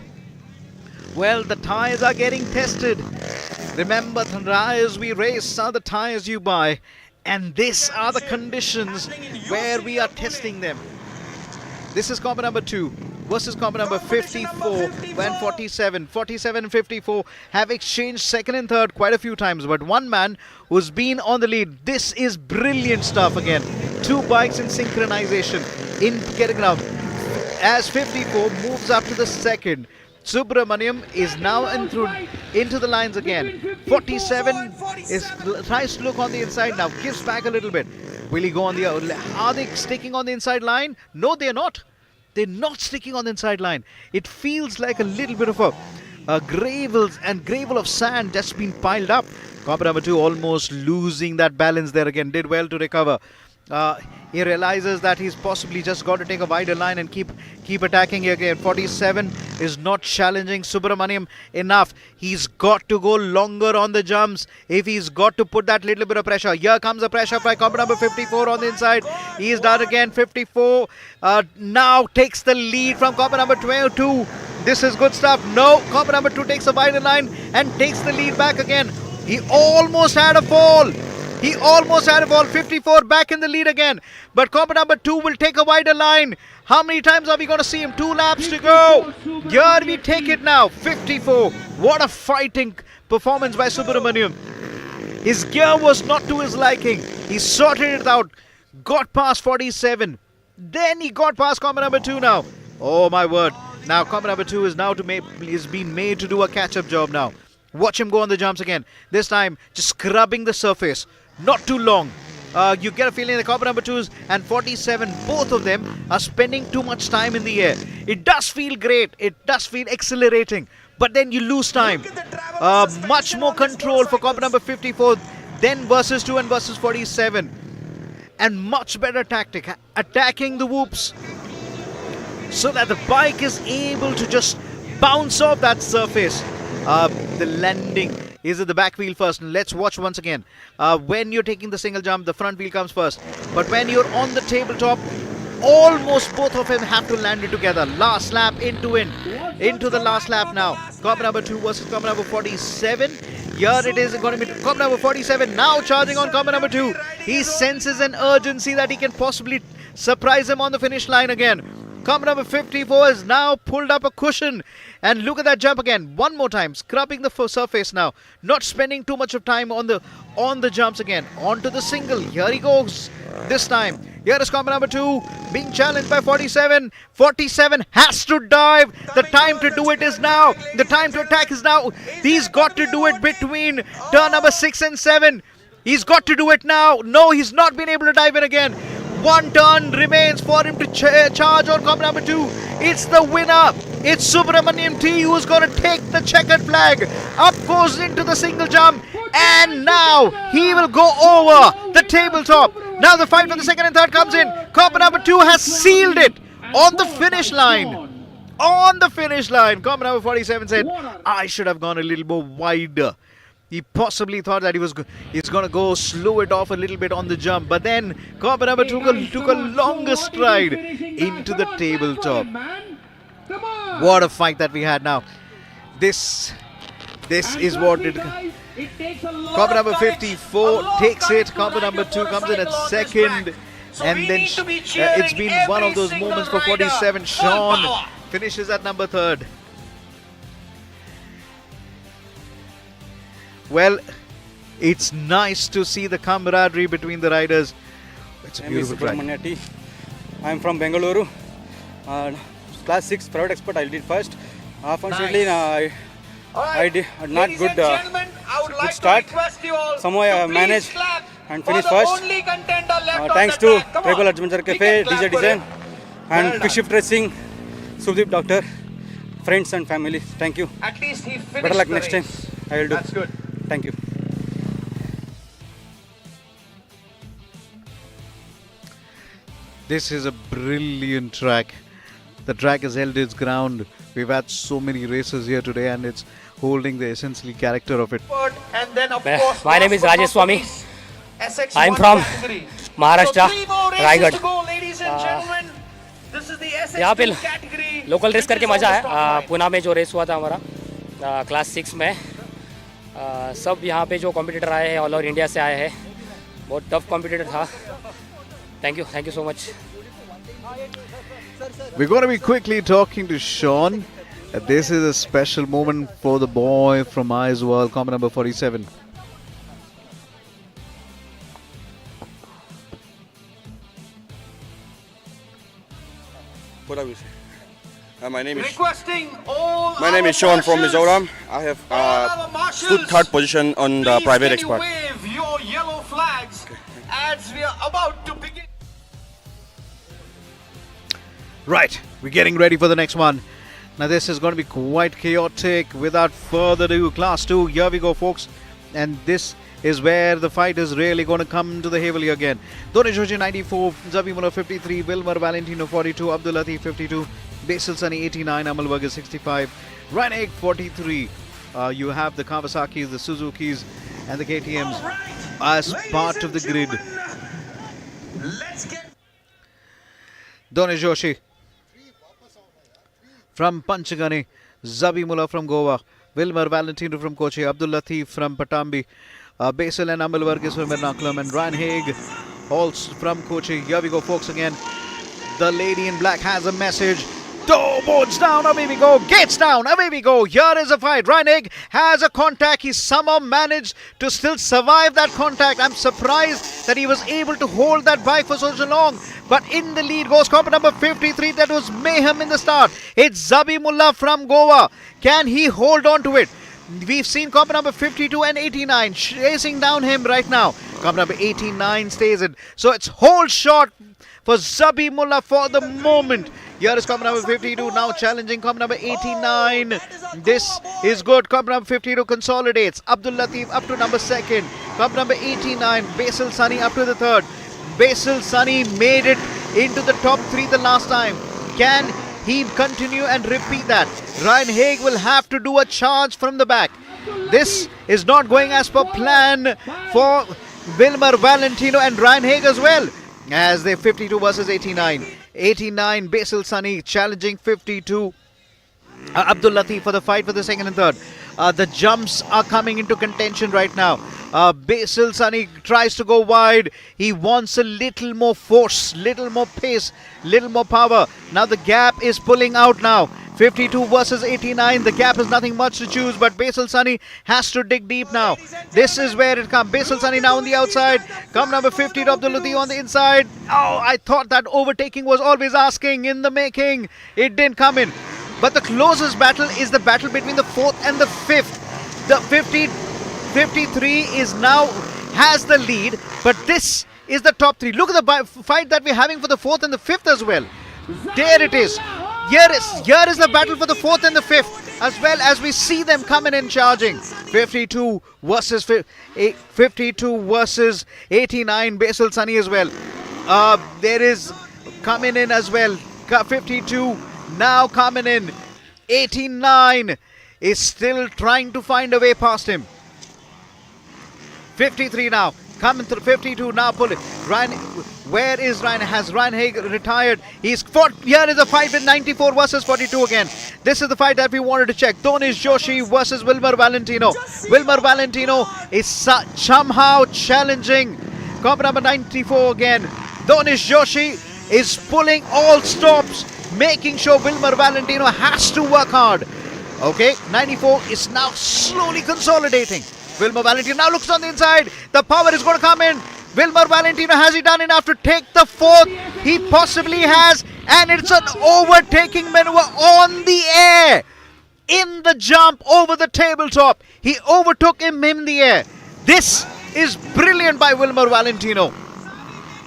Well, the tyres are getting tested. Remember, the tyres we race are the tyres you buy. And these are the conditions where we are testing them. This is comp number 2 versus comp number 54 and 47. 47 and 54 have exchanged second and third quite a few times, but one man who's been on the lead. This is brilliant stuff again. 2 bikes in synchronization in getting around. As 54 moves up to the second, Subramaniam is now into the lines again. 47 tries to look on the inside now, gives back a little bit. Will he go on the other? Are they sticking on the inside line? No, they're not. They're not sticking on the inside line. It feels like a little bit of a gravel of sand that's been piled up. Comp number 2 almost losing that balance there again. Did well to recover. He realizes that he's possibly just got to take a wider line and keep attacking again. 47 is not challenging Subramaniam enough. He's got to go longer on the jumps if he's got to put that little bit of pressure. Here comes the pressure by comp number 54 on the inside. He's done again. 54 now takes the lead from comp number 22. This is good stuff. No, comp number 2 takes a wider line and takes the lead back again. He almost had a fall. 54 back in the lead again. But comp number 2 will take a wider line. How many times are we going to see him? 2 laps to go. Here we take it now. 54. What a fighting performance by Subramaniam. His gear was not to his liking. He sorted it out. Got past 47. Then he got past comp number 2 now. Oh my word. Now comp number 2 is being made to do a catch-up job now. Watch him go on the jumps again. This time just scrubbing the surface. Not too long. You get a feeling the comp number 2s and 47, both of them are spending too much time in the air. It does feel great. It does feel exhilarating. But then you lose time. Much more control for comp number 54 than versus 2 and versus 47. And much better tactic. Attacking the whoops so that the bike is able to just bounce off that surface. The landing is at the back wheel first. Let's watch once again. When you're taking the single jump, the front wheel comes first. But when you're on the tabletop, almost both of them have to land it together. Last lap into the last lap now. Comp number 2 versus comp number 47. Here it is going to be comp number 47 now charging on comp number 2. He senses an urgency that he can possibly surprise him on the finish line again. Comp number 54 has now pulled up a cushion. And look at that jump again. One more time. Scrubbing the surface now. Not spending too much of time on the jumps again. Onto the single. Here he goes. This time. Here is combo number 2 being challenged by 47. 47 has to dive. The time to do it is now. The time to attack is now. He's got to do it between turn number 6 and 7. He's got to do it now. No, he's not been able to dive in again. One turn remains for him to charge on combo number 2. It's the winner. It's Subramaniam T who's going to take the checkered flag. Up goes into the single jump. And now he will go over the tabletop. Now the fight for the second and third comes in. Combo number 2 has sealed it on the finish line. On the finish line. Combo number 47 said, I should have gone a little more wider. He possibly thought that he's going to go slow it off a little bit on the jump. But then combo number 2 took a longer stride into the tabletop. What a fight that we had now. This is what it... Combo number 54 takes it. Combo number 2 comes in at second. And then it's been one of those moments for 47. Sean finishes at number 3rd. Well, it's nice to see the camaraderie between the riders. It's a beautiful track. I'm from Bengaluru. Class 6 private expert I did first. Unfortunately, I did not good start. Somehow I managed and finished first. Thanks to Tribal Adventure Cafe, DJ Design and Quick Shift Racing, Subdeep Doctor, friends and family. Thank you. At least he finished. Better luck next time. I will do. That's good. Thank you. This is a brilliant track. The track has held its ground. We've had so many races here today and it's holding the essentially character of it. And then of course, my name is Rajesh Swami. I'm from Maharashtra, Raigad. यहाँ पे local race करके मज़ा है. पुणे में जो race हुआ था हमारा क्लास 6 में, सब यहाँ पे जो कॉम्पिटिटर आए हैं ऑल ओवर इंडिया से आए हैं. बहुत टफ कॉम्पिटिटर था. Thank you so much. We're going to be quickly talking to Sean. This is a special moment for the boy from Aizawl, combo number 47. What are we saying? My name is Sean from Mizoram. I have stood third position on the private expert. Wave your yellow flags as we are about to begin. Right, we're getting ready for the next one. Now this is going to be quite chaotic. Without further ado, class 2, here we go folks. And this is where the fight is really going to come to the Haveli again. Doni Joshi 94, Zabimullah 53, Wilmer Valentino 42, Abdul Latif 52, Basil Sunny 89, Amal Varghese 65, Ryan Egg 43. You have the Kawasaki's, the Suzuki's and the KTM's as part of the grid. Doni Joshi from Panchgani, Zabimullah from Goa, Wilmer Valentino from Kochi, Abdul Latif from Patambi, Basil and Amal Varghese from Ernakulam, and Ryan Haig also from Kochi. Here we go folks again. The lady in black has a message. Door boards down, away we go. Gates down, away we go. Here is a fight. Ryan Haig has a contact. He somehow managed to still survive that contact. I'm surprised that he was able to hold that bike for so long. But in the lead goes combo number 53. That was mayhem in the start. It's Zabimullah from Goa. Can he hold on to it? We've seen combo number 52 and 89 chasing down him right now. Combo number 89 stays in. So it's hold shot for Zabimullah for the moment. Here is combo number 52 now challenging combo number 89. This is good. Combo number 52 consolidates. Abdul Latif up to number 2nd. Combo number 89. Basil Sunny up to the 3rd. Basil Sunny made it into the top 3 the last time. Can he continue and repeat that? Ryan Haig will have to do a charge from the back. This is not going as per plan for Wilmer Valentino and Ryan Haig as well. As they 52 versus 89. 89 Basil Sunny challenging 52 Abdul Latif for the fight for the 2nd and 3rd. The jumps are coming into contention right now. Basil Sunny tries to go wide. He wants a little more force, little more pace, little more power. Now the gap is pulling out now. 52 versus 89. The gap is nothing much to choose, but Basil Sunny has to dig deep now. This is where it comes. Basil Sunny now on the outside. Come number 50 to Abdul Latif on the inside. Oh, I thought that overtaking was always asking in the making. It didn't come in. But the closest battle is the battle between the 4th and the 5th. The 53 is now has the lead, but this is the top 3. Look at the fight that we're having for the 4th and the 5th as well. There it is. Here is the battle for the 4th and the 5th, as well as we see them coming in charging. 52 versus 89. Basil Sunny as well. There is coming in as well. 52 now coming in. 89 is still trying to find a way past him. 53 now. Coming through 52 now. Pull it. Ryan, where is Ryan? Has Ryan Haig retired? He's fought. Here is a fight with 94 versus 42 again. This is the fight that we wanted to check. Donish Joshi versus Wilmer Valentino. Wilmer Valentino is somehow challenging comp number 94 again. Donish Joshi is pulling all stops, making sure Wilmer Valentino has to work hard. Okay, 94 is now slowly consolidating. Wilmer Valentino now looks on the inside. The power is going to come in. Wilmer Valentino, has he done enough to take the 4th? He possibly has. And it's an overtaking maneuver on the air. In the jump over the tabletop. He overtook him in the air. This is brilliant by Wilmer Valentino.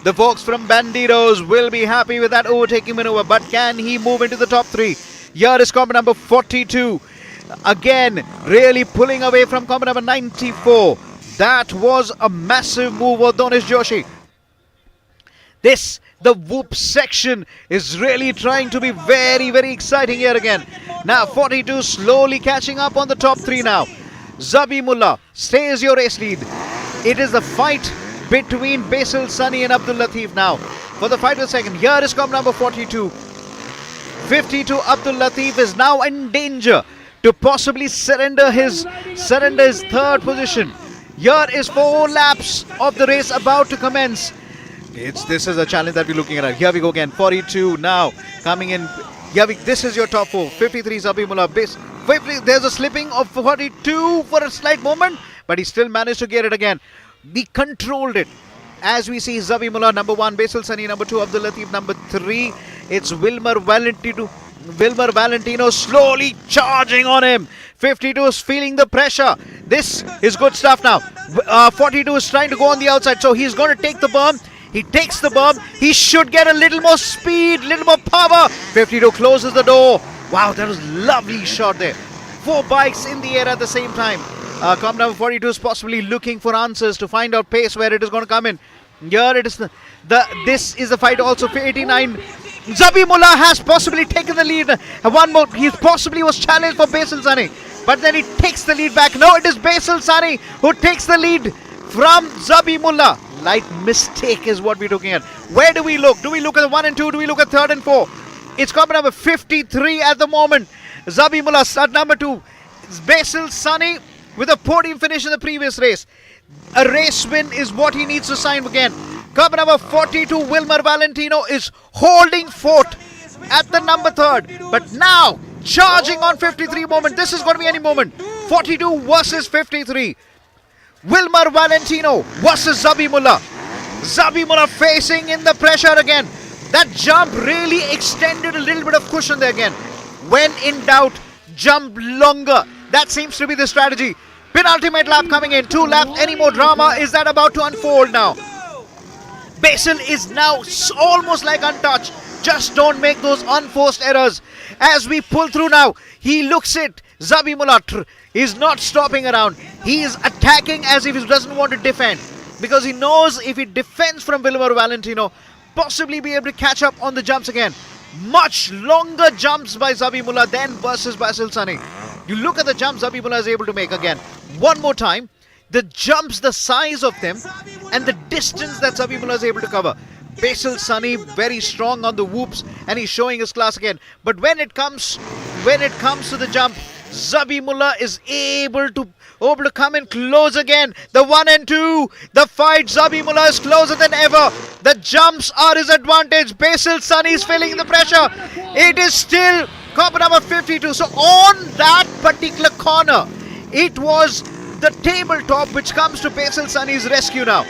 The folks from Bandidos will be happy with that overtaking maneuver. But can he move into the top 3? Here is combo number 42. Again, really pulling away from combo number 94. That was a massive move of Donish Joshi. The whoop section is really trying to be very, very exciting here again. Now 42 slowly catching up on the top 3 now. Zabi Mullah stays your race lead. It is the fight between Basil Sunny and Abdul Latif now. For the fight of the second, here is combo number 42. 52 Abdul Latif is now in danger to possibly surrender his 3rd position. Here is 4 laps of the race about to commence. This is a challenge that we're looking at. Here we go again. 42 now coming in. This is your top 4. 53 Zabi Mullah. There's a slipping of 42 for a slight moment, but he still managed to get it again. We controlled it. As we see Zabi Mullah number 1, Basil Sunny number 2, Abdul Latif number 3. It's Wilmer Valentino slowly charging on him. 52 is feeling the pressure. This is good stuff now. 42 is trying to go on the outside, so he's going to take the berm. He takes the berm. He should get a little more speed, little more power. 52 closes the door. Wow, that was a lovely shot there. 4 bikes in the air at the same time. Comp number 42 is possibly looking for answers to find out pace where it is going to come in. Here it is. This is the fight also for 89. Zabi Mullah has possibly taken the lead. One more. He possibly was challenged for Basil Sunny, but then he takes the lead back. No, it is Basil Sunny who takes the lead from Zabi Mullah. Light mistake is what we're looking at. Where do we look? Do we look at the 1 and 2? Do we look at 3rd and 4? It's comp number 53 at the moment. Zabi Mullah at number 2. It's Basil Sunny with a podium finish in the previous race. A race win is what he needs to sign again. Comp number 42, Wilmer Valentino is holding fort at the number 3rd. But now, charging on 53 moment. This is going to be any moment. 42 versus 53. Wilmer Valentino versus Zabi Mullah. Zabi Mullah facing in the pressure again. That jump really extended a little bit of cushion there again. When in doubt, jump longer. That seems to be the strategy. Penultimate lap coming in. 2 laps. Any more drama? Is that about to unfold now? Basil is now almost like untouched. Just don't make those unforced errors. As we pull through now, he looks it. Zabi Mullah is not stopping around. He is attacking as if he doesn't want to defend. Because he knows if he defends from Wilmer Valentino, possibly be able to catch up on the jumps again. Much longer jumps by Zabi Mullah than versus Basil Sunny. You look at the jumps Zabi Mullah is able to make again. One more time. The jumps, the size of them, and the distance that Zabi Mullah is able to cover. Basil Sunny very strong on the whoops, and he's showing his class again. But when it comes to the jump, Zabi Mullah is able to come in close again. The 1 and 2, the fight. Zabi Mullah is closer than ever. The jumps are his advantage. Basil Sunny is feeling the pressure. It is still Corner number 52. So on that particular corner, it was the tabletop which comes to Basil Sunny's rescue now.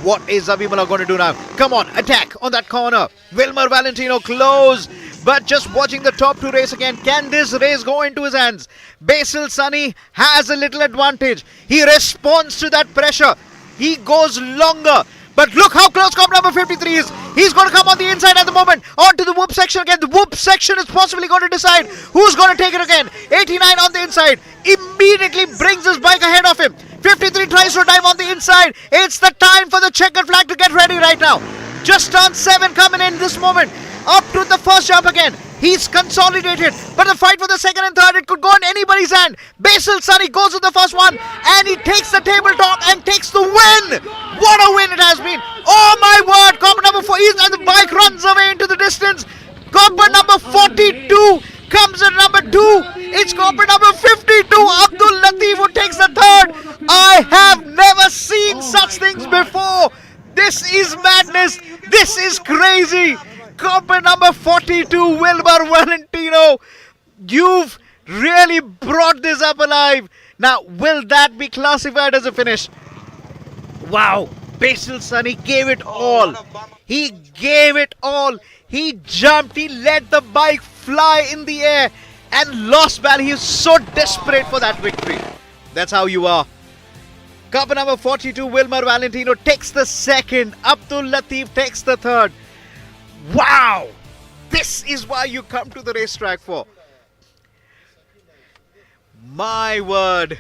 What is Abhimala going to do now? Come on, attack on that corner. Wilmer Valentino close. But just watching the top two race again. Can this race go into his hands? Basil Sunny has a little advantage. He responds to that pressure. He goes longer. But look how close corner number 53 is. He's going to come on the inside at the moment. Onto the whoop section again. The whoop section is possibly going to decide who's going to take it again. 89 on the inside. Immediately brings his bike ahead of him. 53 tries to dive on the inside. It's the time for the checkered flag to get ready right now. Just turn 7 coming in this moment. Up to the first jump again. He's consolidated. But the fight for the second and third, it could go in anybody's hand. Basil Sunny goes with the first one. And he takes the tabletop and takes the win. What a win it has been. Oh my word. Copper number 4. And the bike runs away into the distance. Copper number 42 comes in number 2. It's copper number 52. Abdul Latif who takes the third. I have never seen such things before. This is madness. This is crazy. Copper number 42, Wilmer Valentino. You've really brought this up alive. Now, will that be classified as a finish? Wow. Basil Sunny gave it all. He gave it all. He jumped. He let the bike fly in the air and lost battle. He is so desperate for that victory. That's how you are. Copper number 42, Wilmer Valentino takes the second. Abdul Latif takes the third. Wow! This is why you come to the racetrack for. My word.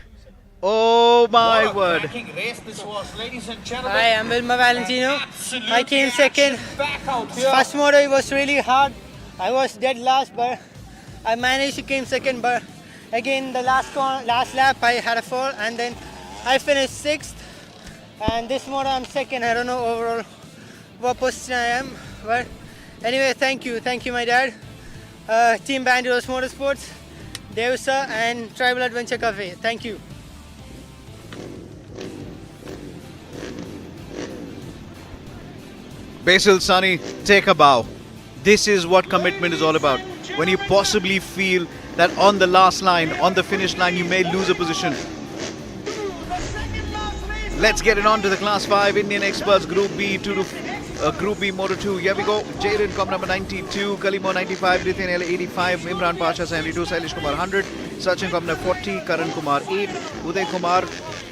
Oh my word. Hi, I'm Wilmer Valentino. I came second. First moto it was really hard. I was dead last, but I managed to came second. But again, the last lap I had a fall, and then I finished 6th. And this moto I'm second. I don't know overall what position I am, but anyway, thank you, my dad, Team Bandidos Motorsports, Dev sir, and Tribal Adventure Cafe. Thank you. Basil Sunny, take a bow. This is what commitment is all about. When you possibly feel that on the last line, on the finish line, you may lose a position. Let's get it on to the Class 5 Indian Experts Group B, Group B Moto 2. Here we go. Jaden Cobb number 92, Kalimo 95, Riten L 85, Imran Pasha 72, Sailesh Kumar 100, Sachin Cobb number 40, Karan Kumar 8, Uday Kumar,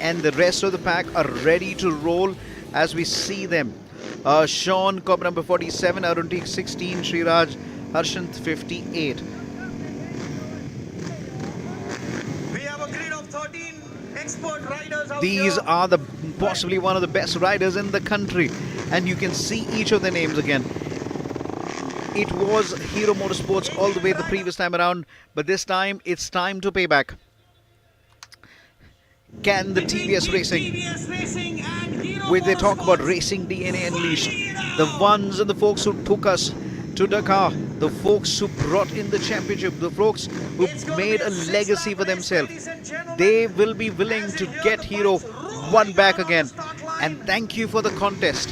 and the rest of the pack are ready to roll as we see them. Sean Cobb number 47, Arun Teek 16, Sriraj Harshant 58. We have a grid of 13 expert riders out These here. are the possibly one of the best riders in the country, and you can see each of their names again. It was Hero Motorsports all the way the previous time around, but this time it's time to pay back. Can the TVS Racing, where they talk about racing DNA unleashed, the ones and the folks who took us to Dakar, the folks who brought in the championship, the folks who made a legacy for themselves, they will be willing to get Hero one back again. And thank you for the contest,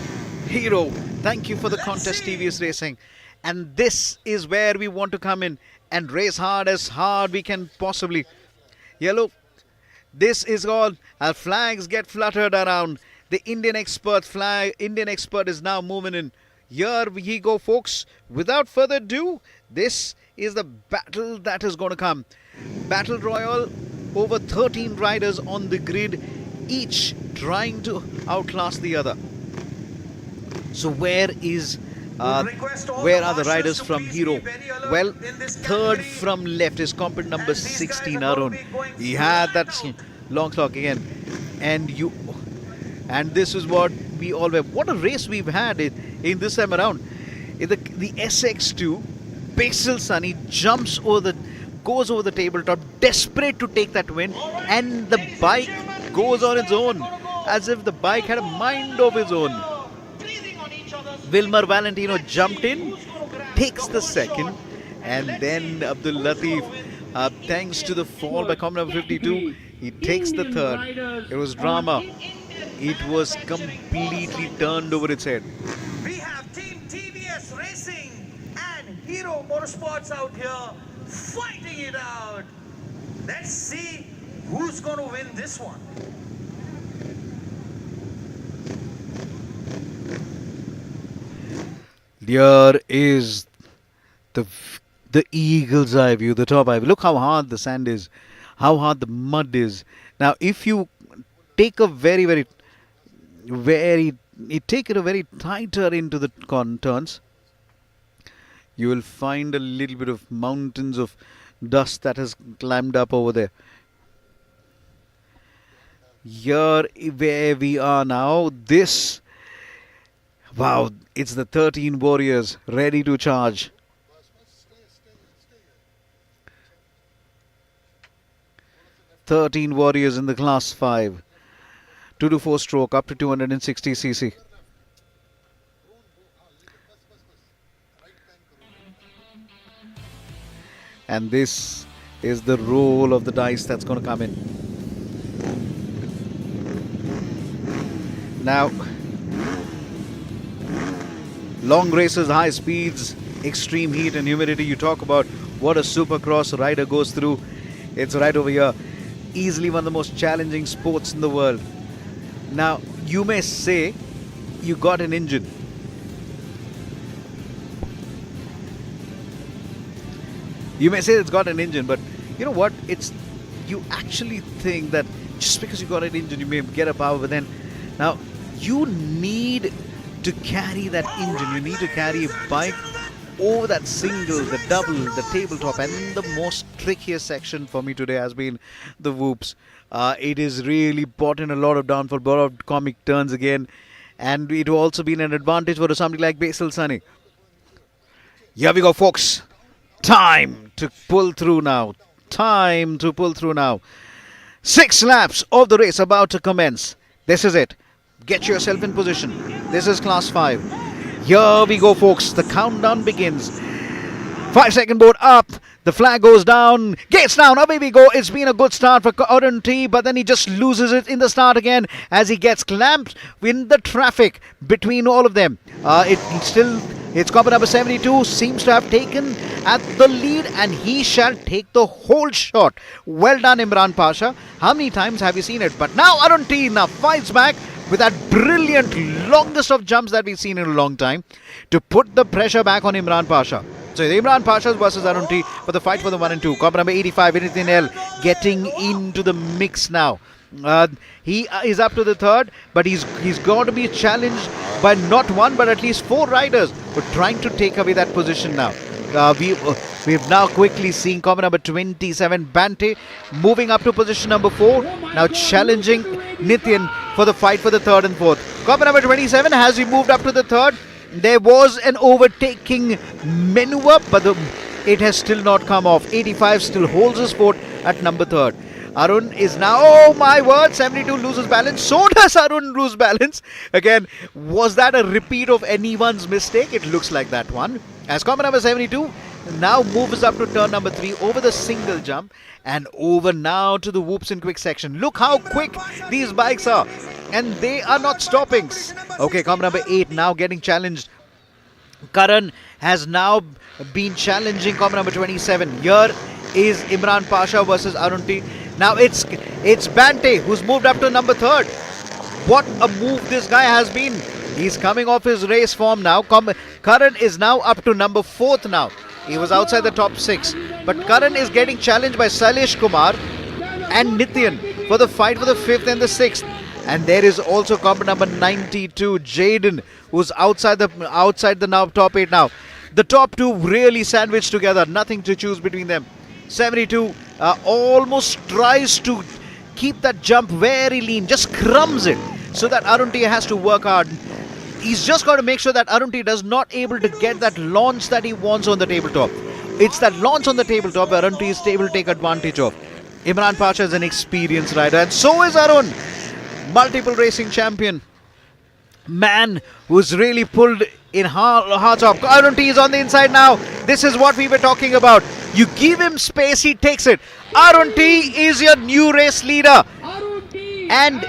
Hero. Thank you for the contest, TVS Racing. And this is where we want to come in and race hard as hard we can possibly. Yellow, this is all. Our flags get fluttered around. The Indian Expert flag, Indian Expert is now moving in. Here we go, folks. Without further ado, this is the battle that is going to come. Battle Royal, over 13 riders on the grid, each trying to outlast the other. So where are the riders from Hero? Well, third from left is component number 16, Arun. He had that long clock again. And this is what we all have. What a race we've had in this time around. In the SX2, Basil Sunny goes over the tabletop, desperate to take that win, and the bike goes on its own, as if the bike had a mind of its own. Wilmer Valentino jumped in, takes the second, and then Abdul Latif, thanks to the fall by component number 52, he takes the third. It was drama. It was completely turned over its head. We have Team TVS Racing and Hero Motorsports out here. fighting it out. Let's see who's going to win this one. Here is the eagle's eye view, the top eye view. Look how hard the sand is, how hard the mud is. Now, if you take a very take it a very tighter into the contours, you will find a little bit of mountains of dust that has climbed up over there. Here where we are now, this, wow, it's the 13 warriors ready to charge. "13 warriors in the class 5, 2 to 4 stroke up to 260cc. And this is the roll of the dice that's going to come in. Now, long races, high speeds, extreme heat and humidity. You talk about what a Supercross rider goes through. It's right over here. Easily one of the most challenging sports in the world. Now, you may say you got an engine. You may say it's got an engine, but you know what? You actually think that just because you got an engine, you may get a power, but then now you need to carry that engine. You need to carry a bike over that single, the double, the tabletop, and the most trickiest section for me today has been the whoops. It is really brought in a lot of downfall, a lot of comic turns again, and it will also been an advantage for somebody like Basil Sunny. Here we go, folks. Time to pull through now. Time to pull through now. 6 laps of the race about to commence. This is it. Get yourself in position. This is class 5. Here we go, folks. The countdown begins. 5-second board up. The flag goes down. Gates down. Away we go. It's been a good start for Arun T, but then he just loses it in the start again as he gets clamped in the traffic between all of them. It's copper number 72 seems to have taken at the lead, and he shall take the whole shot. Well done, Imran Pasha. How many times have you seen it? But now Arun T now fights back with that brilliant longest of jumps that we've seen in a long time to put the pressure back on Imran Pasha. So Imran Pasha versus Arun T for the fight for the 1 and 2. Copper number 85, Nitin L getting into the mix now. He is up to the third, but he's got to be challenged by not one but at least 4 riders who are trying to take away that position now. We've now quickly seen copper number 27 Bante moving up to position number 4, now challenging Nityan for the fight for the 3rd and 4th. Copper number 27 has he moved up to the 3rd. There was an overtaking maneuver, but it has still not come off. 85 still holds his fort at number 3rd. Arun is now, oh my word, 72 loses balance. So does Arun lose balance. Again, was that a repeat of anyone's mistake? It looks like that one. As copper number 72 now moves up to turn number 3 over the single jump and over now to the whoops in quick section. Look how quick these bikes are, and they are not stopping. Okay, copper number 8 now getting challenged. Karan has now been challenging copper number 27. Here is Imran Pasha versus Arun T. Now it's Bante who's moved up to number 3rd. What a move this guy has been. He's coming off his race form now. Karan is now up to number 4th now. He was outside the top 6. But Karan is getting challenged by Sailesh Kumar and Nityan for the fight for the 5th and the 6th. And there is also copper number 92, Jaden, who's outside the now top 8 now. The top 2 really sandwiched together. Nothing to choose between them. 72 almost tries to keep that jump very lean, just crumbs it, so that Arun T has to work hard. He's just got to make sure that Arun T does not able to get that launch that he wants on the tabletop. It's that launch on the tabletop where Arun T is able to take advantage of. Imran Pasha is an experienced rider, and so is Arun, multiple racing champion. Man who's really pulled in hearts off. Arun T is on the inside now. This is what we were talking about. You give him space, he takes it. Arun T is your new race leader. And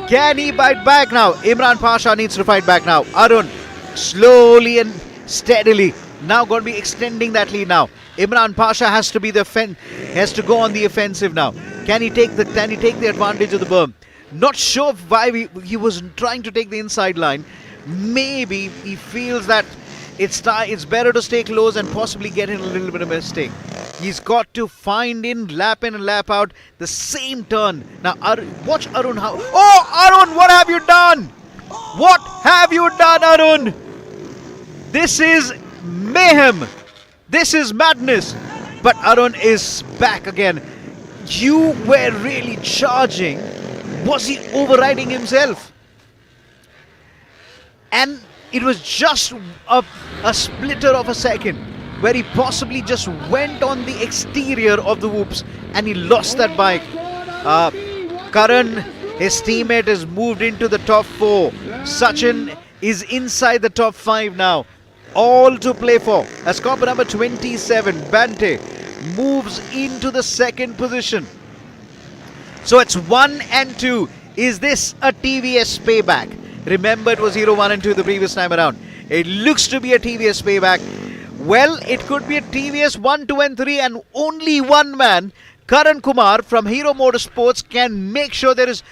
can he bite back now? Imran Pasha needs to fight back now. Arun slowly and steadily now going to be extending that lead now. Imran Pasha has to has to go on the offensive now. Can he take the advantage of the berm? Not sure why he was trying to take the inside line. Maybe he feels that it's better to stay close and possibly get in a little bit of a mistake. He's got to find in and lap out the same turn. Now watch Arun. Arun, what have you done? What have you done, Arun? This is mayhem. This is madness. But Arun is back again. You were really charging. Was he overriding himself? And it was just a splitter of a second where he possibly just went on the exterior of the whoops and he lost that bike. Karan, his teammate, has moved into the top 4. Sachin is inside the top 5 now. All to play for. As copper number 27, Bante, moves into the second position. So it's 1 and 2. Is this a TVS payback? Remember, it was 0-1 and 2 the previous time around. It looks to be a TVS payback. Well, it could be a TVS 1, 2 and 3, and only one man, Karan Kumar from Hero Motorsports, can make sure there's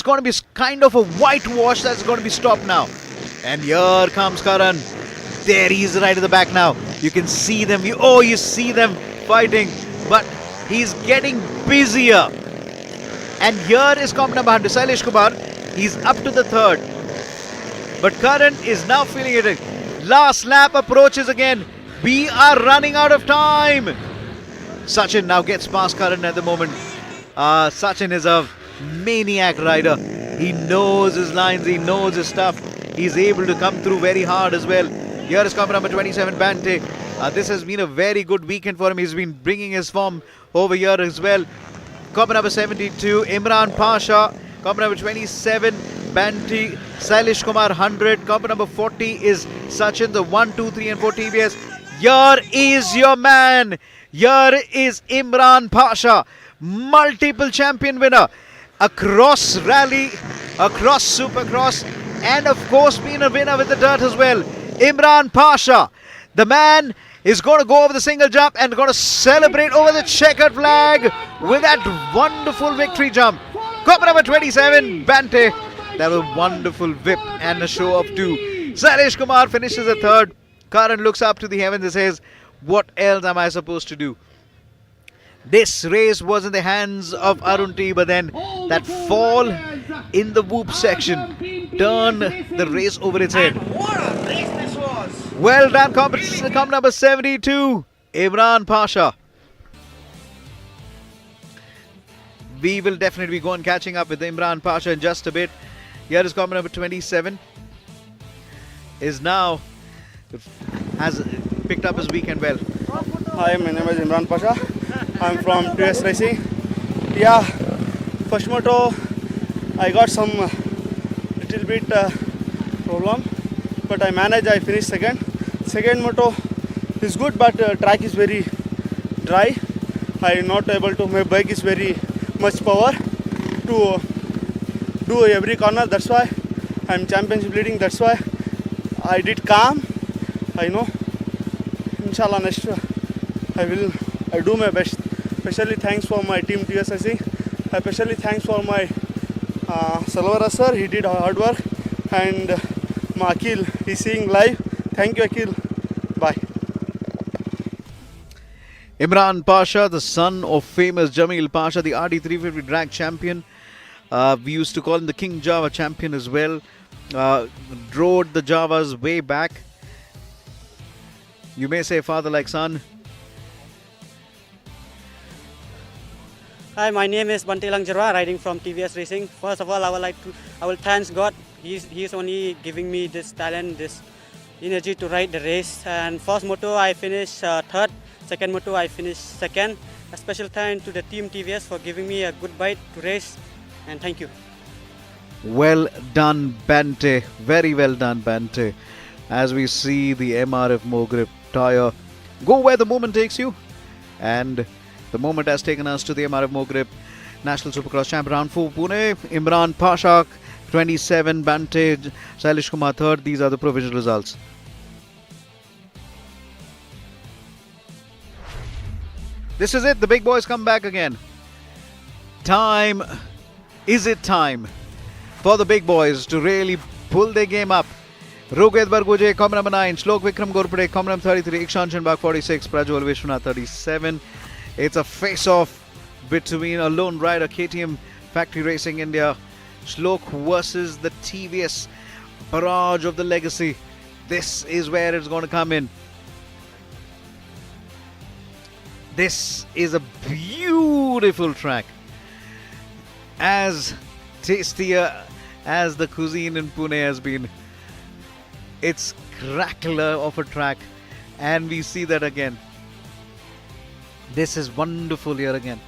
going to be kind of a whitewash that's going to be stopped now. And here comes Karan. There he is right at the back now. You can see them. You see them fighting. But he's getting busier. And here is comp number 100, Sailesh Kumar. He's up to the 3rd. But Karan is now feeling it. Last lap approaches again. We are running out of time. Sachin now gets past Karan at the moment. Sachin is a maniac rider. He knows his lines. He knows his stuff. He's able to come through very hard as well. Here is comp number 27, Bante. This has been a very good weekend for him. He's been bringing his form over here as well. Comp number 72, Imran Pasha. Comp number 27, Banti, Sailesh Kumar 100. Comp number 40 is Sachin, the 1, 2, 3 and 4 TBS. Here is your man. Here is Imran Pasha, multiple champion winner across rally, across Supercross, and of course being a winner with the dirt as well. Imran Pasha, the man, is going to go over the single jump and going to celebrate over the checkered flag with that wonderful victory jump. Comp number 27, Bante. That was a wonderful whip and a show of 2. Sailesh Kumar finishes a 3rd. Karan looks up to the heavens and says, what else am I supposed to do? This race was in the hands of Arun T, but then that fall in the whoop section turned the race over its head. What a race this was! Well done, comp number 72, Imran Pasha. We will definitely be going catching up with Imran Pasha in just a bit. Here is comp number 27. Has picked up his weekend well. Hi, my name is Imran Pasha. I'm from TS Racing. Yeah, first moto I got some little bit problem, but I managed. I finished second. Second moto is good, but track is very dry. I'm not able to. My bike is very much power to do every corner. That's why I'm championship leading. That's why I did calm. I know. Inshallah, next I do my best. Especially thanks for my team TS Racing. Especially thanks for my Salwara sir. He did hard work. And my Akil, he's seeing live. Thank you, Akil. Bye. Imran Pasha, the son of famous Jamil Pasha, the RD350 drag champion. We used to call him the King Java champion as well. Rode the Javas way back. You may say father like son. Hi, my name is Bante Langjarwa, riding from TVS Racing. First of all, I will thank God. He's only giving me this talent, this energy to ride the race. And first moto I finished 3rd. Second moto I finished 2nd. A special thanks to the team TVS for giving me a good bike to race. And thank you. Well done, Bante. Very well done, Bante. As we see the MRF Mogrip tire go where the moment takes you. And the moment has taken us to the MRF Mogrip National Supercross Champ Round 4 Pune. Imran Pasha 27, Bante, Sailesh Kumar 3rd. These are the provisional results. This is it. The big boys come back again. Time. Is it time for the big boys to really pull their game up? Rugved Barguje, comment number 9. Shlok Vikram Gorpade, comment number 33. Ikshan Chandbag, 46. Prajwal Vishwanath, 37. It's a face-off between a lone rider, KTM Factory Racing India. Shlok versus the TVS barrage of the legacy. This is where it's going to come in. This is a beautiful track. As tastier as the cuisine in Pune has been, it's crackler of a track, and we see that again. This is wonderful here again.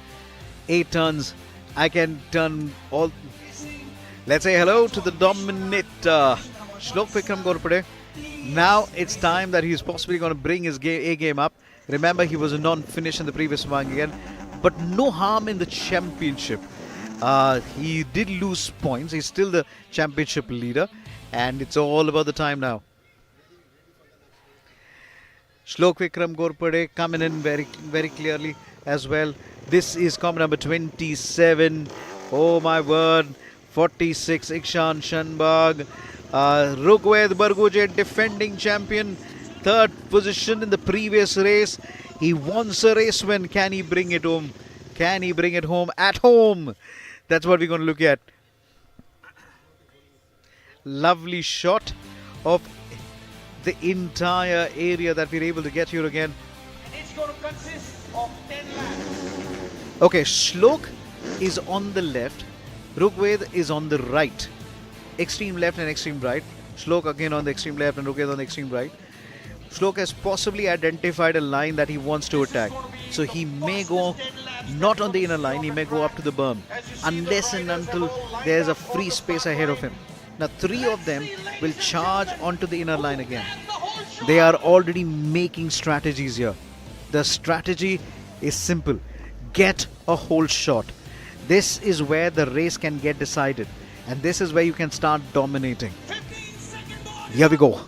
8 turns. I can turn all. Let's say hello to the dominator, Shlok Vikram Gorpade. Now it's time that he's possibly going to bring his A game up. Remember, he was a non-finish in the previous one again, but no harm in the championship. He did lose points. He's still the championship leader, and it's all about the time now. Shlok Vikram Gorpade coming in very, very clearly as well. This is comment number 27. Oh my word. 46, Ikshan Chandbag. Rugved Barguje, defending champion. 3rd position in the previous race. He wants a race win. Can he bring it home? Can he bring it home at home? That's what we're going to look at. Lovely shot of the entire area that we're able to get here again. And it's going to consist of 10 laps. Okay, Shlok is on the left. Rugved is on the right. Extreme left and extreme right. Shlok again on the extreme left and Rugved on the extreme right. Shlok has possibly identified a line that he wants to attack. So he may go not on the inner line, he may go up to the berm. Unless and until there's a free space ahead of him. Now 3 of them will charge onto the inner line again. They are already making strategies here. The strategy is simple. Get a whole shot. This is where the race can get decided. And this is where you can start dominating. Here we go.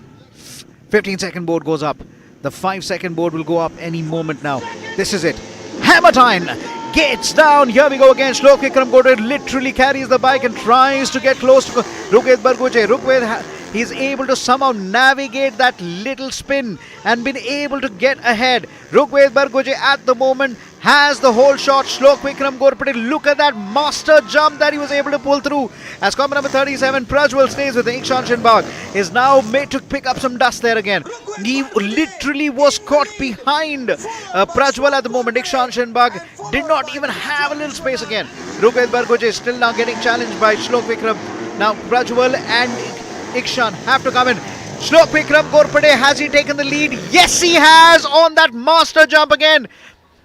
15-second board goes up. The 5-second board will go up any moment now. This is it. Hammer time! Gets down. Here we go again. Shlok Vikram Gorpade literally carries the bike and tries to get close to Rugved Barguje. Rugved, he's able to somehow navigate that little spin and been able to get ahead. Rugved Barguje at the moment has the whole shot. Shlok Vikram Gorpade, look at that master jump that he was able to pull through. As comment number 37, Prajwal stays with Ikshan Chandbag, is now made to pick up some dust there again. He literally was caught behind Prajwal at the moment. Ikshan Chandbag did not even have a little space again. Rugved Barguje is still now getting challenged by Shlok Vikram. Now Prajwal and Ikshan have to come in. Shlok Vikram Gorpade, has he taken the lead? Yes, he has on that master jump again.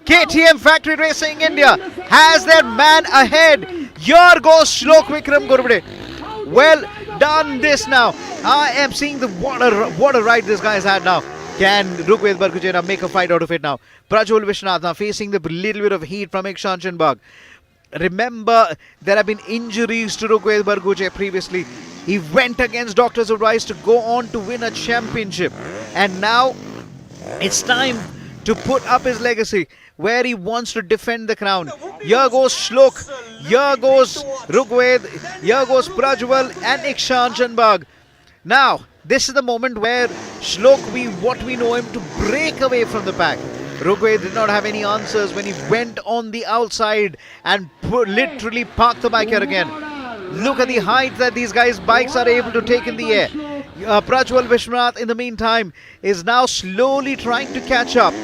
KTM Factory Racing India has their man ahead. Here goes Shlok Vikram Gorpade. Well done this now. I am seeing the what a ride this guy has had now. Can Rugved Barguje now make a fight out of it now? Prajwal Vishwanath now facing the little bit of heat from Ikshan Chandbag. Remember, there have been injuries to Rugved Barguje previously. He went against doctor's advice to go on to win a championship. And now it's time to put up his legacy, where he wants to defend the crown. Here goes Shlok, here goes Rugved, here goes Prajwal and Ikshan Chandbag. Now, this is the moment where Shlok, what we know him to break away from the pack. Rugved did not have any answers when he went on the outside and literally parked the bike here again. Look at the height that these guys' bikes are able to take in the air. Prajwal Vishwanath, in the meantime, is now slowly trying to catch up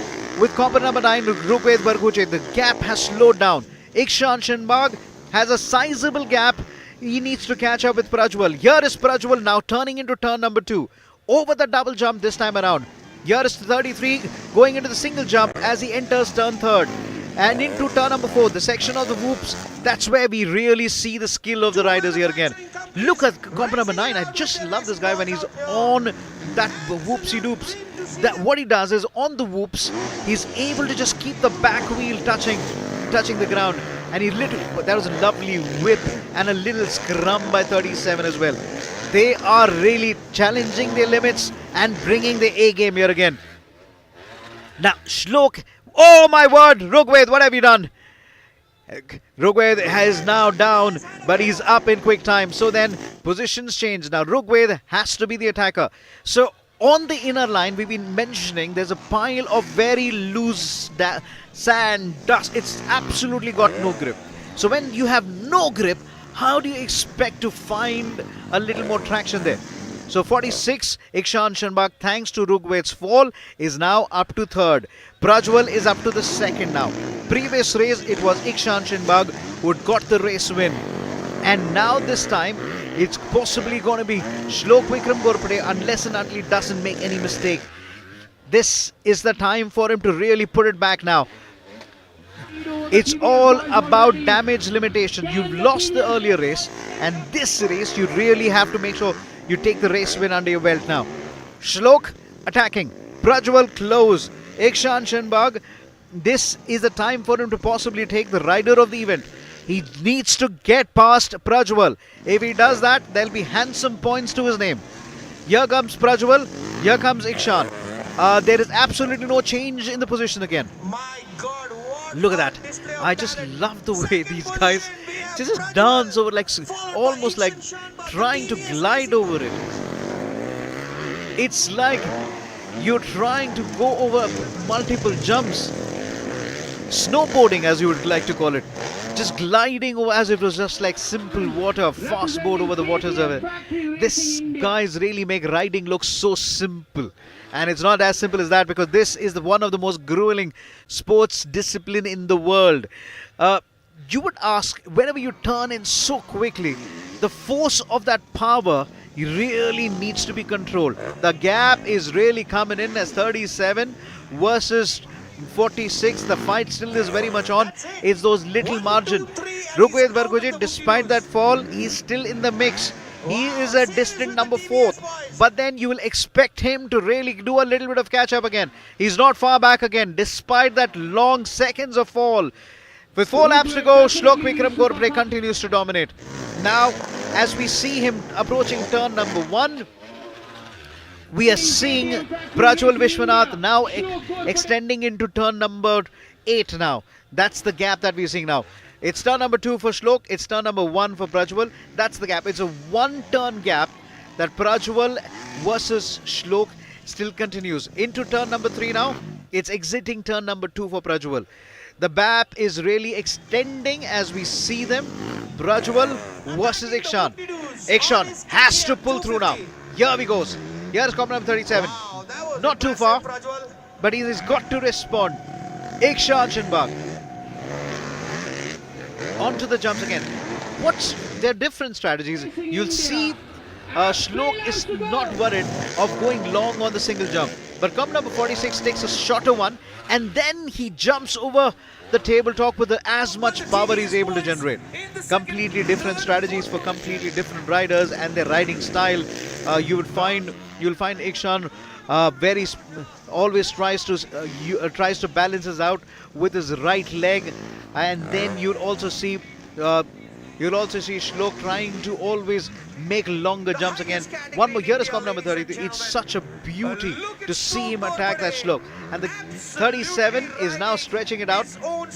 with combat number 9, Rugved Barguje. The gap has slowed down. Ikshan Chandbag has a sizable gap. He needs to catch up with Prajwal. Here is Prajwal now turning into turn number 2. Over the double jump this time around. Here is 33 going into the single jump as he enters turn 3rd. And into turn number 4, the section of the whoops. That's where we really see the skill of the riders here again. Look at combat number 9. I just love this guy when he's on that whoopsie doops. That what he does is on the whoops, he's able to just keep the back wheel touching the ground. And he literally, that was a lovely whip and a little scrum by 37 as well. They are really challenging their limits and bringing the A game here again. Now, Shlok Oh my word, Rugved, what have you done? Rugved is now down, but he's up in quick time. So then positions change. Now Rugved has to be the attacker. So on the inner line, we've been mentioning there's a pile of very loose sand, dust. It's absolutely got no grip. So when you have no grip, how do you expect to find a little more traction there? So 46, Ikshan Shanbag, thanks to Rugved's fall, is now up to third. Prajwal is up to the second now. Previous race, it was Ikshan Shanbag who had got the race win. And now this time, it's possibly going to be Shlok Vikram Gorpade unless and until he doesn't make any mistake. This is the time for him to really put it back now. It's all about damage limitation. You've lost the earlier race, and this race you really have to make sure you take the race win under your belt now. Shlok attacking. Prajwal close. Ikshan Shanbag. This is the time for him to possibly take the rider of the event. He needs to get past Prajwal. If he does that, there'll be handsome points to his name. Here comes Prajwal. Here comes Ikshan. There is absolutely no change in the position again. Look at that. I just love the way these guys just dance over, like almost like trying to glide over it. It's like you're trying to go over multiple jumps. Snowboarding, as you would like to call it. Just gliding over as if it was just like simple water, fast board over the waters of it. These guys really make riding look so simple. And it's not as simple as that, because this is one of the most grueling sports discipline in the world. You would ask, whenever you turn in so quickly, the force of that power really needs to be controlled. The gap is really coming in as 37 versus 46. The fight still is very much on. It's those little margin. Rugved Bargujit, despite that fall, he's still in the mix. He is a distant number 4th, but then you will expect him to really do a little bit of catch up again. He's not far back again, despite that long seconds of fall. With 4 laps to go, Shlok Vikram Gorpade continues to dominate. Now, as we see him approaching turn number 1, we are seeing Prajwal Vishwanath now extending into turn number 8 now. That's the gap that we're seeing now. It's turn number 2 for Shlok. It's turn number 1 for Prajwal. That's the gap. It's a 1-turn gap that Prajwal versus Shlok still continues. Into turn number 3 now. It's exiting turn number 2 for Prajwal. The gap is really extending as we see them. Prajwal versus Ikshan. Ikshan has to pull through now. Here he goes. Here's cop number 37. Not too far, but he's got to respond. Ikshan Shanbag. Onto the jumps again. What's their different strategies? You'll see Shlok is not worried of going long on the single jump. But cop number 46 takes a shorter one, and then he jumps over the tabletop with as much power he's able to generate. Completely different strategies for completely different riders and their riding style. You'll find Ikshan always tries to balance us out with his right leg, and then you'll also see Shlok trying to always make longer jumps again. One more. Here is comp number 33. It's such a beauty to see him attack that Shlok. And the 37 is now stretching it out.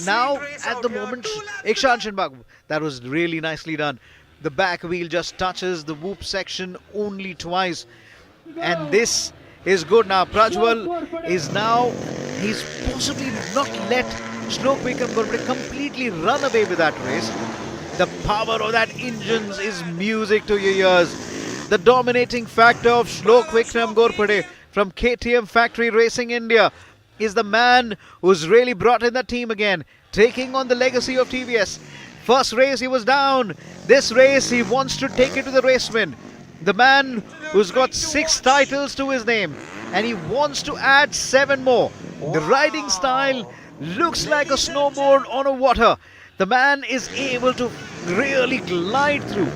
Now, at the moment, Ikshan Shanbag. That was really nicely done. The back wheel just touches the whoop section only twice. And this is good now. Prajwal is now, he's possibly not let Shlok Vikram Gorpade completely run away with that race. The power of that engines is music to your ears. The dominating factor of Shlok Vikram Gorpade from KTM Factory Racing India is the man who's really brought in the team again, taking on the legacy of TVS. First race he was down. This race he wants to take it to the race win. The man who's got 6 titles to his name, and he wants to add 7 more. The riding style looks like a snowboard on a water. The man is able to really glide through.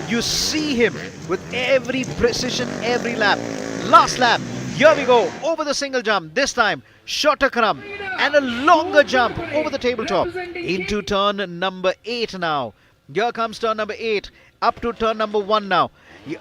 You see him with every precision, every lap. Last lap, here we go, over the single jump. This time, shorter crumb and a longer jump over the tabletop. Into turn number 8 now. Here comes turn number 8, up to turn number 1 now.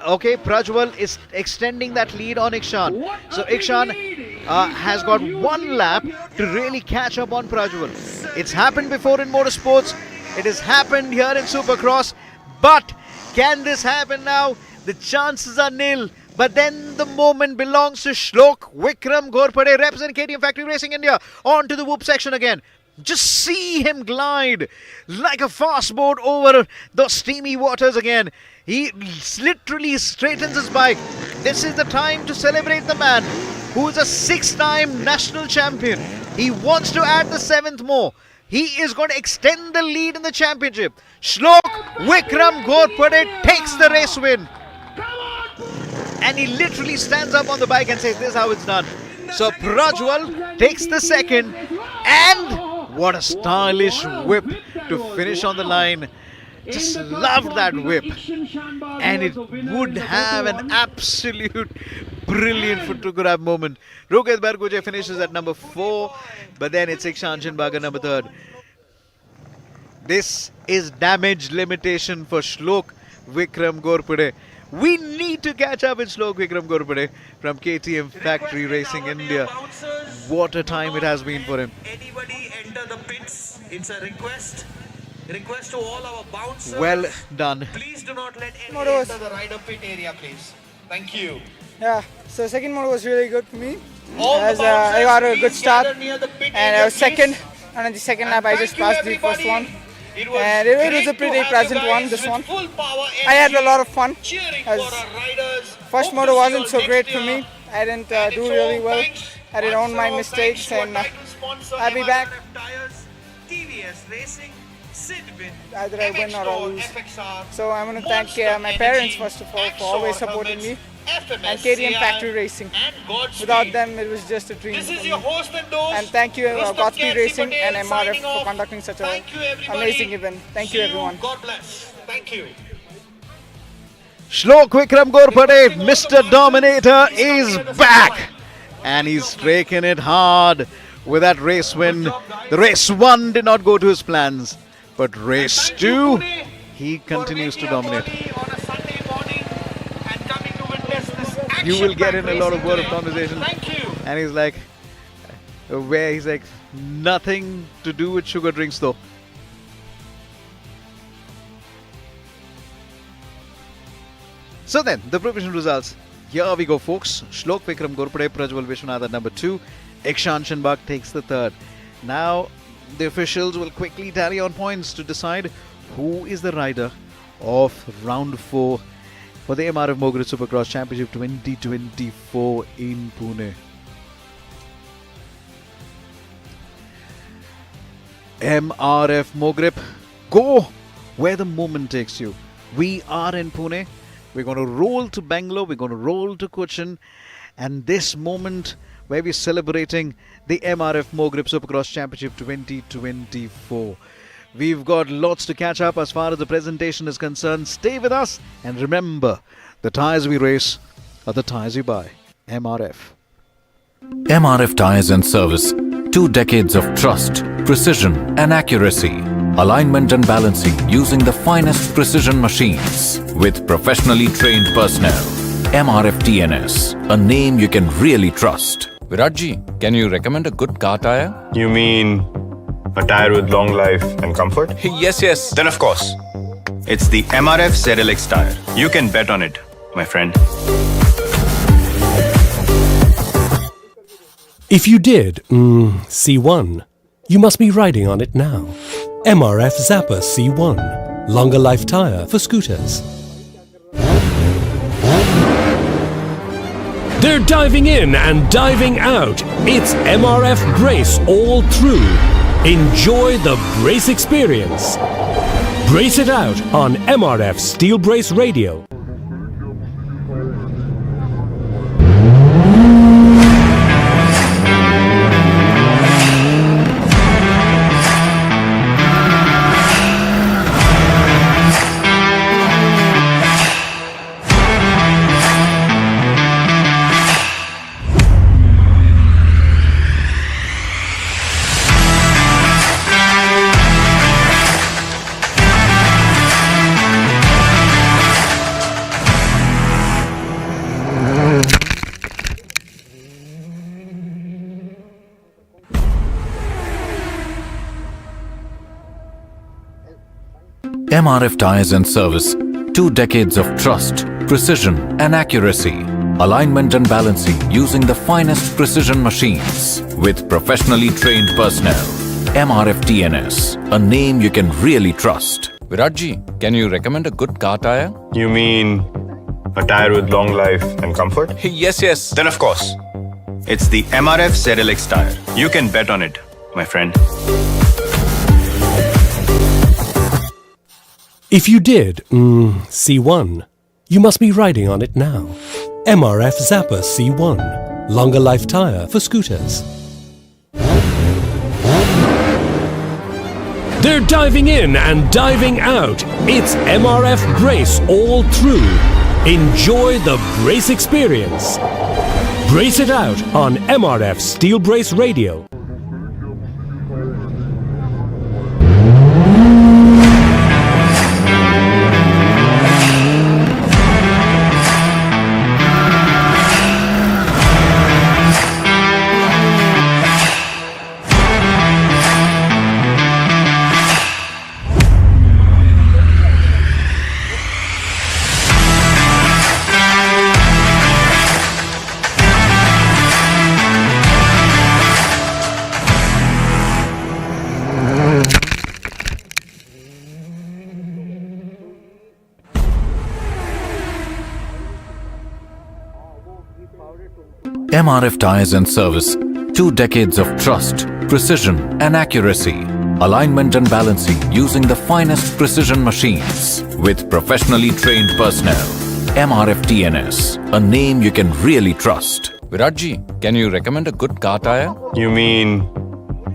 Okay, Prajwal is extending that lead on Ikshan. So Ikshan has got one lap to really catch up on Prajwal. It's happened before in motorsports. It has happened here in Supercross. But can this happen now? The chances are nil. But then the moment belongs to Shlok Vikram Ghorpade, representing KTM Factory Racing India, on to the whoop section again. Just see him glide like a fast boat over those steamy waters again. He literally straightens his bike. This is the time to celebrate the man who is a 6-time national champion. He wants to add the 7th more. He is going to extend the lead in the championship. Shlok Vikram Ghorpade takes the race win. And he literally stands up on the bike and says, this is how it's done. So Prajwal takes the 2nd, and what a stylish whip to finish on the line. Just loved that whip. And it would have an absolute brilliant foot to grab moment. Rohit Barguje finishes at number 4, but then it's Ikshan Baga number 3rd. This is damage limitation for Shlok Vikram Ghorpade. We need to catch up with Shlok Vikram Ghorpade from KTM Factory Racing India. What a time it has been for him. Anybody enter the pits? It's a request. Request to all our bouncers. Well done. Please do not let anybody enter the rider pit area, please. Thank you. Yeah, so second moto was really good for me. All As the I got a bouncers, good please start, gather near the pit and area, I was second. please. And on the second lap, I just passed the first everybody. one. It was And it was great a to pretty have pleasant you one, guys this with one. full power I had a energy, lot of fun. cheering as for our riders. First Hope moto to see wasn't you so next great for year. me. I didn't And do it's really all well. thanks- I did own my once more thanks mistakes, to our and title sponsor, I'll be back. MRF Tires, TVS Racing, Sidwin, Either I win or I MX-Tor, lose. FXR, So I'm going to thank Monster my parents Energy, first of all for Axor always supporting helmets, me, FMS, and KTM CI, Factory Racing. and Godspeed. Without them, it was just a dream. This for is me. your host and host. And thank you, Rustam Godspeed Khyati Racing Patel and MRF signing for off. conducting such an Thank you, everybody. amazing event. Thank you, See everyone. God bless. Thank you. Shlok Vikram Ghorpade, Mr. Dominator, is back. And he's taken it hard with that race win. The race 1 did not go to his plans. But race 2, he continues to dominate. You will get in a lot of word of conversation. And he's like, nothing to do with sugar drinks though. So then, the provisional results. Here we go, folks. Shlok Vikram Ghorpade, Prajwal Vishwanath at number 2. Ikshan Shinbag takes the 3rd. Now, the officials will quickly tally on points to decide who is the rider of round 4 for the MRF Mogrip Supercross Championship 2024 in Pune. MRF Mogrip, go where the moment takes you. We are in Pune. We're going to roll to Bangalore. We're going to roll to Cochin. And this moment where we're celebrating the MRF Mogrip Supercross Championship 2024. We've got lots to catch up as far as the presentation is concerned. Stay with us and remember, the tyres we race are the tyres we buy. MRF. MRF Tyres and Service. 2 decades of trust, precision and accuracy. Alignment and balancing using the finest precision machines with professionally trained personnel. MRF TNS, a name you can really trust. Viratji, can you recommend a good car tire? You mean a tire with long life and comfort? Yes. Then of course, it's the MRF ZLX tire. You can bet on it, my friend. If you did, C1, you must be riding on it now. MRF Zappa C1, longer life tire for scooters. They're diving in and diving out. It's MRF Brace all through. Enjoy the brace experience. Brace it out on MRF Steel Brace Radio. MRF Tires and Service, 2 decades of trust, precision and accuracy. Alignment and balancing using the finest precision machines with professionally trained personnel. MRF TNS, a name you can really trust. Viratji, can you recommend a good car tire? You mean a tire with long life and comfort? Yes, yes. Then of course, it's the MRF ZLX tire. You can bet on it, my friend. If you did, C1, you must be riding on it now. MRF Zappa C1, longer life tire for scooters. They're diving in and diving out. It's MRF Brace all through. Enjoy the brace experience. Brace it out on MRF Steel Brace Radio. MRF Tires and Service, 2 decades of trust, precision and accuracy. Alignment and balancing using the finest precision machines with professionally trained personnel. MRF TNS, a name you can really trust. Viratji, can you recommend a good car tire? You mean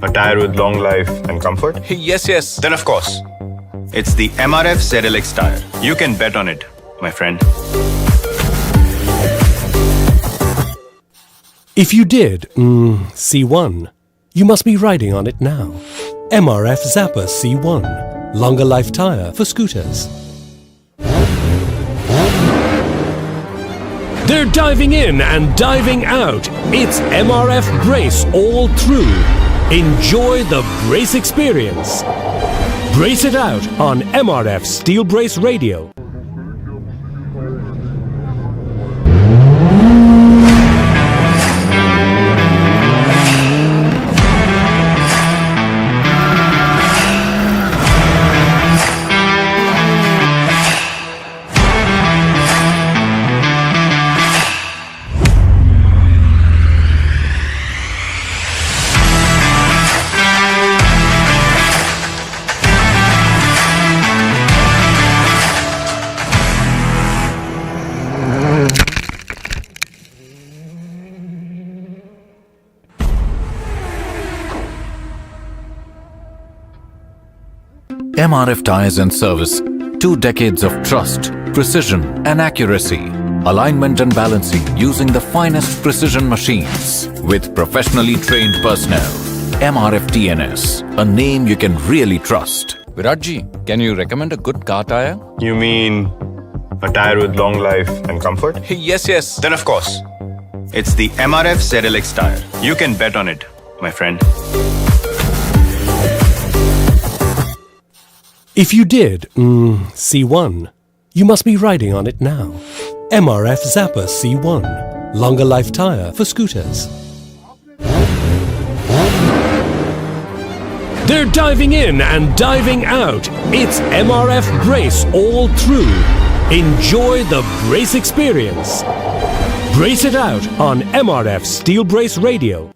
a tire with long life and comfort? Yes, yes. Then of course, it's the MRF ZLX tire. You can bet on it, my friend. If you did, C1, you must be riding on it now. MRF Zappa C1, longer life tire for scooters. They're diving in and diving out. It's MRF Brace all through. Enjoy the brace experience. Brace it out on MRF Steel Brace Radio. MRF Tires and Service, 2 decades of trust, precision and accuracy. Alignment and balancing using the finest precision machines with professionally trained personnel. MRF TNS, a name you can really trust. Viratji, can you recommend a good car tire? You mean a tire with long life and comfort? Yes, yes. Then of course, it's the MRF ZLX tire. You can bet on it, my friend. If you did, C1, you must be riding on it now. MRF Zappa C1, longer life tire for scooters. They're diving in and diving out. It's MRF Brace all through. Enjoy the brace experience. Brace it out on MRF Steel Brace Radio.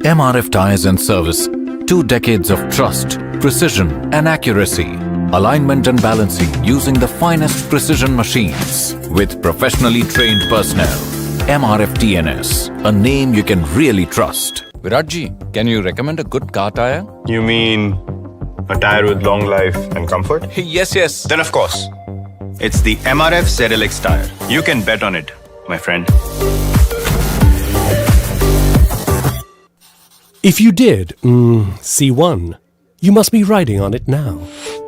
MRF Tires and Service, 2 decades of trust, precision and accuracy. alignment and balancing using the finest precision machines with professionally trained personnel. MRF TNS, a name you can really trust. Viratji, can you recommend a good car tire? You mean a tire with long life and comfort? Yes. Then of course, it's the MRF ZLX tire. You can bet on it, my friend. If you did, C1, you must be riding on it now.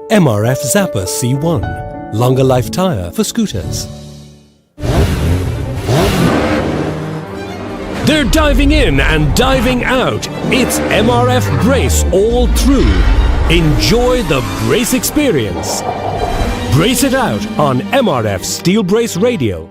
MRF Zappa C1, longer life tire for scooters. They're diving in and diving out. It's MRF Brace all through. Enjoy the brace experience. Brace it out on MRF Steel Brace Radio.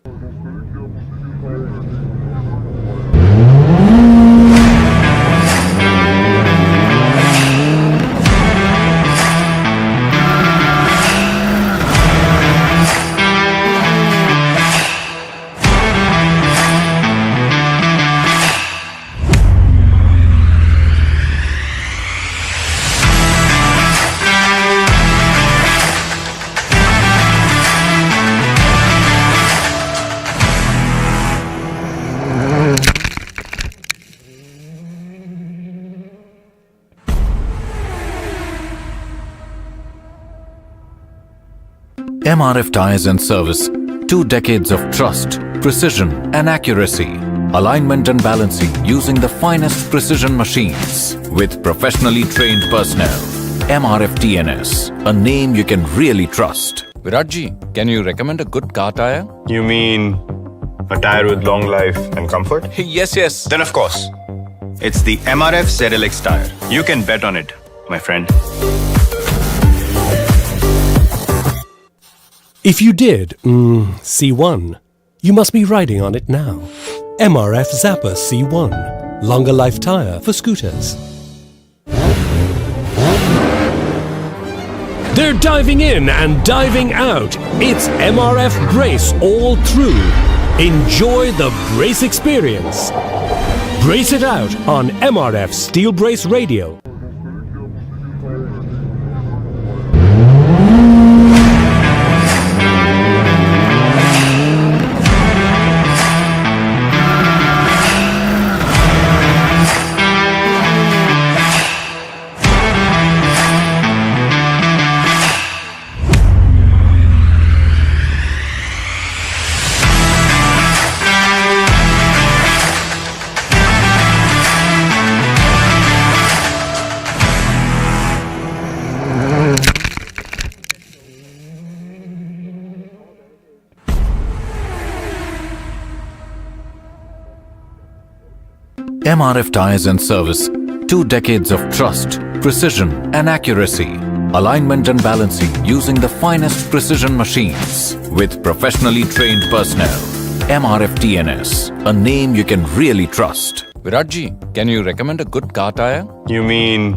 MRF Tires and Service, 2 decades of trust, precision and accuracy, alignment and balancing using the finest precision machines with professionally trained personnel. MRF TNS, a name you can really trust. Viratji, can you recommend a good car tire? You mean a tire with long life and comfort? Yes. Then of course, it's the MRF ZLX tire. You can bet on it, my friend. If you did, C1, you must be riding on it now. MRF Zappa C1, longer life tire for scooters. They're diving in and diving out. It's MRF Brace all through. Enjoy the brace experience. Brace it out on MRF Steel Brace Radio. MRF Tires and Service, 2 decades of trust, precision and accuracy, alignment and balancing using the finest precision machines with professionally trained personnel. MRF TNS, a name you can really trust. Viratji, can you recommend a good car tire? You mean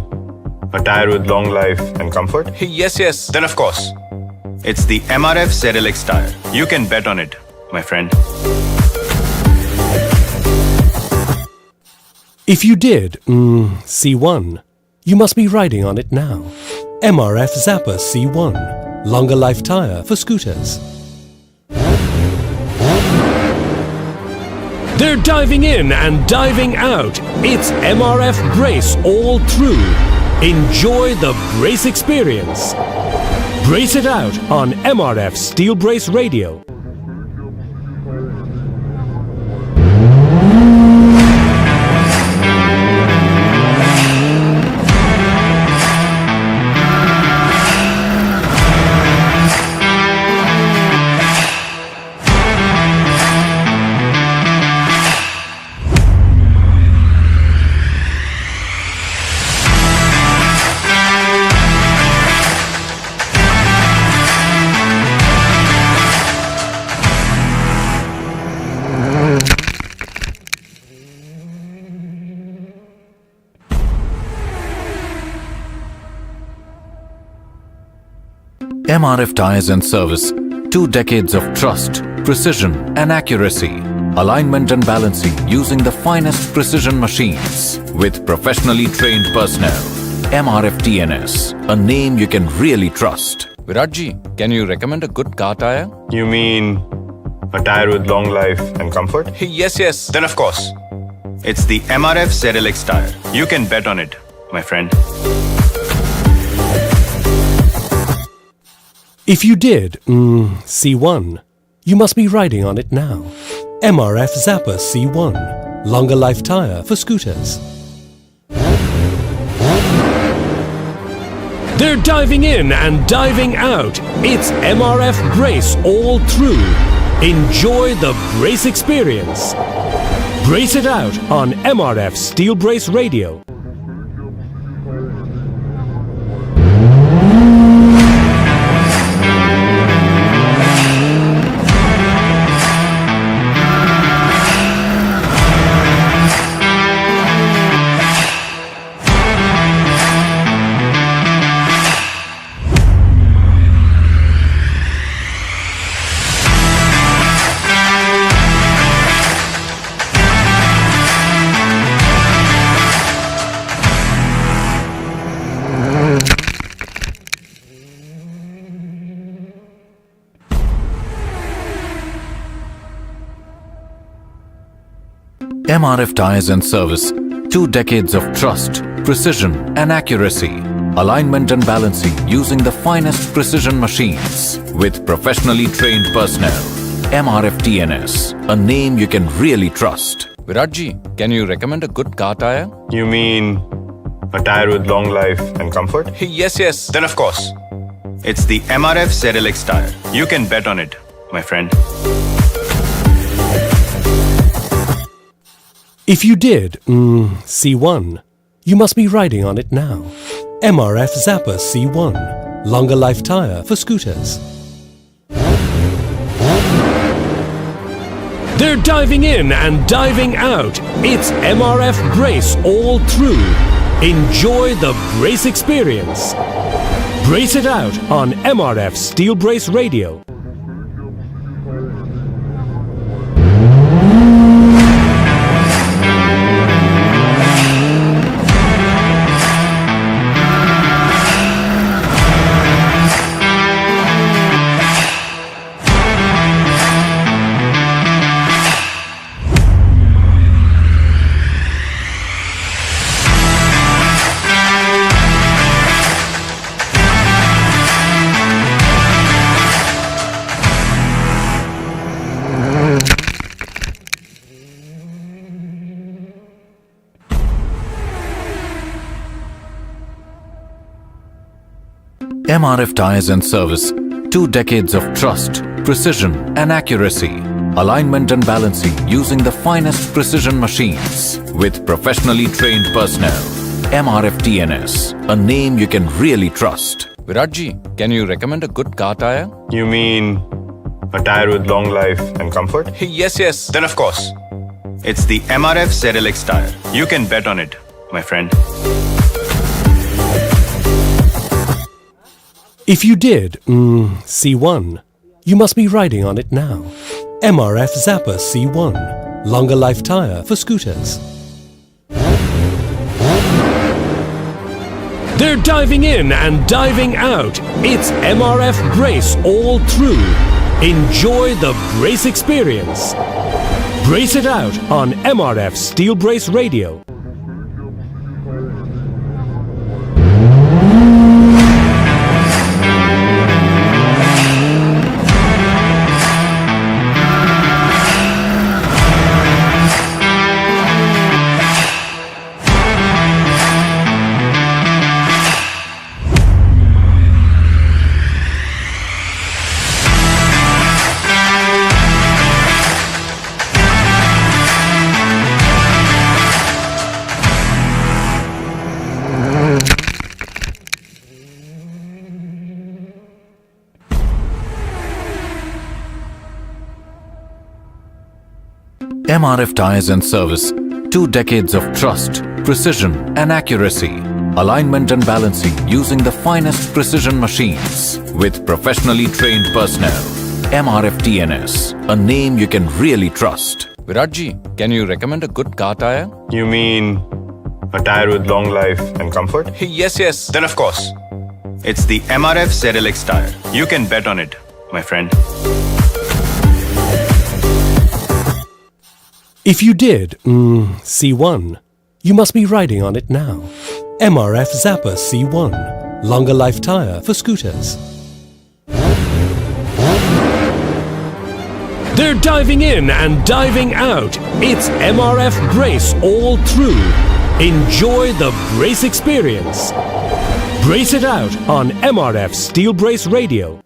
a tire with long life and comfort? Yes. Then of course, it's the MRF ZLX tire. You can bet on it, my friend. If you did, C1, you must be riding on it now. MRF Zappa C1, longer life tire for scooters. They're diving in and diving out. It's MRF Brace all through. Enjoy the brace experience. Brace it out on MRF Steel Brace Radio. MRF Tires and Service, 2 decades of trust, precision and accuracy, alignment and balancing using the finest precision machines with professionally trained personnel. MRF TNS, a name you can really trust. Viratji, can you recommend a good car tire? You mean a tire with long life and comfort? Yes. Then of course, it's the MRF ZLX tire. You can bet on it, my friend. If you did C1, you must be riding on it now. MRF Zappa C1, longer life tire for scooters. They're diving in and diving out. It's MRF Brace all through. Enjoy the brace experience. Brace it out on MRF Steel Brace Radio. MRF Tires and Service, 2 decades of trust, precision and accuracy, alignment and balancing using the finest precision machines with professionally trained personnel. MRF TNS, a name you can really trust. Viratji, can you recommend a good car tire? You mean a tire with long life and comfort? Yes. Then of course, it's the MRF ZLX tire. You can bet on it, my friend. If you did C1, you must be riding on it now. MRF Zappa C1, longer life tire for scooters. They're diving in and diving out. It's MRF Brace all through. Enjoy the brace experience. Brace it out on MRF Steel Brace Radio. MRF Tires and Service, 2 decades of trust, precision and accuracy, alignment and balancing using the finest precision machines with professionally trained personnel. MRF TNS, a name you can really trust. Viratji, can you recommend a good car tire? You mean a tire with long life and comfort? Yes. Then of course, it's the MRF ZLX tire. You can bet on it, my friend. If you did C1, you must be riding on it now. MRF Zappa C1, longer life tire for scooters. They're diving in and diving out. It's MRF Brace all through. Enjoy the brace experience. Brace it out on MRF Steel Brace Radio. MRF Tires and Service, 2 decades of trust, precision and accuracy, alignment and balancing using the finest precision machines with professionally trained personnel. MRF TNS, a name you can really trust. Viratji, can you recommend a good car tire? You mean a tire with long life and comfort? Yes. Then of course, It's the MRF ZLX tire. You can bet on it, my friend. If you did, C1, you must be riding on it now. MRF Zappa C1, longer life tire for scooters. They're diving in and diving out. It's MRF Brace all through. Enjoy the brace experience. Brace it out on MRF Steel Brace Radio.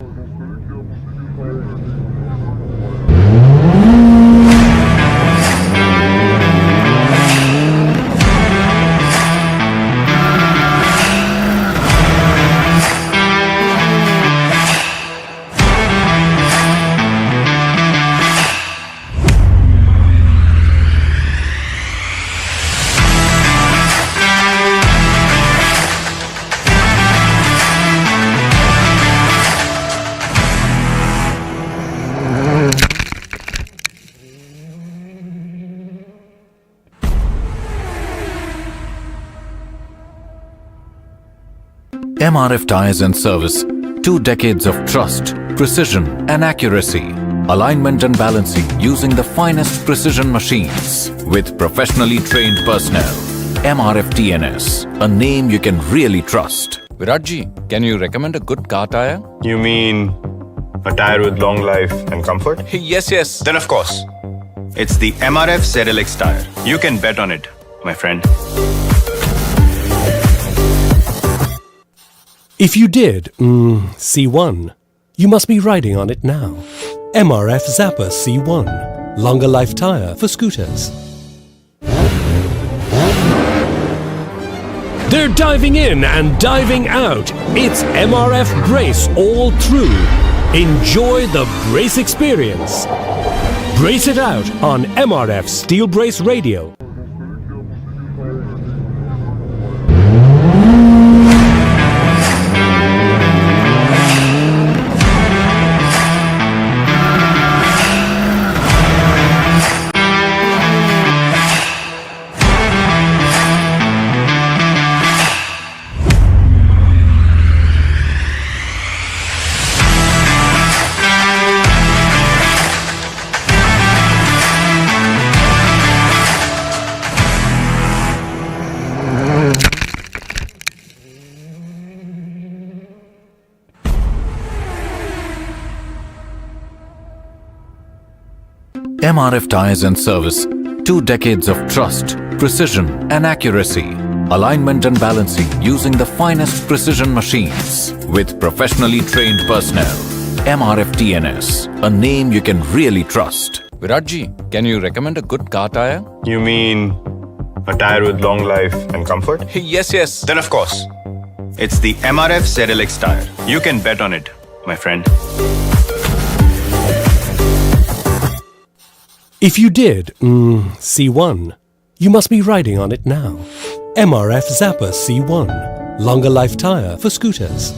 MRF Tires and Service. 2 decades of trust, precision and accuracy. Alignment and balancing using the finest precision machines with professionally trained personnel. MRF TNS, a name you can really trust. Viratji, can you recommend a good car tire? You mean a tire with long life and comfort? Yes. Then of course, it's the MRF ZLX tire. You can bet on it, my friend. If you did, C1, you must be riding on it now. MRF Zappa C1, longer life tire for scooters. They're diving in and diving out. It's MRF Brace all through. Enjoy the brace experience. Brace it out on MRF Steel Brace Radio. MRF Tires and Service. 2 decades of trust, precision and accuracy. Alignment and balancing using the finest precision machines with professionally trained personnel. MRF TNS, a name you can really trust. Viratji, can you recommend a good car tire? You mean a tire with long life and comfort? Yes. Then of course, it's the MRF ZLX tire. You can bet on it, my friend. If you did, C1, you must be riding on it now. MRF Zappa C1, longer life tire for scooters.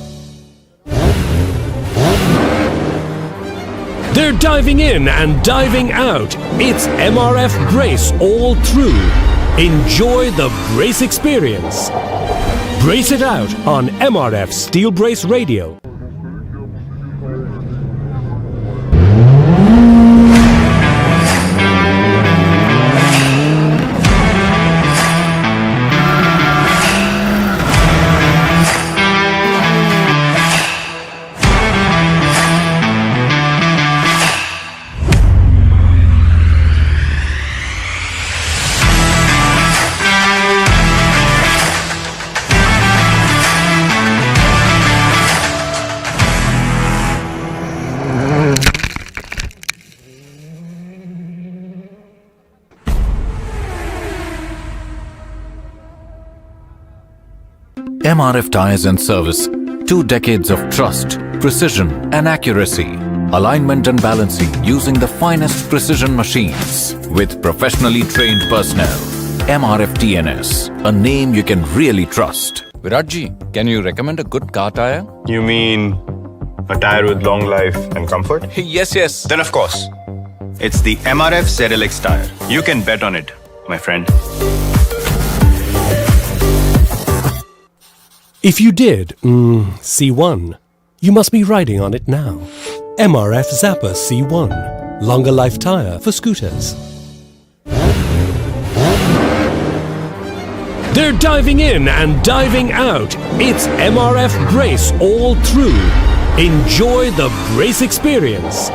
They're diving in and diving out. It's MRF Brace all through. Enjoy the brace experience. Brace it out on MRF Steel Brace Radio. MRF Tires and Service. 2 decades of trust, precision and accuracy. Alignment and balancing using the finest precision machines with professionally trained personnel. MRF TNS, a name you can really trust. Viratji, can you recommend a good car tire? You mean a tire with long life and comfort? Yes. Then of course, it's the MRF ZLX tire. You can bet on it, my friend. If you did C1, you must be riding on it now. MRF Zapper C1, longer life tire for scooters. They're diving in and diving out. It's MRF Brace all through. Enjoy the brace experience.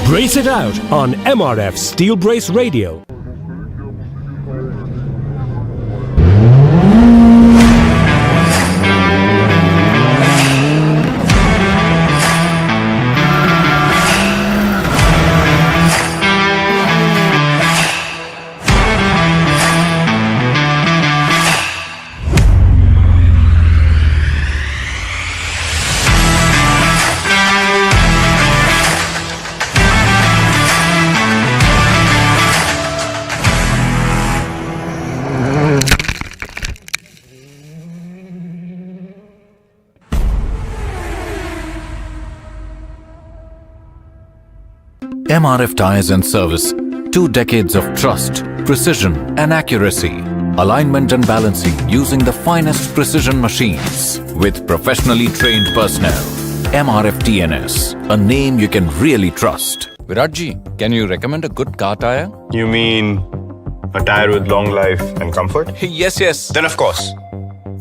Brace it out on MRF Steel Brace Radio. MRF Tires and Service. 2 decades of trust, precision and accuracy. Alignment and balancing using the finest precision machines with professionally trained personnel. MRF TNS, a name you can really trust. Viratji, can you recommend a good car tire? You mean a tire with long life and comfort? Yes. Then of course,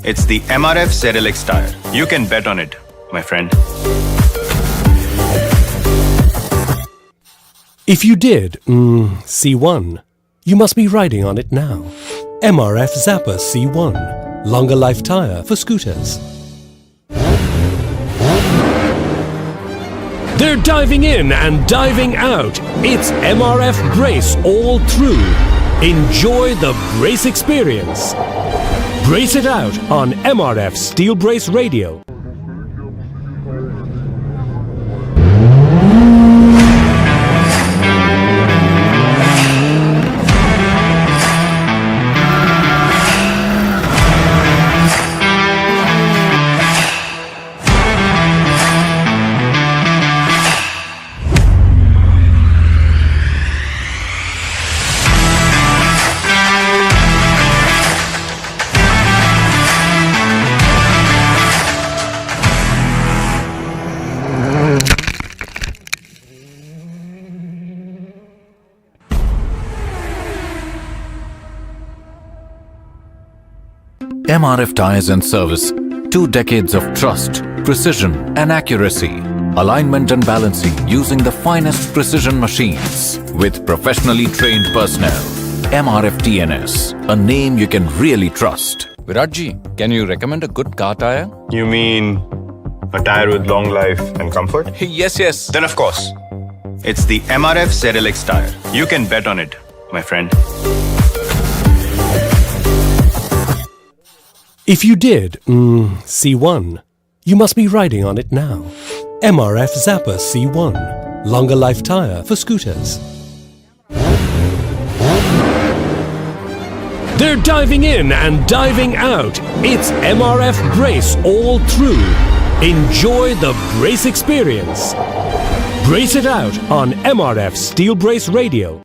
it's the MRF ZLX tire. You can bet on it, my friend. If you did C1, you must be riding on it now. MRF Zapper C1, longer life tire for scooters. They're diving in and diving out. It's MRF Brace all through. Enjoy the brace experience. Brace it out on MRF Steel Brace Radio. MRF Tires and Service. 2 decades of trust, precision and accuracy. Alignment and balancing using the finest precision machines with professionally trained personnel. MRF TNS, a name you can really trust. Viratji, can you recommend a good car tire? You mean a tire with long life and comfort? Yes. Then of course, it's the MRF ZLX tire. You can bet on it, my friend. If you did C1, you must be riding on it now. MRF Zapper C1, longer life tire for scooters. They're diving in and diving out. It's MRF Brace all through. Enjoy the brace experience. Brace it out on MRF Steel Brace Radio.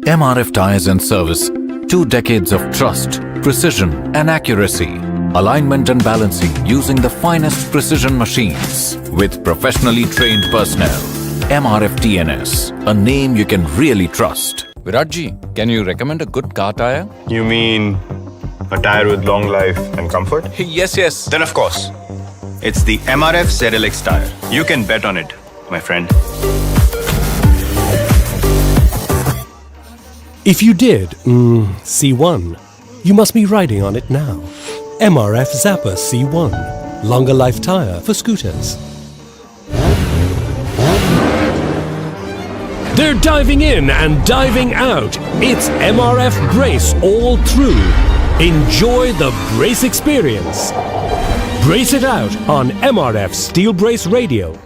MRF Tires and Service. 2 decades of trust, precision and accuracy. Alignment and balancing using the finest precision machines with professionally trained personnel. MRF TNS, a name you can really trust. Viratji, can you recommend a good car tire? You mean a tire with long life and comfort? Yes. Then of course, it's the MRF ZLX tire. You can bet on it, my friend. If you did C1, you must be riding on it now. MRF Zapper C1, longer life tire for scooters. They're diving in and diving out. It's MRF Brace all through. Enjoy the brace experience. Brace it out on MRF Steel Brace Radio.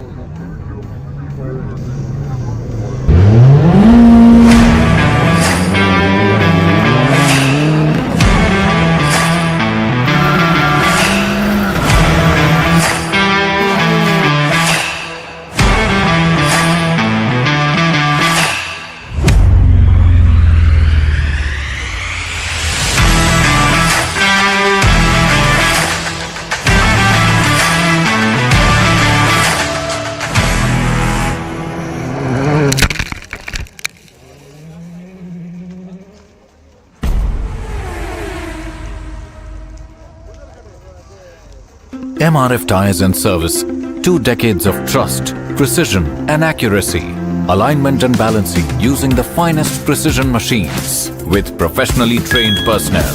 MRF Tires and Service, 2 decades of trust, precision and accuracy, alignment and balancing using the finest precision machines with professionally trained personnel.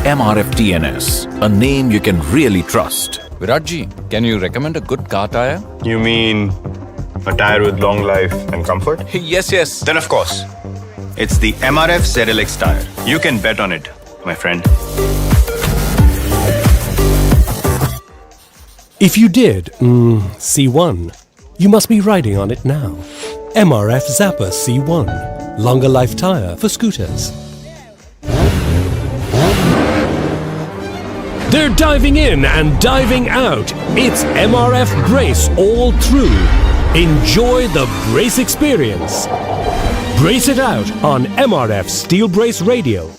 MRF TNS, a name you can really trust. Viratji, can you recommend a good car tire? You mean a tire with long life and comfort? Yes. Then of course, it's the MRF ZLX tire. You can bet on it, my friend. If you did, C1, you must be riding on it now. MRF Zappa C1, longer life tire for scooters. They're diving in and diving out. It's MRF Brace all through. Enjoy the brace experience. Brace it out on MRF Steel Brace Radio.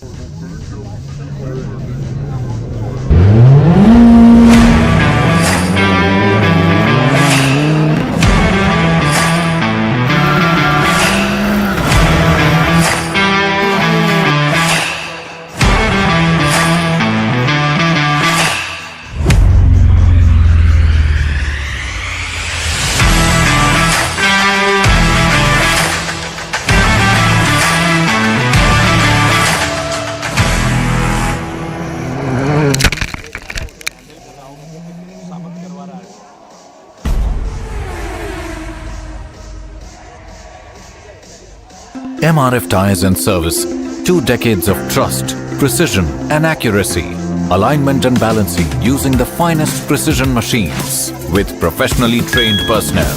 MRF Tires and Service, 2 decades of trust, precision and accuracy, alignment and balancing using the finest precision machines with professionally trained personnel.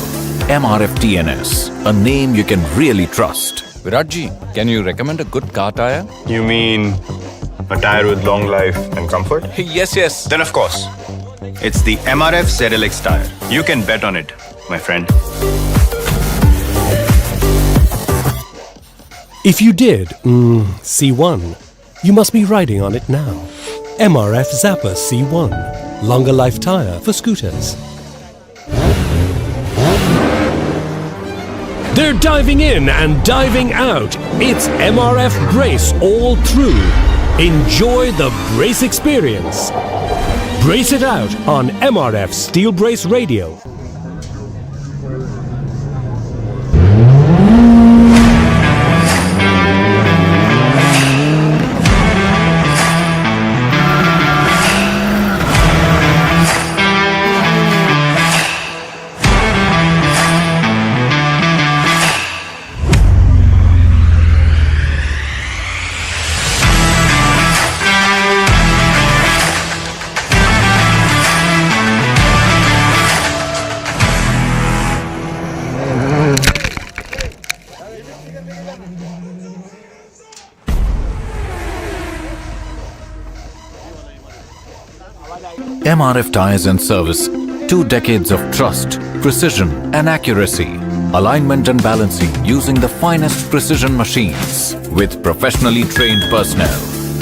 MRF TNS, a name you can really trust. Viratji, can you recommend a good car tire? You mean a tire with long life and comfort? Yes. Then of course, it's the MRF ZLX tire. You can bet on it, my friend. If you did, C1, you must be riding on it now. MRF Zappa C1, longer life tire for scooters. They're diving in and diving out. It's MRF Brace all through. Enjoy the brace experience. Brace it out on MRF Steel Brace Radio. MRF Tires and Service, 2 decades of trust, precision and accuracy, alignment and balancing using the finest precision machines with professionally trained personnel.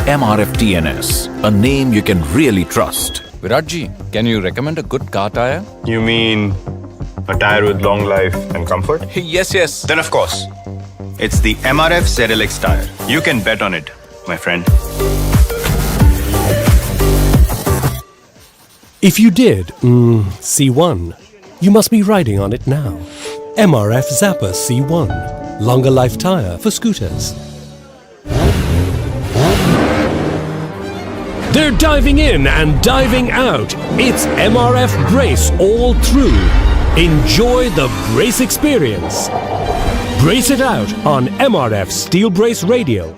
MRF TNS, a name you can really trust. Viratji, can you recommend a good car tire? You mean a tire with long life and comfort? Yes. Then of course, it's the MRF ZLX tire. You can bet on it, my friend. If you did, C1, you must be riding on it now. MRF Zappa C1, longer life tire for scooters. They're diving in and diving out. It's MRF Brace all through. Enjoy the brace experience. Brace it out on MRF Steel Brace Radio.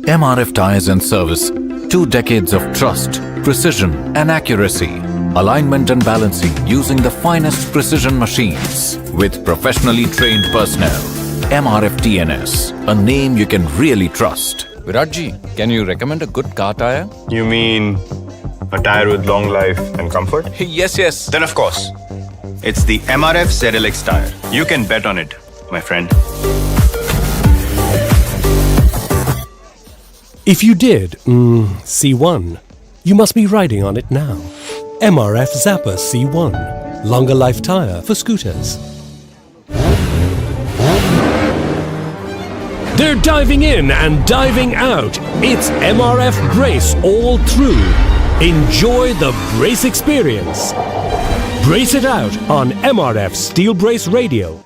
MRF Tires and Service, 2 decades of trust, precision and accuracy, alignment and balancing using the finest precision machines with professionally trained personnel. MRF TNS, a name you can really trust. Viratji, can you recommend a good car tire? You mean a tire with long life and comfort? Yes. Then of course, it's the MRF ZLX tire. You can bet on it, my friend. If you did, C1, you must be riding on it now. MRF Zappa C1, longer life tire for scooters. They're diving in and diving out. It's MRF Brace all through. Enjoy the brace experience. Brace it out on MRF Steel Brace Radio.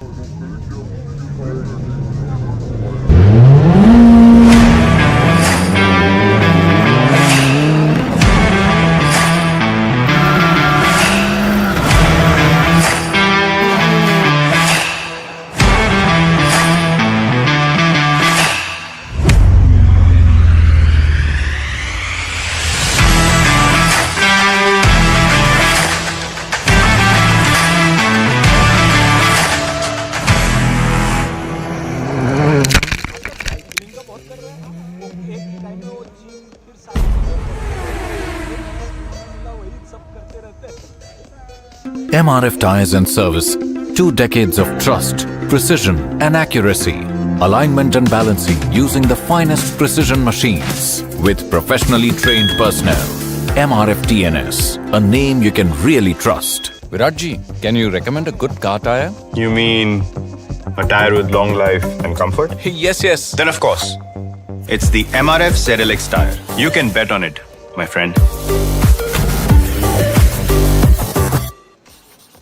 MRF Tires and Service, 2 decades of trust, precision and accuracy, alignment and balancing using the finest precision machines with professionally trained personnel. MRF TNS, a name you can really trust. Viratji, can you recommend a good car tire? You mean a tire with long life and comfort? Yes. Then of course, it's the MRF ZLX tire. You can bet on it, my friend.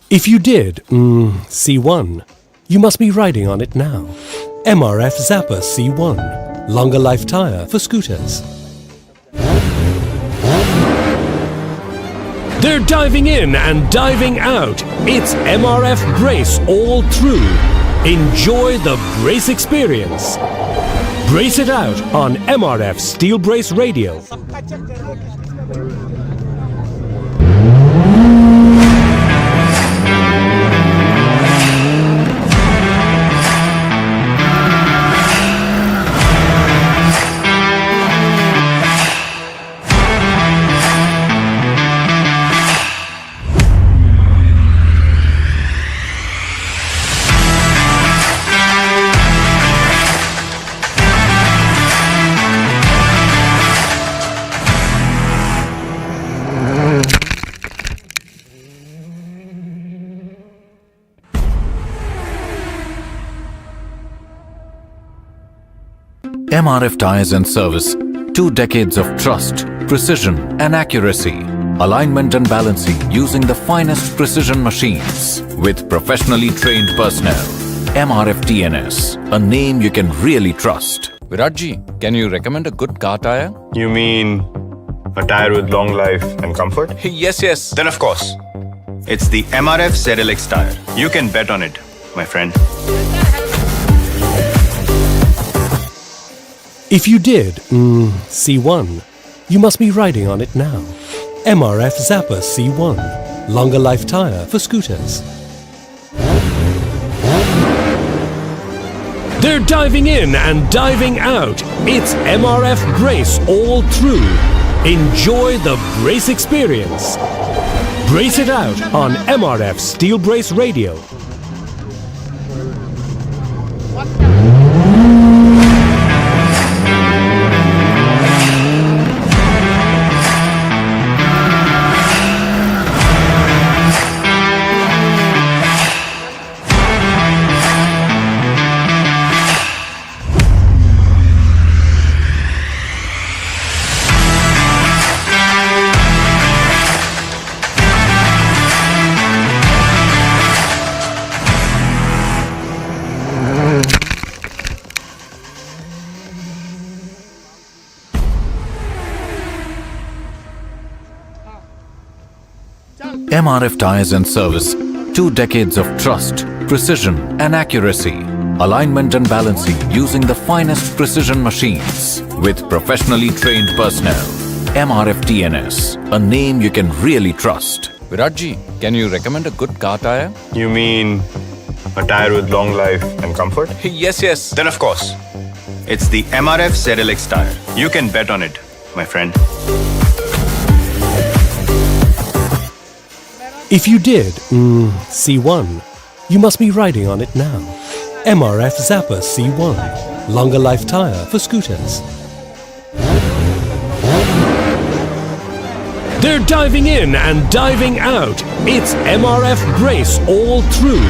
If you did, C1, you must be riding on it now. MRF Zappa C1, longer life tire for scooters. They're diving in and diving out. It's MRF Brace all through. Enjoy the brace experience. Brace it out on MRF Steel Brace Radio. MRF Tires and Service, 2 decades of trust, precision and accuracy, alignment and balancing using the finest precision machines with professionally trained personnel. MRF TNS, a name you can really trust. Viratji, can you recommend a good car tire? You mean a tire with long life and comfort? Yes. Then of course, it's the MRF ZLX tire. You can bet on it, my friend. If you did, C1, you must be riding on it now. MRF Zappa C1, longer life tire for scooters. They're diving in and diving out. It's MRF Brace all through. Enjoy the brace experience. Brace it out on MRF Steel Brace Radio. MRF Tires and Service, 2 decades of trust, precision and accuracy, alignment and balancing using the finest precision machines with professionally trained personnel. MRF TNS, a name you can really trust. Viratji, can you recommend a good car tire? You mean a tire with long life and comfort? Yes. Then of course, it's the MRF ZLX tire. You can bet on it, my friend. If you did C1, you must be riding on it now. MRF Zappa C1, longer life tire for scooters. They're diving in and diving out. It's MRF Brace all through.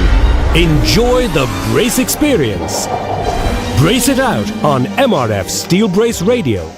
Enjoy the brace experience. Brace it out on MRF Steel Brace Radio.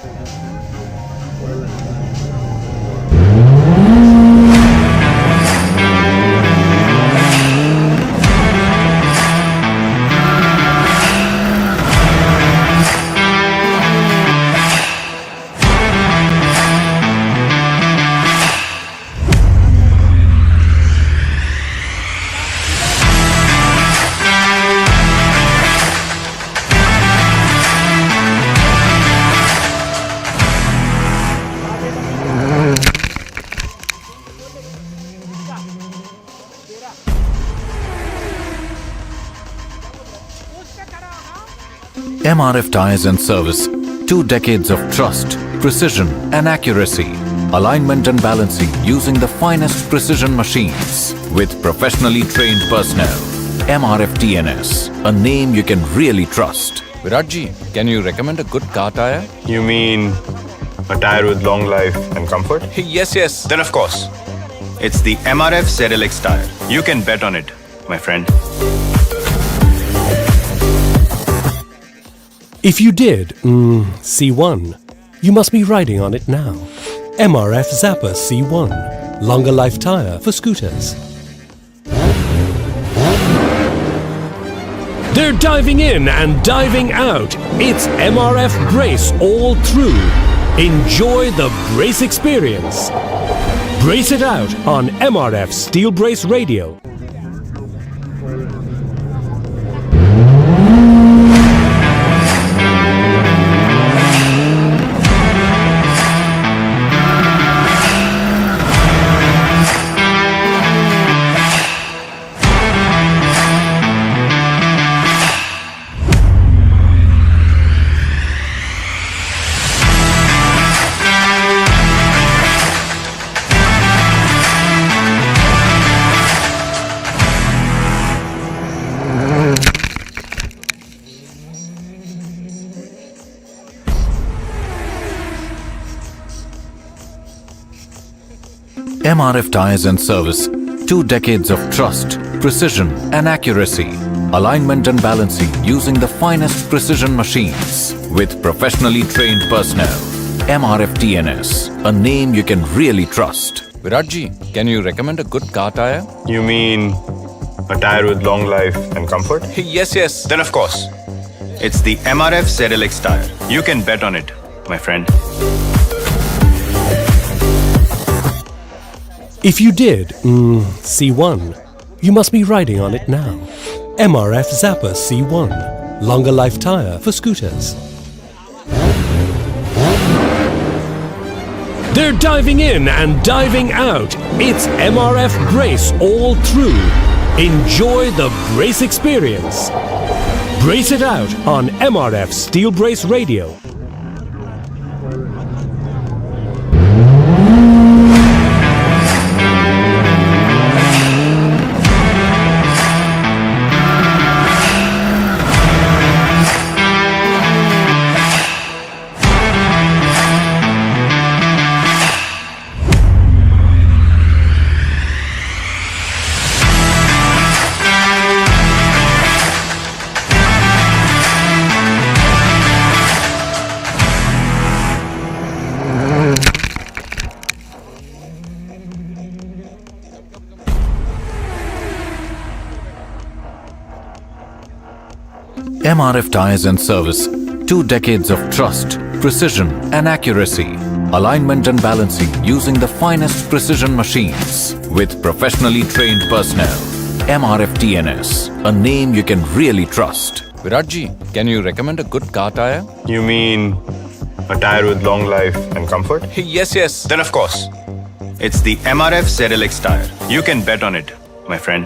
MRF Tires and Service, 2 decades of trust, precision and accuracy, alignment and balancing using the finest precision machines with professionally trained personnel. MRF TNS, a name you can really trust. Viratji, can you recommend a good car tire? You mean a tire with long life and comfort? Yes. Then of course, it's the MRF ZLX tire. You can bet on it, my friend. If you did C1, you must be riding on it now. MRF Zappa C1, longer life tire for scooters. They're diving in and diving out. It's MRF Brace all through. Enjoy the brace experience. Brace it out on MRF Steel Brace Radio. MRF Tires and Service, 2 decades of trust, precision and accuracy, alignment and balancing using the finest precision machines with professionally trained personnel. MRF TNS, a name you can really trust. Viratji, can you recommend a good car tire? You mean a tire with long life and comfort? Yes. Then of course, it's the MRF ZLX tire. You can bet on it, my friend. If you did C1, you must be riding on it now. MRF Zappa C1, longer life tire for scooters. They're diving in and diving out. It's MRF Brace all through. Enjoy the brace experience. Brace it out on MRF Steel Brace Radio. MRF Tires and Service, 2 decades of trust, precision and accuracy, alignment and balancing using the finest precision machines with professionally trained personnel. MRF TNS, a name you can really trust. Viratji, can you recommend a good car tire? You mean a tire with long life and comfort? Yes, yes. Then of course, it's the MRF ZLX tire. You can bet on it, my friend.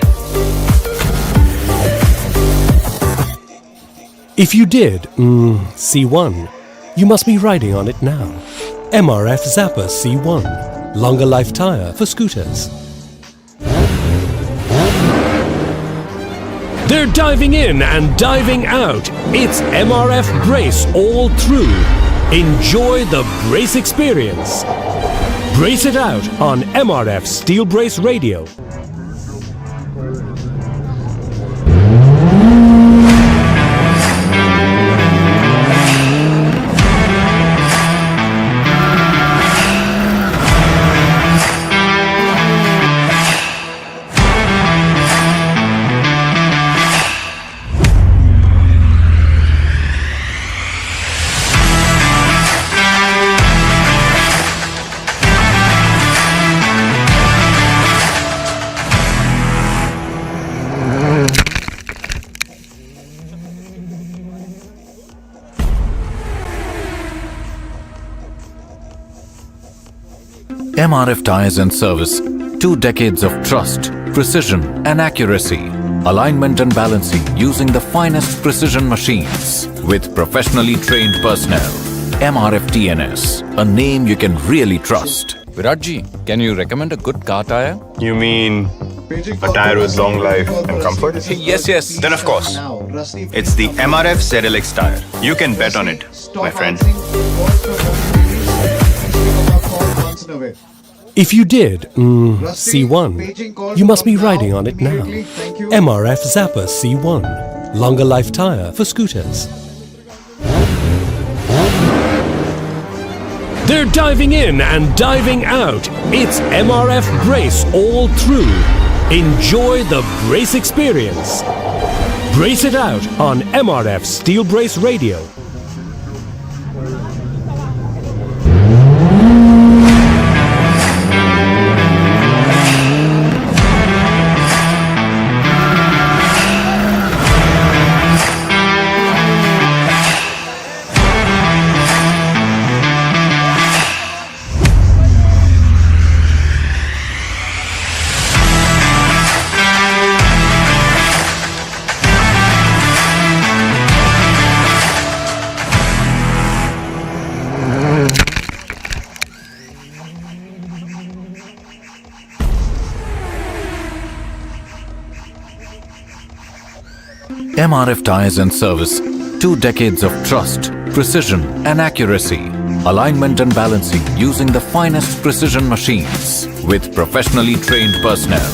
If you did C1, you must be riding on it now. MRF Zappa C1, longer life tire for scooters. They're diving in and diving out. It's MRF Brace all through. Enjoy the brace experience. Brace it out on MRF Steel Brace Radio. MRF Tires and Service, 2 decades of trust, precision and accuracy, alignment and balancing using the finest precision machines with professionally trained personnel. MRF TNS, a name you can really trust. Viratji, can you recommend a good car tire? You mean a tire with long life and comfort? Yes, yes. Then of course, it's the MRF ZLX tire. You can bet on it, my friend. If you did C1, you must be riding on it now. MRF Zappa C1, longer life tire for scooters. They're diving in and diving out. It's MRF Brace all through. Enjoy the brace experience. Brace it out on MRF Steel Brace Radio. MRF Tires and Service, 2 decades of trust, precision and accuracy, alignment and balancing using the finest precision machines with professionally trained personnel.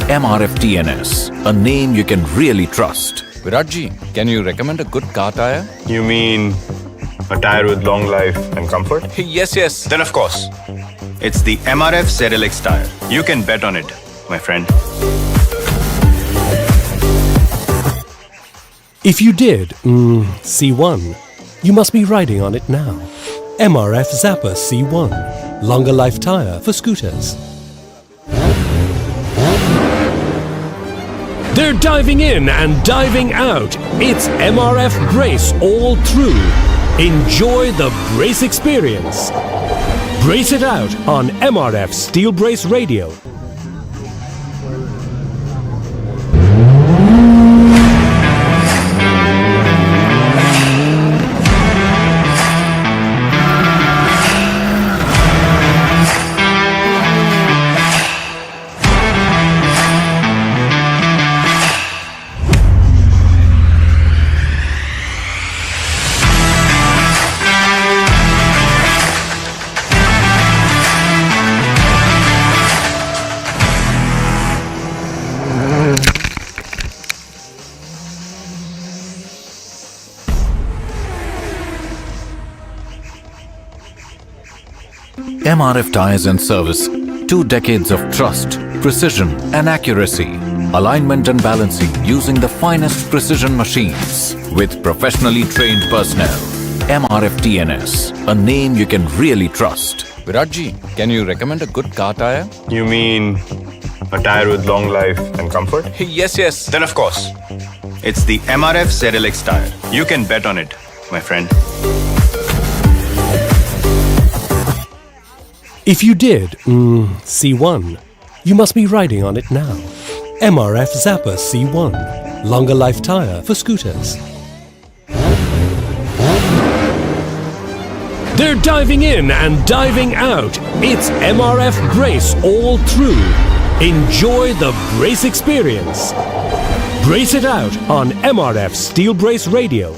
MRF TNS, a name you can really trust. Viratji, can you recommend a good car tire? You mean a tire with long life and comfort? Yes, yes. Then of course, it's the MRF ZLX tire. You can bet on it, my friend. If you did C1, you must be riding on it now. MRF Zappa C1, longer life tire for scooters. They're diving in and diving out. It's MRF Brace all through. Enjoy the brace experience. Brace it out on MRF Steel Brace Radio. MRF Tires and Service, 2 decades of trust, precision and accuracy, alignment and balancing using the finest precision machines with professionally trained personnel. MRF TNS, a name you can really trust. Viratji, can you recommend a good car tire? You mean a tire with long life and comfort? Yes. Then of course, it's the MRF ZLX tire. You can bet on it, my friend. If you did C1, you must be riding on it now. MRF Zappa C1, longer life tire for scooters. They're diving in and diving out. It's MRF Brace all through. Enjoy the brace experience. Brace it out on MRF Steel Brace Radio.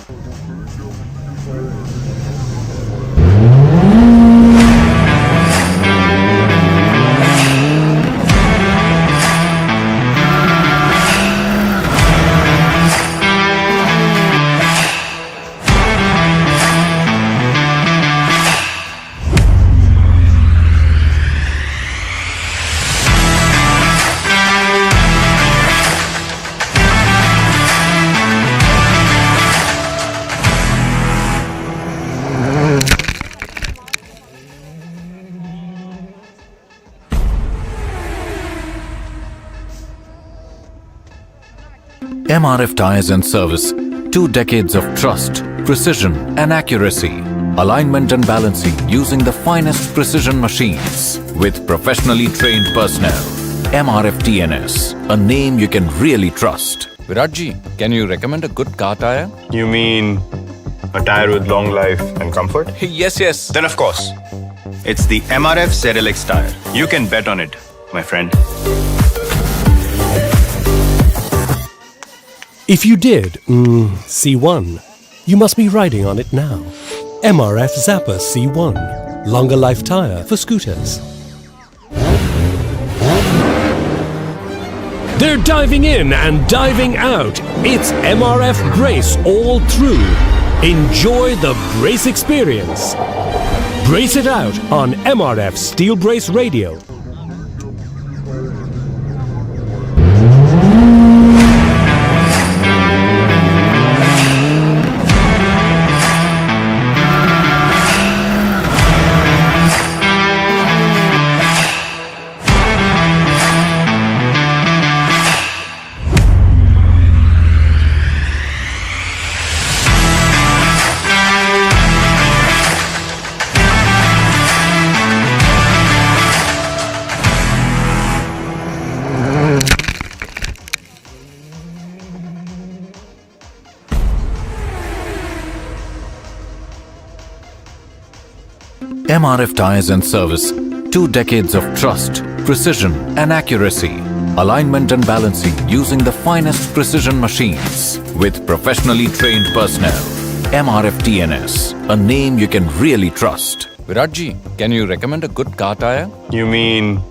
MRF Tires and Service, 2 decades of trust, precision and accuracy, alignment and balancing using the finest precision machines with professionally trained personnel. MRF TNS, a name you can really trust. Viratji, can you recommend a good car tire? You mean a tire with long life and comfort? Yes. Then of course, it's the MRF ZLX tire. You can bet on it, my friend. If you did C1, you must be riding on it now. MRF Zappa C1, longer life tire for scooters. They're diving in and diving out. It's MRF Brace all through. Enjoy the brace experience. Brace it out on MRF Steel Brace Radio. MRF Tires and Service, 2 decades of trust, precision and accuracy, alignment and balancing using the finest precision machines with professionally trained personnel. MRF TNS, a name you can really trust. Viratji, can you recommend a good car tire? You mean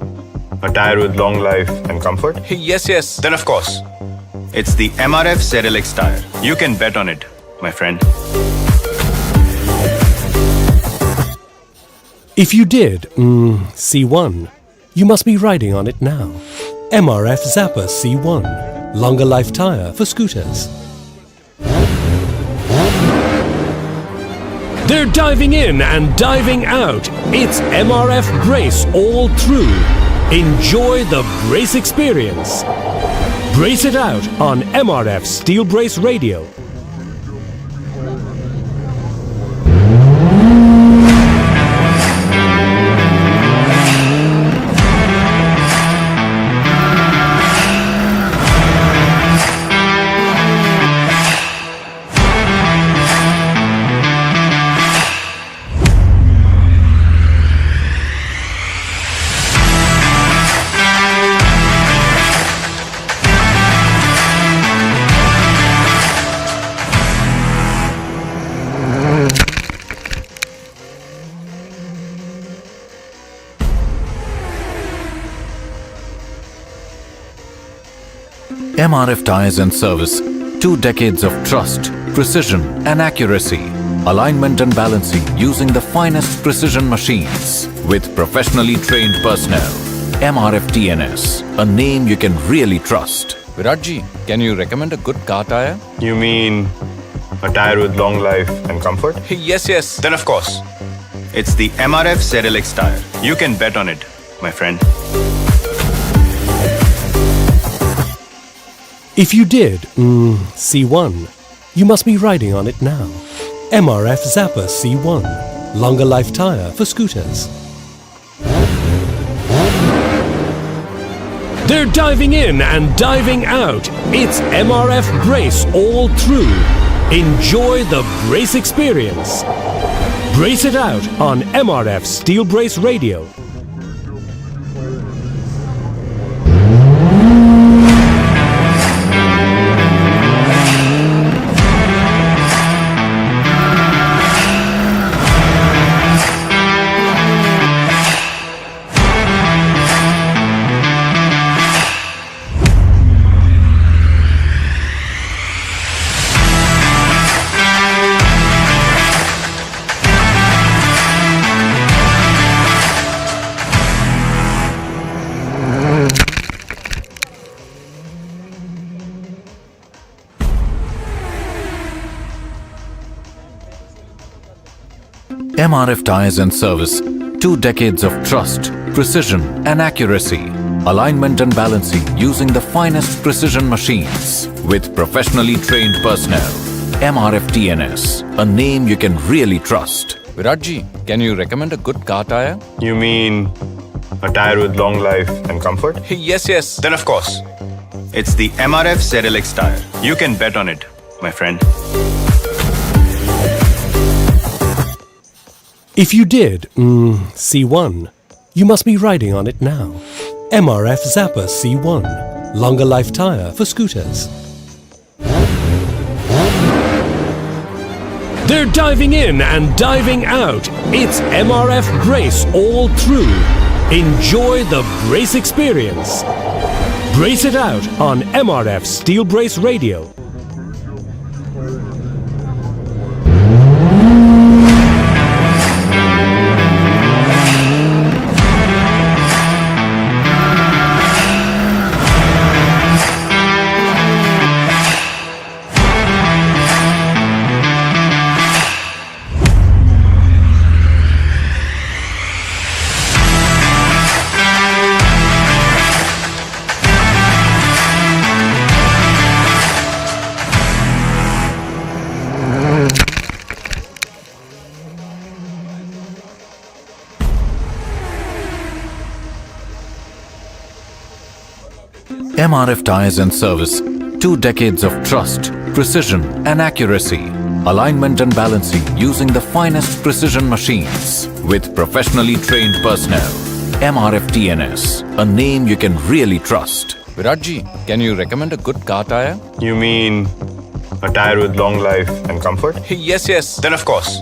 a tire with long life and comfort? Yes. Then of course, it's the MRF ZLX tire. You can bet on it, my friend. If you did C1, you must be riding on it now. MRF Zappa C1, longer life tire for scooters. They're diving in and diving out. It's MRF Brace all through. Enjoy the brace experience. Brace it out on MRF Steel Brace Radio. MRF Tires and Service, 2 decades of trust, precision and accuracy, alignment and balancing using the finest precision machines with professionally trained personnel. MRF TNS, a name you can really trust. Viratji, can you recommend a good car tire? You mean a tire with long life and comfort? Yes. Then of course, It's the MRF ZLX tire. You can bet on it, my friend. If you did C1, you must be riding on it now. MRF Zapper C1, longer life tire for scooters. They're diving in and diving out. It's MRF Brace all through. Enjoy the brace experience. Brace it out on MRF Steel Brace Radio. MRF Tires and Service. 2 decades of trust, precision and accuracy. Alignment and balancing using the finest precision machines with professionally trained personnel. MRF TNS, a name you can really trust. Viratji, can you recommend a good car tire? You mean a tire with long life and comfort? Yes. Then of course, it's the MRF ZLX tire. You can bet on it, my friend. If you did C1, you must be riding on it now. MRF Zapper C1, longer life tire for scooters. They're diving in and diving out. It's MRF Brace all through. Enjoy the brace experience. Brace it out on MRF Steel Brace Radio. MRF Tires and Service. 2 decades of trust, precision and accuracy. Alignment and balancing using the finest precision machines with professionally trained personnel. MRF TNS, a name you can really trust. Viratji, can you recommend a good car tire? You mean a tire with long life and comfort? Yes. Then of course,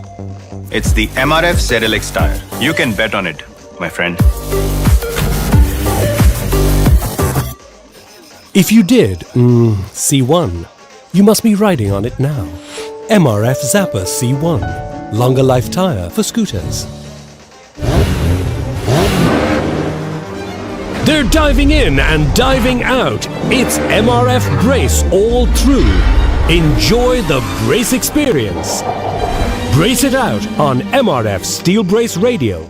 it's the MRF ZLX tire. You can bet on it, my friend. If you did C1, you must be riding on it now. MRF Zapper C1, longer life tire for scooters. They're diving in and diving out. It's MRF Brace all through. Enjoy the brace experience. Brace it out on MRF Steel Brace Radio.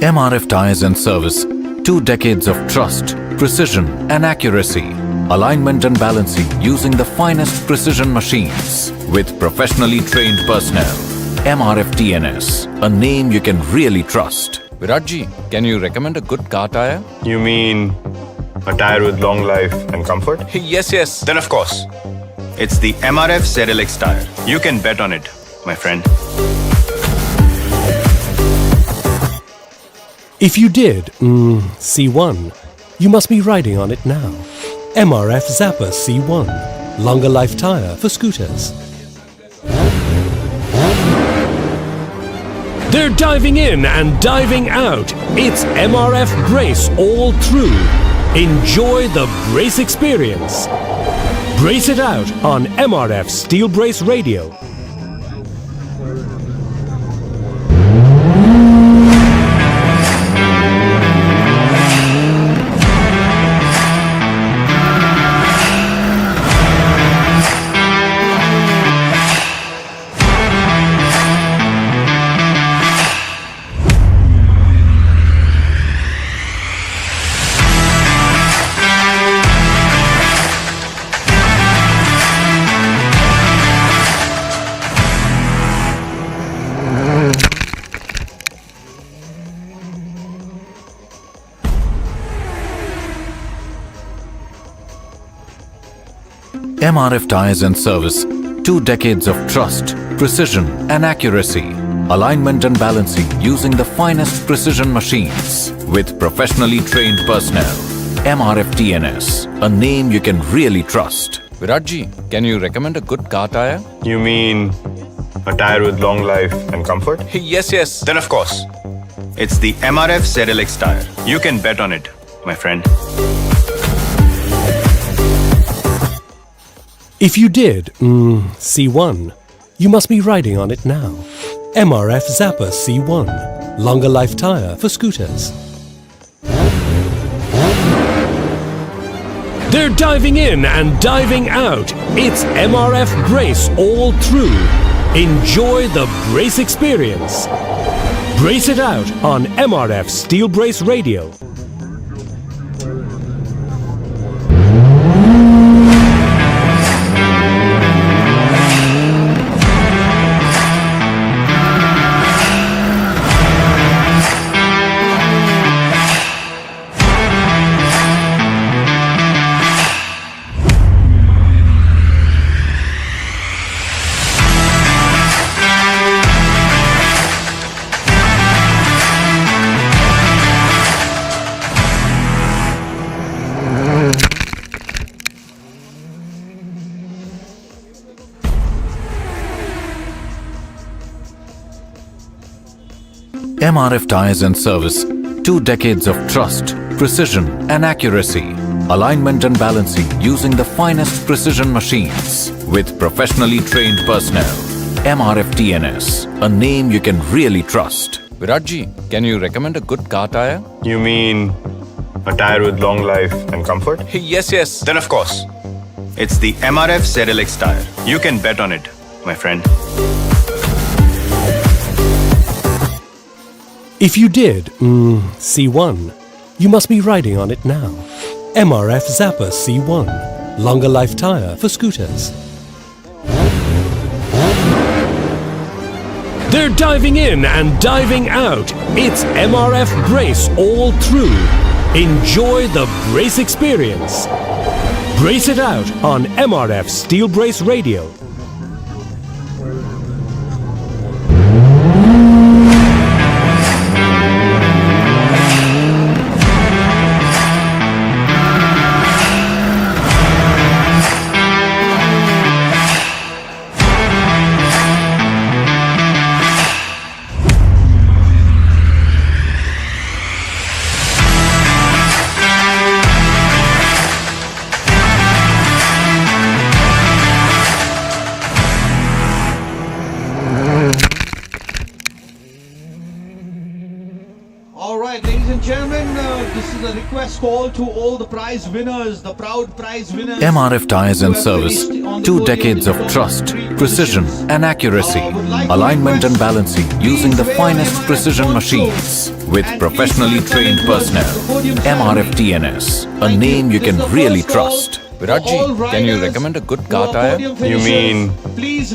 MRF Tires and Service. 2 decades of trust, precision and accuracy. Alignment and balancing using the finest precision machines with professionally trained personnel. MRF TNS, a name you can really trust. Viratji, can you recommend a good car tire? You mean a tire with long life and comfort? Yes. Then of course, it's the MRF ZLX tire. You can bet on it, my friend. If you did, C1, you must be riding on it now. MRF Zapper C1, longer life tire for scooters. They're diving in and diving out. It's MRF Brace all through. Enjoy the brace experience. Brace it out on MRF Steel Brace Radio. MRF Tires and Service, 2 decades of trust, precision and accuracy, alignment and balancing using the finest precision machines with professionally trained personnel. MRF TNS, a name you can really trust. Viratji, can you recommend a good car tire? You mean a tire with long life and comfort? Yes. Then of course, it's the MRF ZLX tire. You can bet on it, my friend. If you did, C1, you must be riding on it now. MRF Zapper C1, longer life tire for scooters. They're diving in and diving out. It's MRF Brace all through. Enjoy the brace experience. Brace it out on MRF Steel Brace Radio. MRF Tires and Service, 2 decades of trust, precision and accuracy, alignment and balancing using the finest precision machines with professionally trained personnel. MRF TNS, a name you can really trust. Viratji, can you recommend a good car tire? You mean a tire with long life and comfort? Yes. Then of course, it's the MRF ZLX tire. You can bet on it, my friend. If you did, C1, you must be riding on it now. MRF Zapper C1, longer life tire for scooters. They're diving in and diving out. It's MRF Brace all through. Enjoy the brace experience. Brace it out on MRF Steel Brace Radio. This is a request call to all the prize winners, the proud prize winners. MRF Tires and Service, 2 decades of trust, precision and accuracy, alignment and balancing using the finest precision machines with professionally trained personnel. MRF TNS, a name you can really trust. Viratji, can you recommend a good car tire? You mean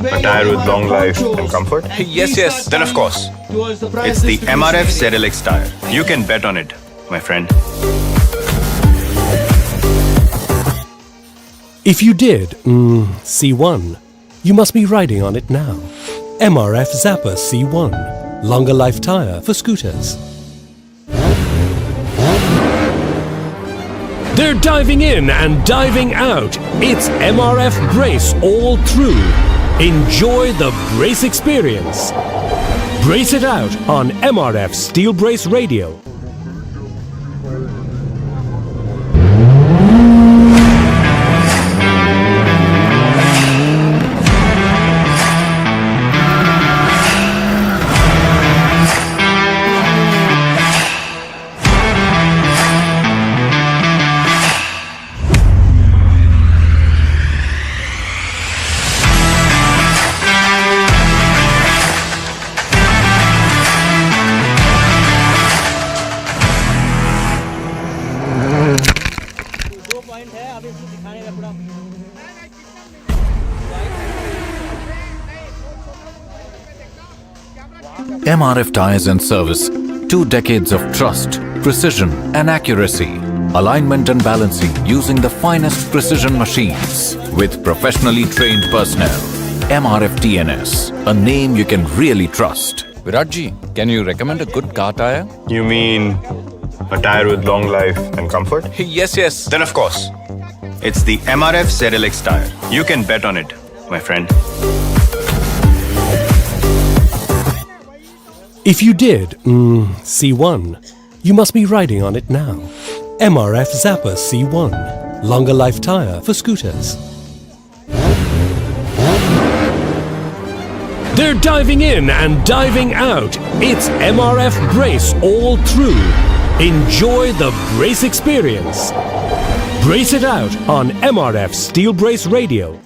a tire with long life and comfort? Yes. Then of course, it's the MRF ZLX tire. You can bet on it, my friend. If you did, C1, you must be riding on it now. MRF Zapper C1, longer life tire for scooters. They're diving in and diving out. It's MRF Brace all through. Enjoy the brace experience. Brace it out on MRF Steel Brace Radio. MRF Tires and Service. 2 decades of trust, precision and accuracy. Alignment and balancing using the finest precision machines with professionally trained personnel. MRF TNS, a name you can really trust. Viratji, can you recommend a good car tire? You mean a tire with long life and comfort? Yes. Then of course, it's the MRF ZLX tire. You can bet on it, my friend. If you did, C1, you must be riding on it now. MRF Zappa C1, longer life tire for scooters. They're diving in and diving out. It's MRF Brace all through. Enjoy the brace experience. Brace it out on MRF Steel Brace Radio.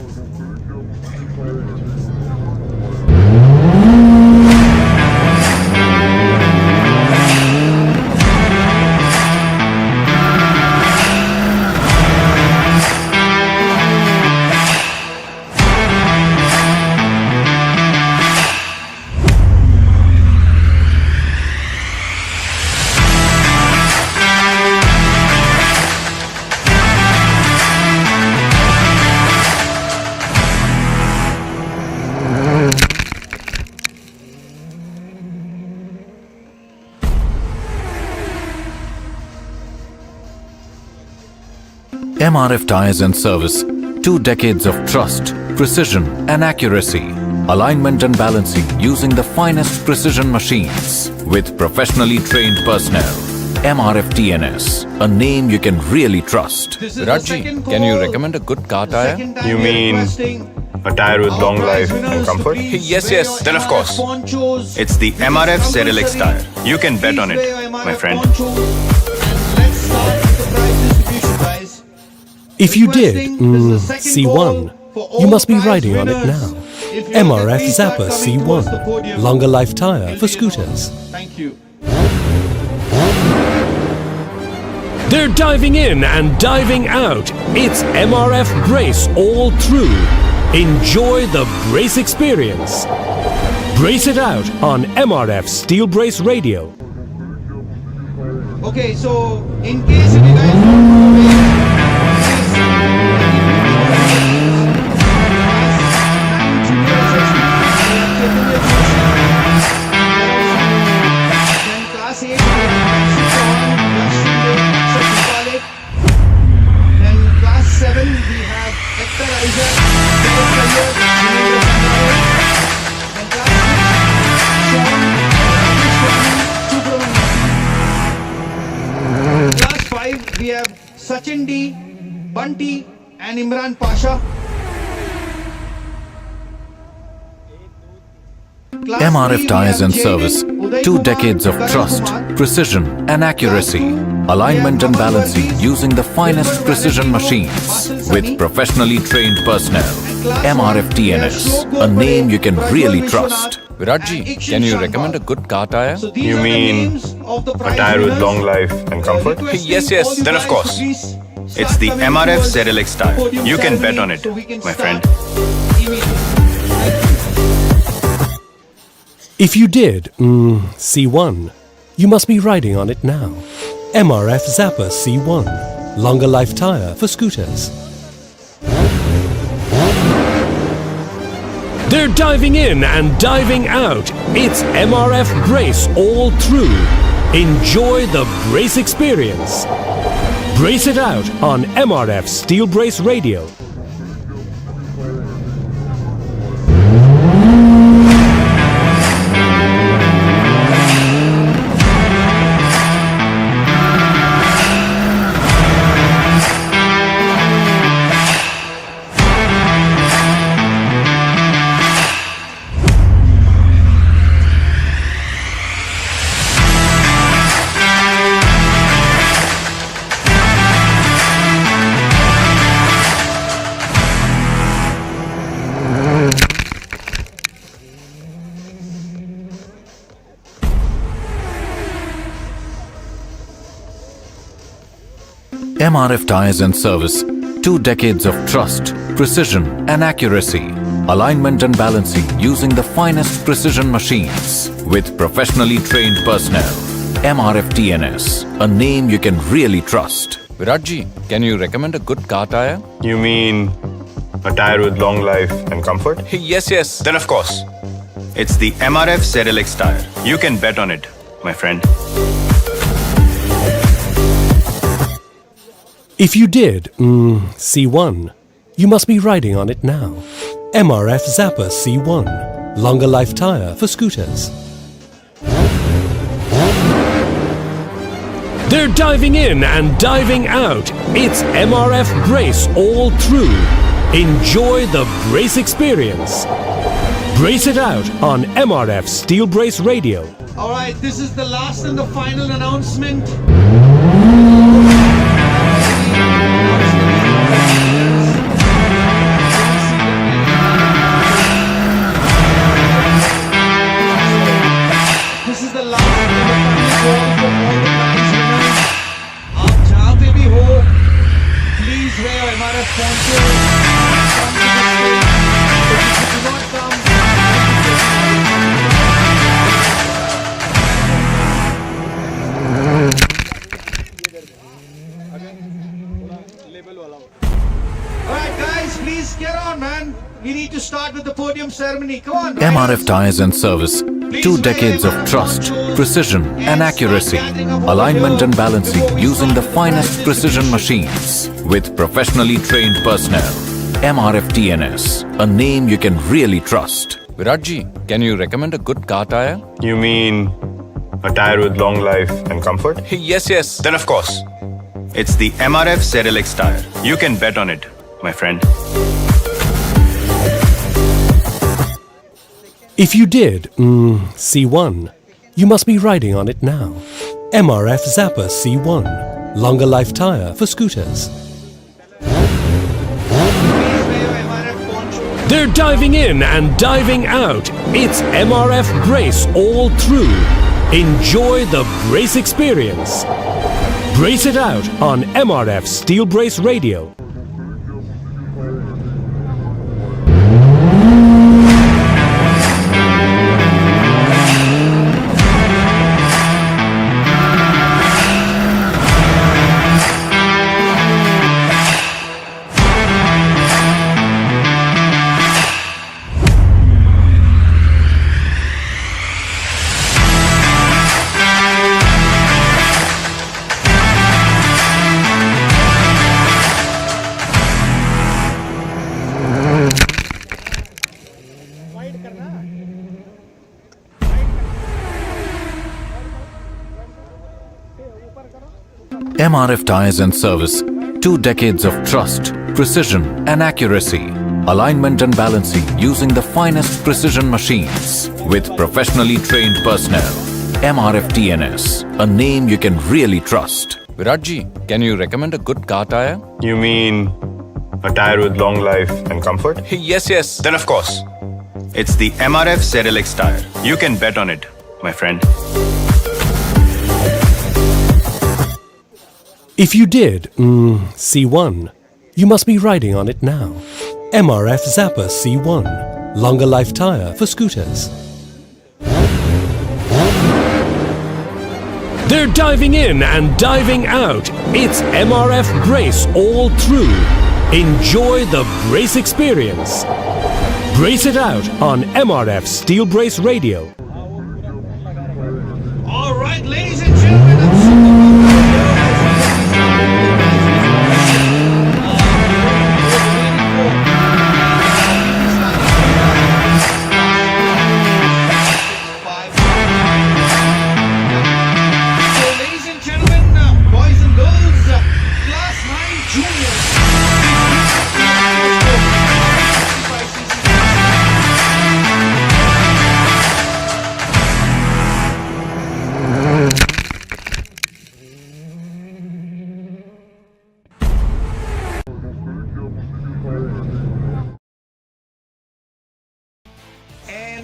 MRF Tires and Service. 2 decades of trust, precision and accuracy. Alignment and balancing using the finest precision machines with professionally trained personnel. MRF TNS, a name you can really trust. Viratji, can you recommend a good car tire? You mean a tire with long life and comfort? Yes. Then of course, it's the MRF ZLX tire. You can bet on it, my friend. If you did, C1, you must be riding on it now. MRF Zappa C1, longer life tire for scooters. Thank you. They're diving in and diving out. It's MRF Brace all through. Enjoy the brace experience. Brace it out on MRF Steel Brace Radio. Okay, so in case if you guys don't know where we have Sachin D, Bunty and Imran Pasha. MRF Tires and Service. 2 decades of trust, precision and accuracy. Alignment and balancing using the finest precision machines with professionally trained personnel. MRF TNS, a name you can really trust. Viratji, can you recommend a good car tire? You mean a tire with long life and comfort? Yes. Then of course, it's the MRF ZLX tire. You can bet on it, my friend. If you did, C1, you must be riding on it now. MRF Zappa C1, longer life tire for scooters. They're diving in and diving out. It's MRF Brace all through. Enjoy the brace experience. Brace it out on MRF Steel Brace Radio. MRF Tires and Service. 2 decades of trust, precision and accuracy. Alignment and balancing using the finest precision machines with professionally trained personnel. MRF TNS, a name you can really trust. Viratji, can you recommend a good car tire? You mean a tire with long life and comfort? Yes. Then of course, it's the MRF ZLX tire. You can bet on it, my friend. If you did, C1, you must be riding on it now. MRF Zappa C1, longer life tire for scooters. They're diving in and diving out. It's MRF Brace all through. Enjoy the brace experience. Brace it out on MRF Steel Brace Radio. All right, this is the last and the final announcement. This is the last and the final call for all the prize winners. आप जहाँ पे भी हो, please wear MRF sponsors. Come to the stage. If you do not come, alright guys, please get on, man. We need to start with the podium ceremony. Come on. MRF Tires and Service. 2 decades of trust, precision and accuracy. Alignment and balancing using the finest precision machines with professionally trained personnel. MRF TNS, a name you can really trust. Viratji, can you recommend a good car tire? You mean a tire with long life and comfort? Yes. Then of course, it's the MRF ZLX tire. You can bet on it, my friend. If you did, C1, you must be riding on it now. MRF Zappa C1, longer life tire for scooters. They're diving in and diving out. It's MRF Brace all through. Enjoy the brace experience. Brace it out on MRF Steel Brace Radio. MRF Tires and Service. 2 decades of trust, precision and accuracy. Alignment and balancing using the finest precision machines with professionally trained personnel. MRF TNS, a name you can really trust. Viratji, can you recommend a good car tire? You mean a tire with long life and comfort? Yes. Then of course, it's the MRF ZLX tire. You can bet on it, my friend. If you did, C1, you must be riding on it now. MRF Zappa C1, longer life tire for scooters. They're diving in and diving out. It's MRF Brace all through. Enjoy the brace experience. Brace it out on MRF Steel Brace Radio. all right, ladies and gentlemen.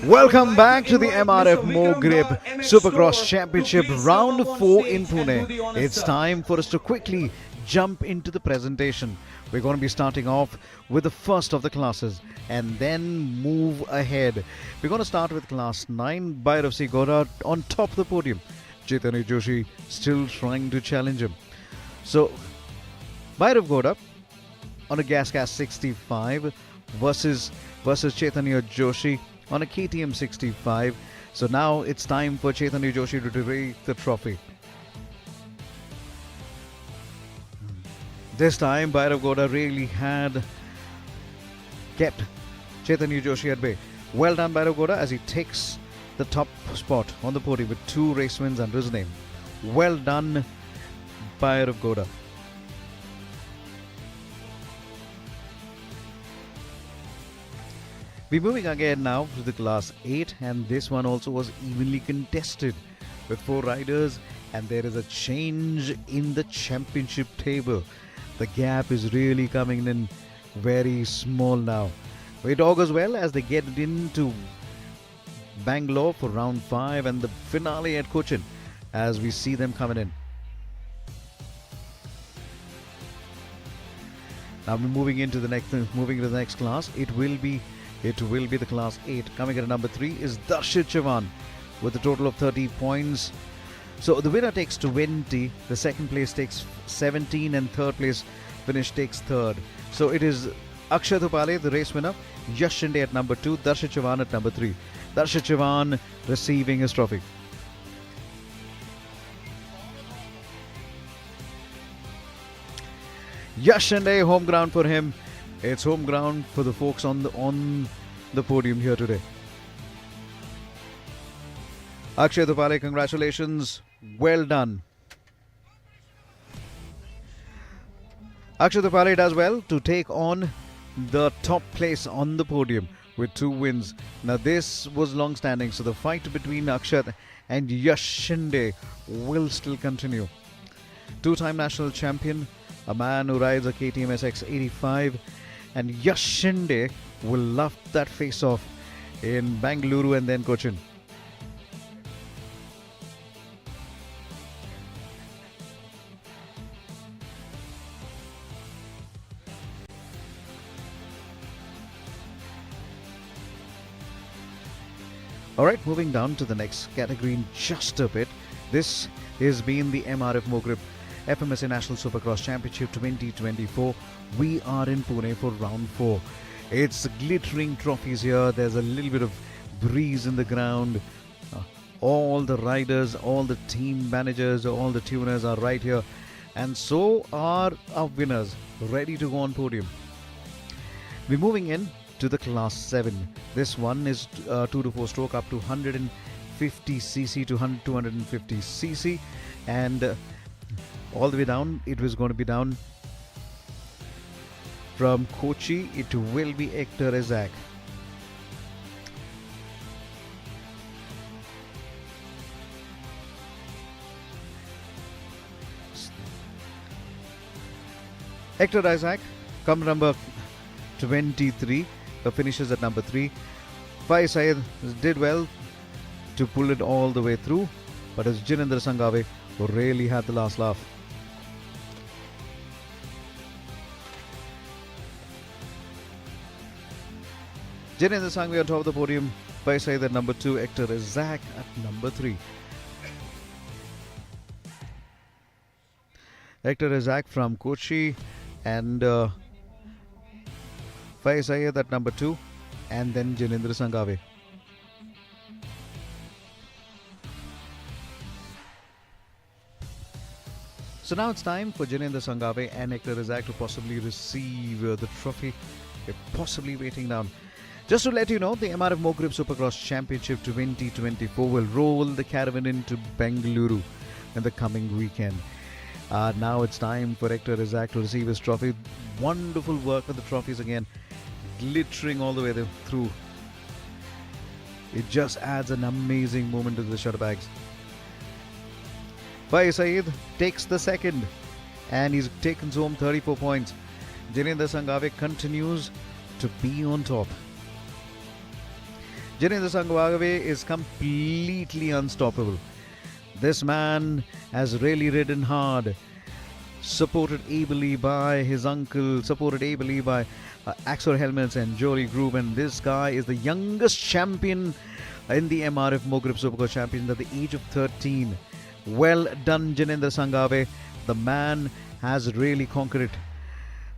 Welcome back to the MRF Mogrip Supercross Championship Round 4 in Pune. It's time for us to quickly jump into the presentation. We're going to be starting off with the first of the classes and then move ahead. We're going to start with Class 9, Bhairav C. Gowda on top of the podium. Chaitanya Joshi still trying to challenge him. So, Bhairav Gowda on a Gas 65 versus Chaitanya Joshi on a KTM 65. So now it's time for Chaitanya Joshi to take the trophy. This time Bhairav Gowda really had kept Chaitanya Joshi at bay. Well done Bhairav Gowda as he takes the top spot on the podium with 2 race wins under his name. Well done Bhairav Gowda. We're moving again now to the Class 8, and this one also was evenly contested with 4 riders, and there is a change in the championship table. The gap is really coming in very small now. It augurs well as they get into Bangalore for round 5 and the finale at Cochin as we see them coming in. Now we're moving to the next class. It will be the Class 8. Coming at number 3 is Darshit Chavan with a total of 30 points. So the winner takes 20, the second place takes 17, and third place finish takes third. So it is Akshay Thupale, the race winner, Yash Shinde at number 2, Darshit Chavan at number 3. Darshit Chavan receiving his trophy. Yash Shinde, home ground for him. It's home ground for the folks on the podium here today. Akshay Thupale, congratulations. Well done. Akshay Thupale does well to take on the top place on the podium with 2 wins. Now this was long standing, so the fight between Akshat and Yash Shinde will still continue. 2-time national champion, a man who rides a KTM SX 85, and Yash Shinde will love that face-off in Bengaluru and then Cochin. Alright, moving down to the next category in just a bit. This has been the MRF Mogrip FMSA National Supercross Championship 2024. We are in Pune for round 4. It's glittering trophies here. There's a little bit of breeze in the ground. All the riders, all the team managers, all the tuners are right here. And so are our winners, ready to go on podium. We're moving in to the Class 7. This one is 2 to 4 stroke up to 150cc to 250cc. And all the way down, it was going to be down from Kochi. It will be Hector Isaac. Hector Isaac, come number 23, finishes at number 3. Faiz Syed did well to pull it all the way through, but it's Jinendra Sangave who really had the last laugh. Jinendra Sangave on top of the podium, Faiz Syed at number 2, Hector Isaac at number 3. Hector Isaac from Kochi and Faiz Syed at number 2, and then Jinendra Sangave. So now it's time for Jinendra Sangave and Hector Isaac to possibly receive the trophy. They're possibly waiting down. Just to let you know, the MRF Mogrip Supercross Championship 2024 will roll the caravan into Bengaluru in the coming weekend. Now it's time for Hector Isaac to receive his trophy. Wonderful work with the trophies again, glittering all the way through. It just adds an amazing moment to the shutter bags. Faiz Syed takes the second and he's taken home 34 points. Jinendra Sangave continues to be on top. Jinendra Sangwagave is completely unstoppable. This man has really ridden hard, supported ably by his uncle, supported ably by Axor Helmets and Jory Group, and this guy is the youngest champion in the MRF Mogrip Supercross Champions at the age of 13. Well done, Jinendra Sangave. The man has really conquered it.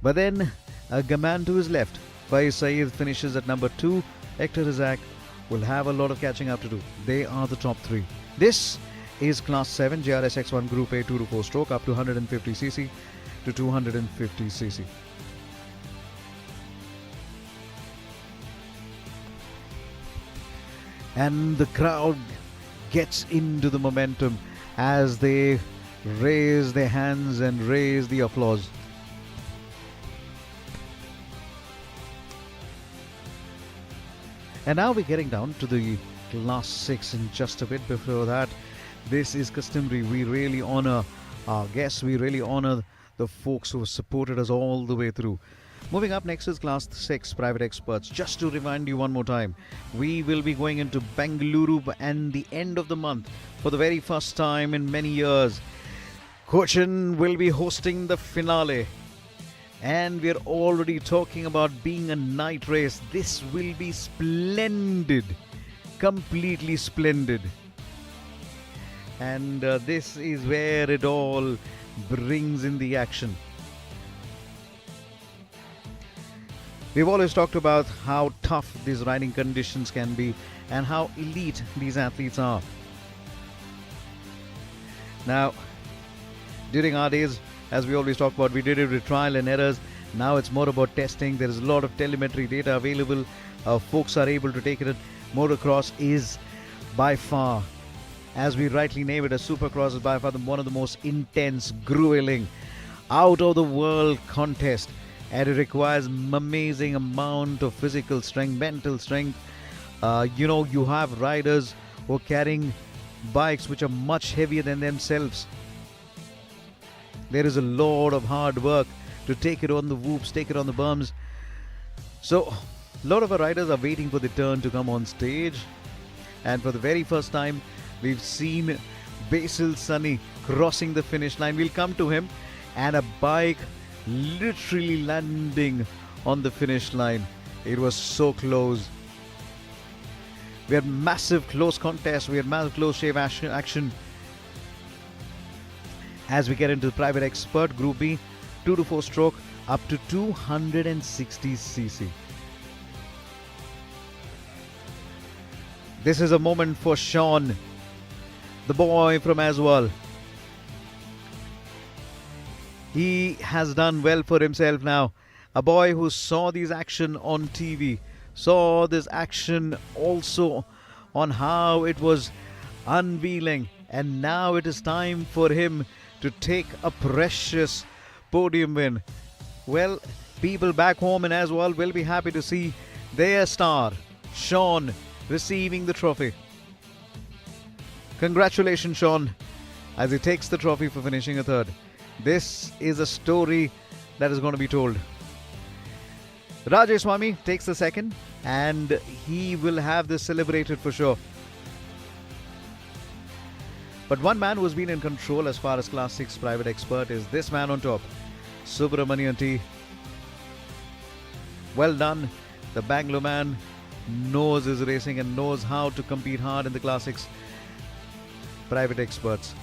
But then a man to his left, Faiz Saeed, finishes at number 2. Hector Isaac will have a lot of catching up to do. They are the top 3. This is Class 7 JRS X1 Group A 2 to 4 stroke up to 150cc to 250cc. And the crowd gets into the momentum as they raise their hands and raise the applause. And now we're getting down to the Class 6 in just a bit. Before that, this is customary. We really honor our guests. We really honor the folks who have supported us all the way through. Moving up next is Class 6 Private Experts. Just to remind you one more time, we will be going into Bengaluru and the end of the month for the very first time in many years. Cochin will be hosting the finale. And we're already talking about being a night race. This will be splendid. Completely splendid. And this is where it all brings in the action. We've always talked about how tough these riding conditions can be and how elite these athletes are. Now, during our days, as we always talk about, we did it with trial and errors. Now it's more about testing. There is a lot of telemetry data available. Folks are able to take it. Motocross is by far, as we rightly name it, a Supercross is by far one of the most intense, grueling, out-of-the-world contest. And it requires amazing amount of physical strength, mental strength. You have riders who are carrying bikes which are much heavier than themselves. There is a lot of hard work to take it on the whoops, take it on the bumps. So, a lot of our riders are waiting for the turn to come on stage. And for the very first time, we've seen Basil Sunny crossing the finish line. We'll come to him, and a bike literally landing on the finish line. It was so close. We had massive close contests. We had massive close shave action. As we get into the Private Expert Group B, 2 to 4 stroke up to 260cc. This is a moment for Sean, the boy from Aswal. He has done well for himself now. A boy who saw this action on TV, saw this action also on how it was unveiling, and now it is time for him to take a precious podium win. Well, people back home in Aswal will be happy to see their star, Sean, receiving the trophy. Congratulations, Sean, as he takes the trophy for finishing a third. This is a story that is going to be told. Rajesh Swami takes the second, and he will have this celebrated for sure. But one man who has been in control as far as Class 6 Private Expert is this man on top, Subramanian T. Well done. The Bangalore man knows his racing and knows how to compete hard in the Class 6 Private Experts.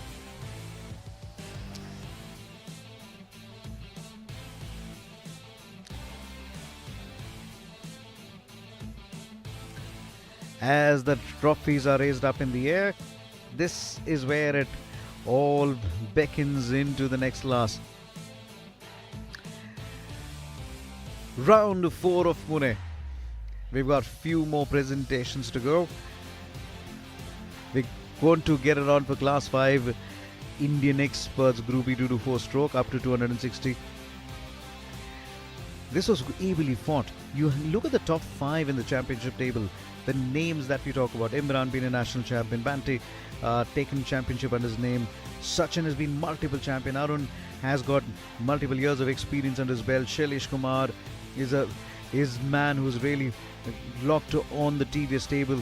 As the trophies are raised up in the air, this is where it all beckons into the next class. Round 4 of Pune. We've got few more presentations to go. We're going to get it on for Class 5 Indian Experts Group B 2 to 4 stroke up to 260. This was ably fought. You look at the top 5 in the championship table. The names that we talk about: Imran being a national champion, Bante taken championship under his name, Sachin has been multiple champion, Arun has got multiple years of experience under his belt, Shailesh Kumar is his man who's really locked on the TVS table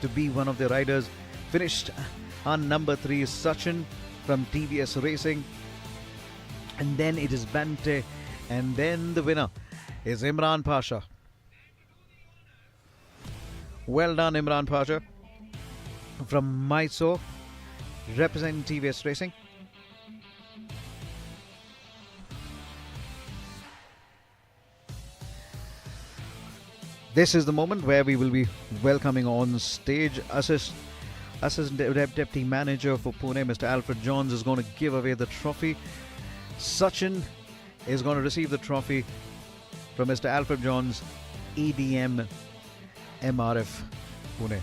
to be one of the riders. Finished on number 3 is Sachin from TVS Racing. And then it is Bante. And then the winner is Imran Pasha. Well done, Imran Pasha from Mysore, representing TVS Racing. This is the moment where we will be welcoming on stage Assistant Deputy Manager for Pune, Mr. Alfred Johns, is going to give away the trophy. Sachin is going to receive the trophy from Mr. Alfred Johns, EDM MRF Pune.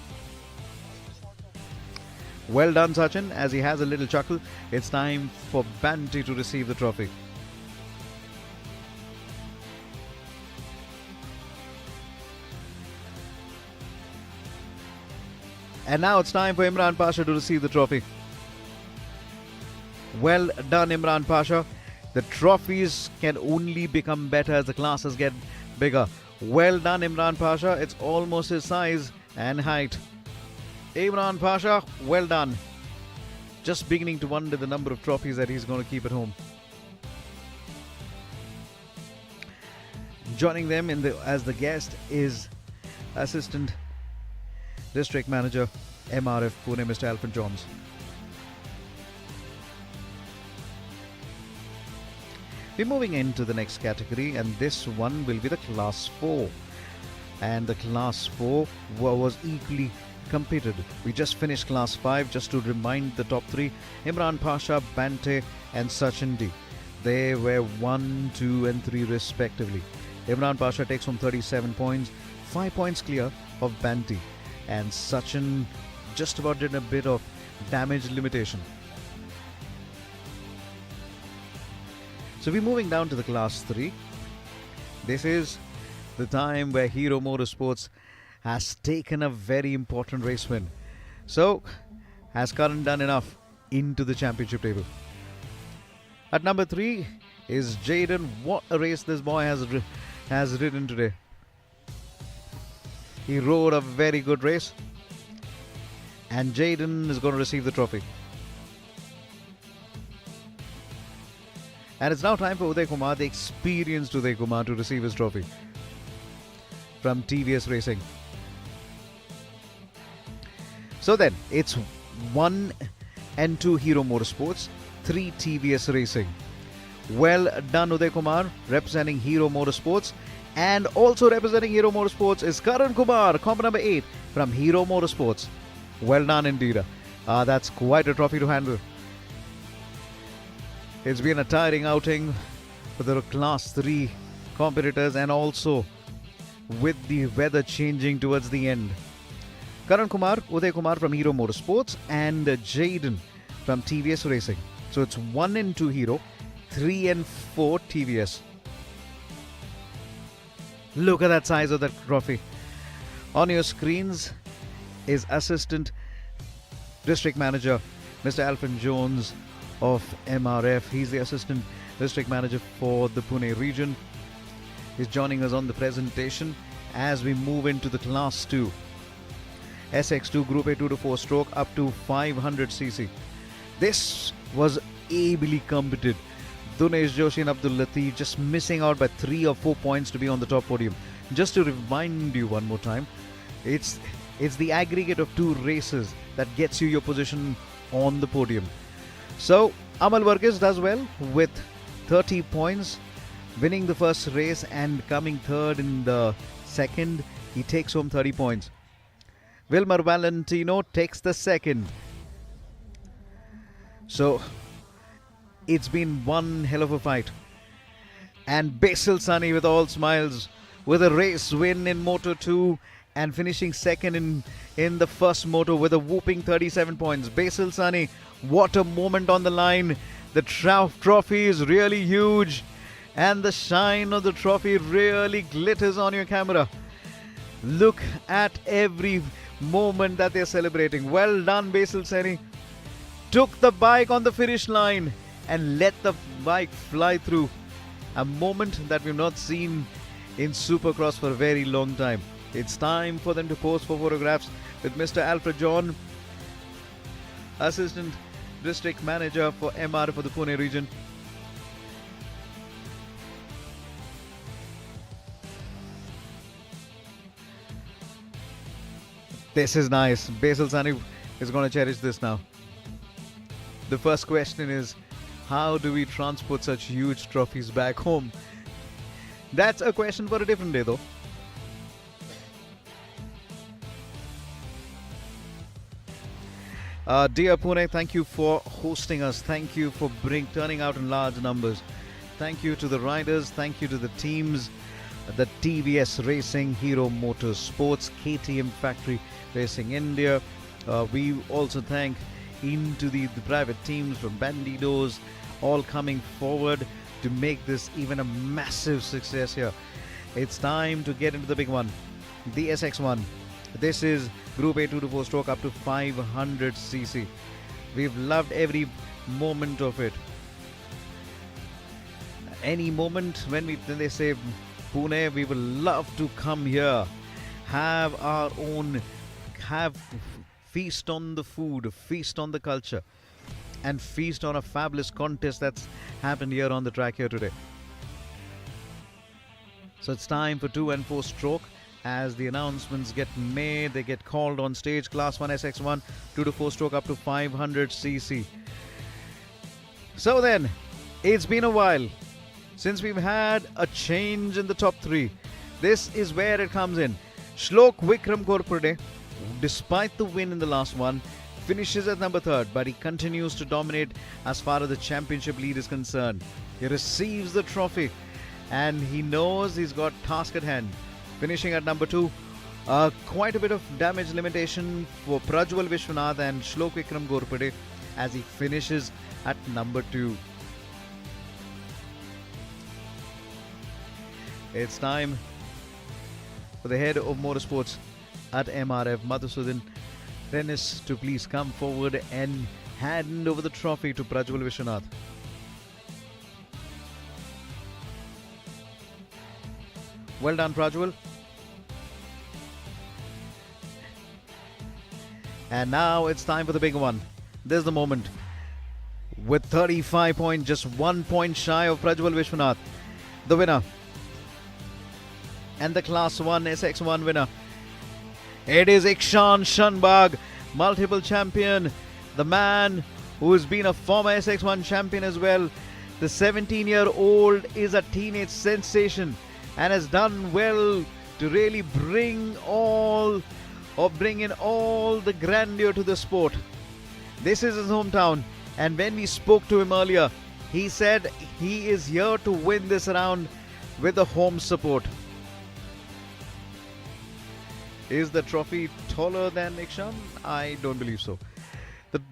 Well done, Sachin. As he has a little chuckle, it's time for Banti to receive the trophy. And now it's time for Imran Pasha to receive the trophy. Well done, Imran Pasha. The trophies can only become better as the classes get bigger. Well done, Imran Pasha. It's almost his size and height. Imran Pasha, well done. Just beginning to wonder the number of trophies that he's going to keep at home. Joining them as the guest is Assistant District Manager MRF Pune, Mr. Alfred Johns. We're moving into the next category, and this one will be the Class 4. And the Class 4 was equally competed. We just finished Class 5. Just to remind the top 3, Imran Pasha, Bante and Sachin D. They were 1, 2 and 3 respectively. Imran Pasha takes home 37 points, 5 points clear of Bante. And Sachin just about did a bit of damage limitation. So we're moving down to the Class 3. This is the time where Hero Motorsports has taken a very important race win. So, has Karan done enough into the championship table? At number 3 is Jaden. What a race this boy has ridden today. He rode a very good race. And Jaden is going to receive the trophy. And it's now time for Uday Kumar, the experienced Uday Kumar, to receive his trophy from TVS Racing. So then, it's 1 and 2 Hero Motorsports, 3 TVS Racing. Well done, Uday Kumar, representing Hero Motorsports. And also representing Hero Motorsports is Karan Kumar, comp number 8 from Hero Motorsports. Well done indeed. That's quite a trophy to handle. It's been a tiring outing for the Class 3 competitors, and also with the weather changing towards the end. Karan Kumar, Uday Kumar from Hero Motorsports, and Jaden from TVS Racing. So it's 1 and 2 Hero, 3 and 4 TVS. Look at that size of that trophy. On your screens is Assistant District Manager Mr. Alfred Jones of MRF. He's the Assistant District Manager for the Pune region. He's joining us on the presentation as we move into the Class 2. SX2 Group A 2 to 4 stroke up to 500cc. This was ably competed. Dunesh Joshi and Abdul Latif just missing out by 3 or 4 points to be on the top podium. Just to remind you one more time, it's the aggregate of 2 races that gets you your position on the podium. So Amal Varghese does well with 30 points, winning the first race and coming third in the second. He takes home 30 points. Wilmer Valentino takes the second. So it's been one hell of a fight. And Basil Sunny with all smiles with a race win in Moto 2 and finishing second in the first Moto with a whooping 37 points. Basil Sunny, what a moment on the line. The trophy is really huge and the shine of the trophy really glitters on your camera. Look at every moment that they're celebrating. Well done, Basil Sunny. Took the bike on the finish line and let the bike fly through. A moment that we've not seen in Supercross for a very long time. It's time for them to pose for photographs with Mr. Alfred John, Assistant District Manager for MR for the Pune region. This is nice. Basil Sani is going to cherish this now. The first question is, how do we transport such huge trophies back home? That's a question for a different day though. Dear Pune, thank you for hosting us. Thank you for turning out in large numbers. Thank you to the riders. Thank you to the teams. The TVS Racing, Hero Motorsports, KTM Factory Racing India. We also thank into the private teams from Bandidos, all coming forward to make this even a massive success here. It's time to get into the big one, the SX1. This is Group A 2 to 4 stroke up to 500cc. We've loved every moment of it. Any moment when they say Pune, we will love to come here, have our own, feast on the food, feast on the culture, and feast on a fabulous contest that's happened here on the track here today. So it's time for 2 and 4 stroke. As the announcements get made, they get called on stage. Class 1 SX1, 2 to 4 stroke up to 500cc. So then, it's been a while since we've had a change in the top 3. This is where it comes in. Shlok Vikram Korpade, despite the win in the last one, finishes at number 3rd, but he continues to dominate as far as the championship lead is concerned. He receives the trophy and he knows he's got task at hand. Finishing at number 2, quite a bit of damage limitation for Prajwal Vishwanath and Shlok Vikram Korpade as he finishes at number 2. It's time for the head of motorsports at MRF, Madhusudhan Rennis, to please come forward and hand over the trophy to Prajwal Vishwanath. Well done, Prajwal. And now it's time for the big one. There's the moment. With 35 points, just 1 point shy of Prajwal Vishwanath, the winner. And the Class 1 SX1 winner. It is Ikshan Shanbag, multiple champion. The man who has been a former SX1 champion as well. The 17-year-old is a teenage sensation and has done well to really bring in all the grandeur to the sport. This is his hometown, and when we spoke to him earlier, he said he is here to win this round with the home support. Is the trophy taller than Ikshan? I don't believe so.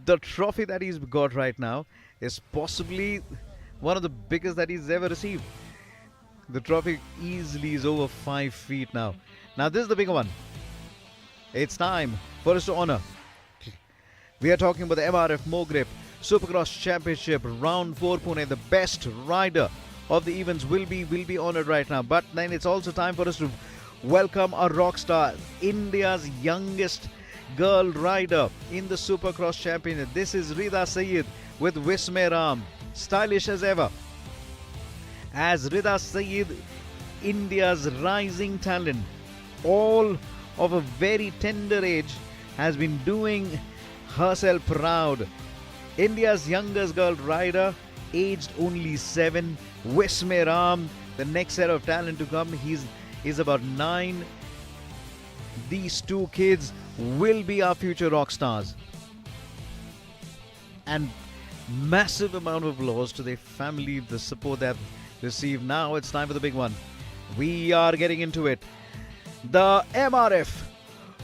The trophy that he's got right now is possibly one of the biggest that he's ever received. The trophy easily is over 5 feet now. Now this is the bigger one. It's time for us to honor. We are talking about the MRF Mogrip Supercross Championship Round 4 Pune. The best rider of the events will be honored right now. But then it's also time for us to welcome a rock star, India's youngest girl rider in the Supercross Championship. This is Rida Sayed with Vismay Ram, stylish as ever. As Rida Sayed, India's rising talent, all of a very tender age, has been doing herself proud. India's youngest girl rider, aged only 7, Vismay Ram, the next set of talent to come. He's about 9. These two kids will be our future rock stars. And massive amount of applause to their family, the support they've received. Now it's time for the big one. We are getting into it. The MRF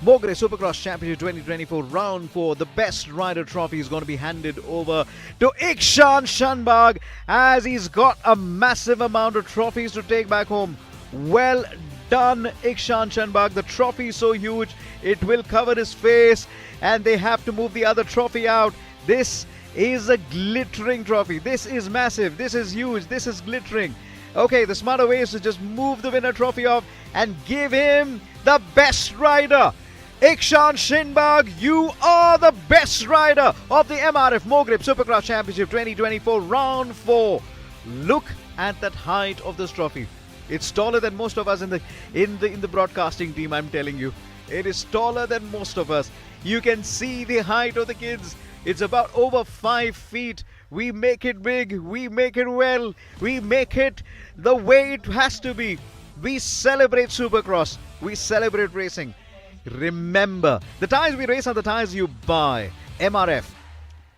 Mogrip Supercross Championship 2024 Round 4, the best rider trophy is going to be handed over to Ikshan Shanbag as he's got a massive amount of trophies to take back home. Well done, Ikshan Shanbag. The trophy is so huge, it will cover his face and they have to move the other trophy out. This is a glittering trophy. This is massive. This is huge. This is glittering. Okay, the smarter way is to just move the winner trophy off and give him the best rider. Ikshan Shinbag, you are the best rider of the MRF Mogrip Supercross Championship 2024 Round 4. Look at that height of this trophy. It's taller than most of us in the broadcasting team, I'm telling you. It is taller than most of us. You can see the height of the kids. It's about over 5 feet. We make it big. We make it well. We make it the way it has to be. We celebrate Supercross. We celebrate racing. Remember, the tires we race are the tires you buy. MRF.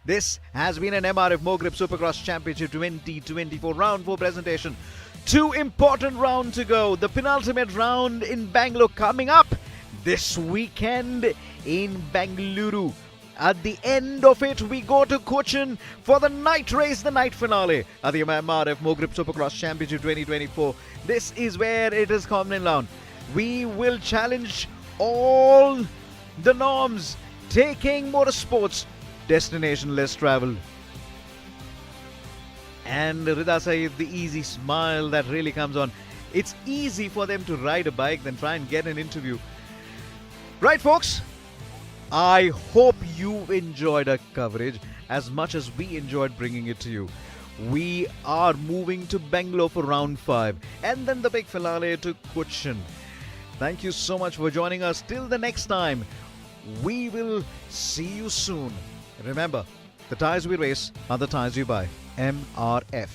This has been an MRF Mogrip Supercross Championship 2024 Round 4 presentation. 2 important rounds to go. The penultimate round in Bangalore coming up this weekend in Bengaluru. At the end of it, we go to Cochin for the night race, the night finale at the MRF Mogrip Supercross Championship 2024. This is where it is coming down. We will challenge all the norms, taking motorsports destination less traveled. And Rida Saeed, the easy smile that really comes on. It's easy for them to ride a bike than try and get an interview. Right, folks? I hope you enjoyed our coverage as much as we enjoyed bringing it to you. We are moving to Bangalore for round 5 and then the big finale to Cochin. Thank you so much for joining us. Till the next time, we will see you soon. Remember, the tires we race are the tires you buy. MRF.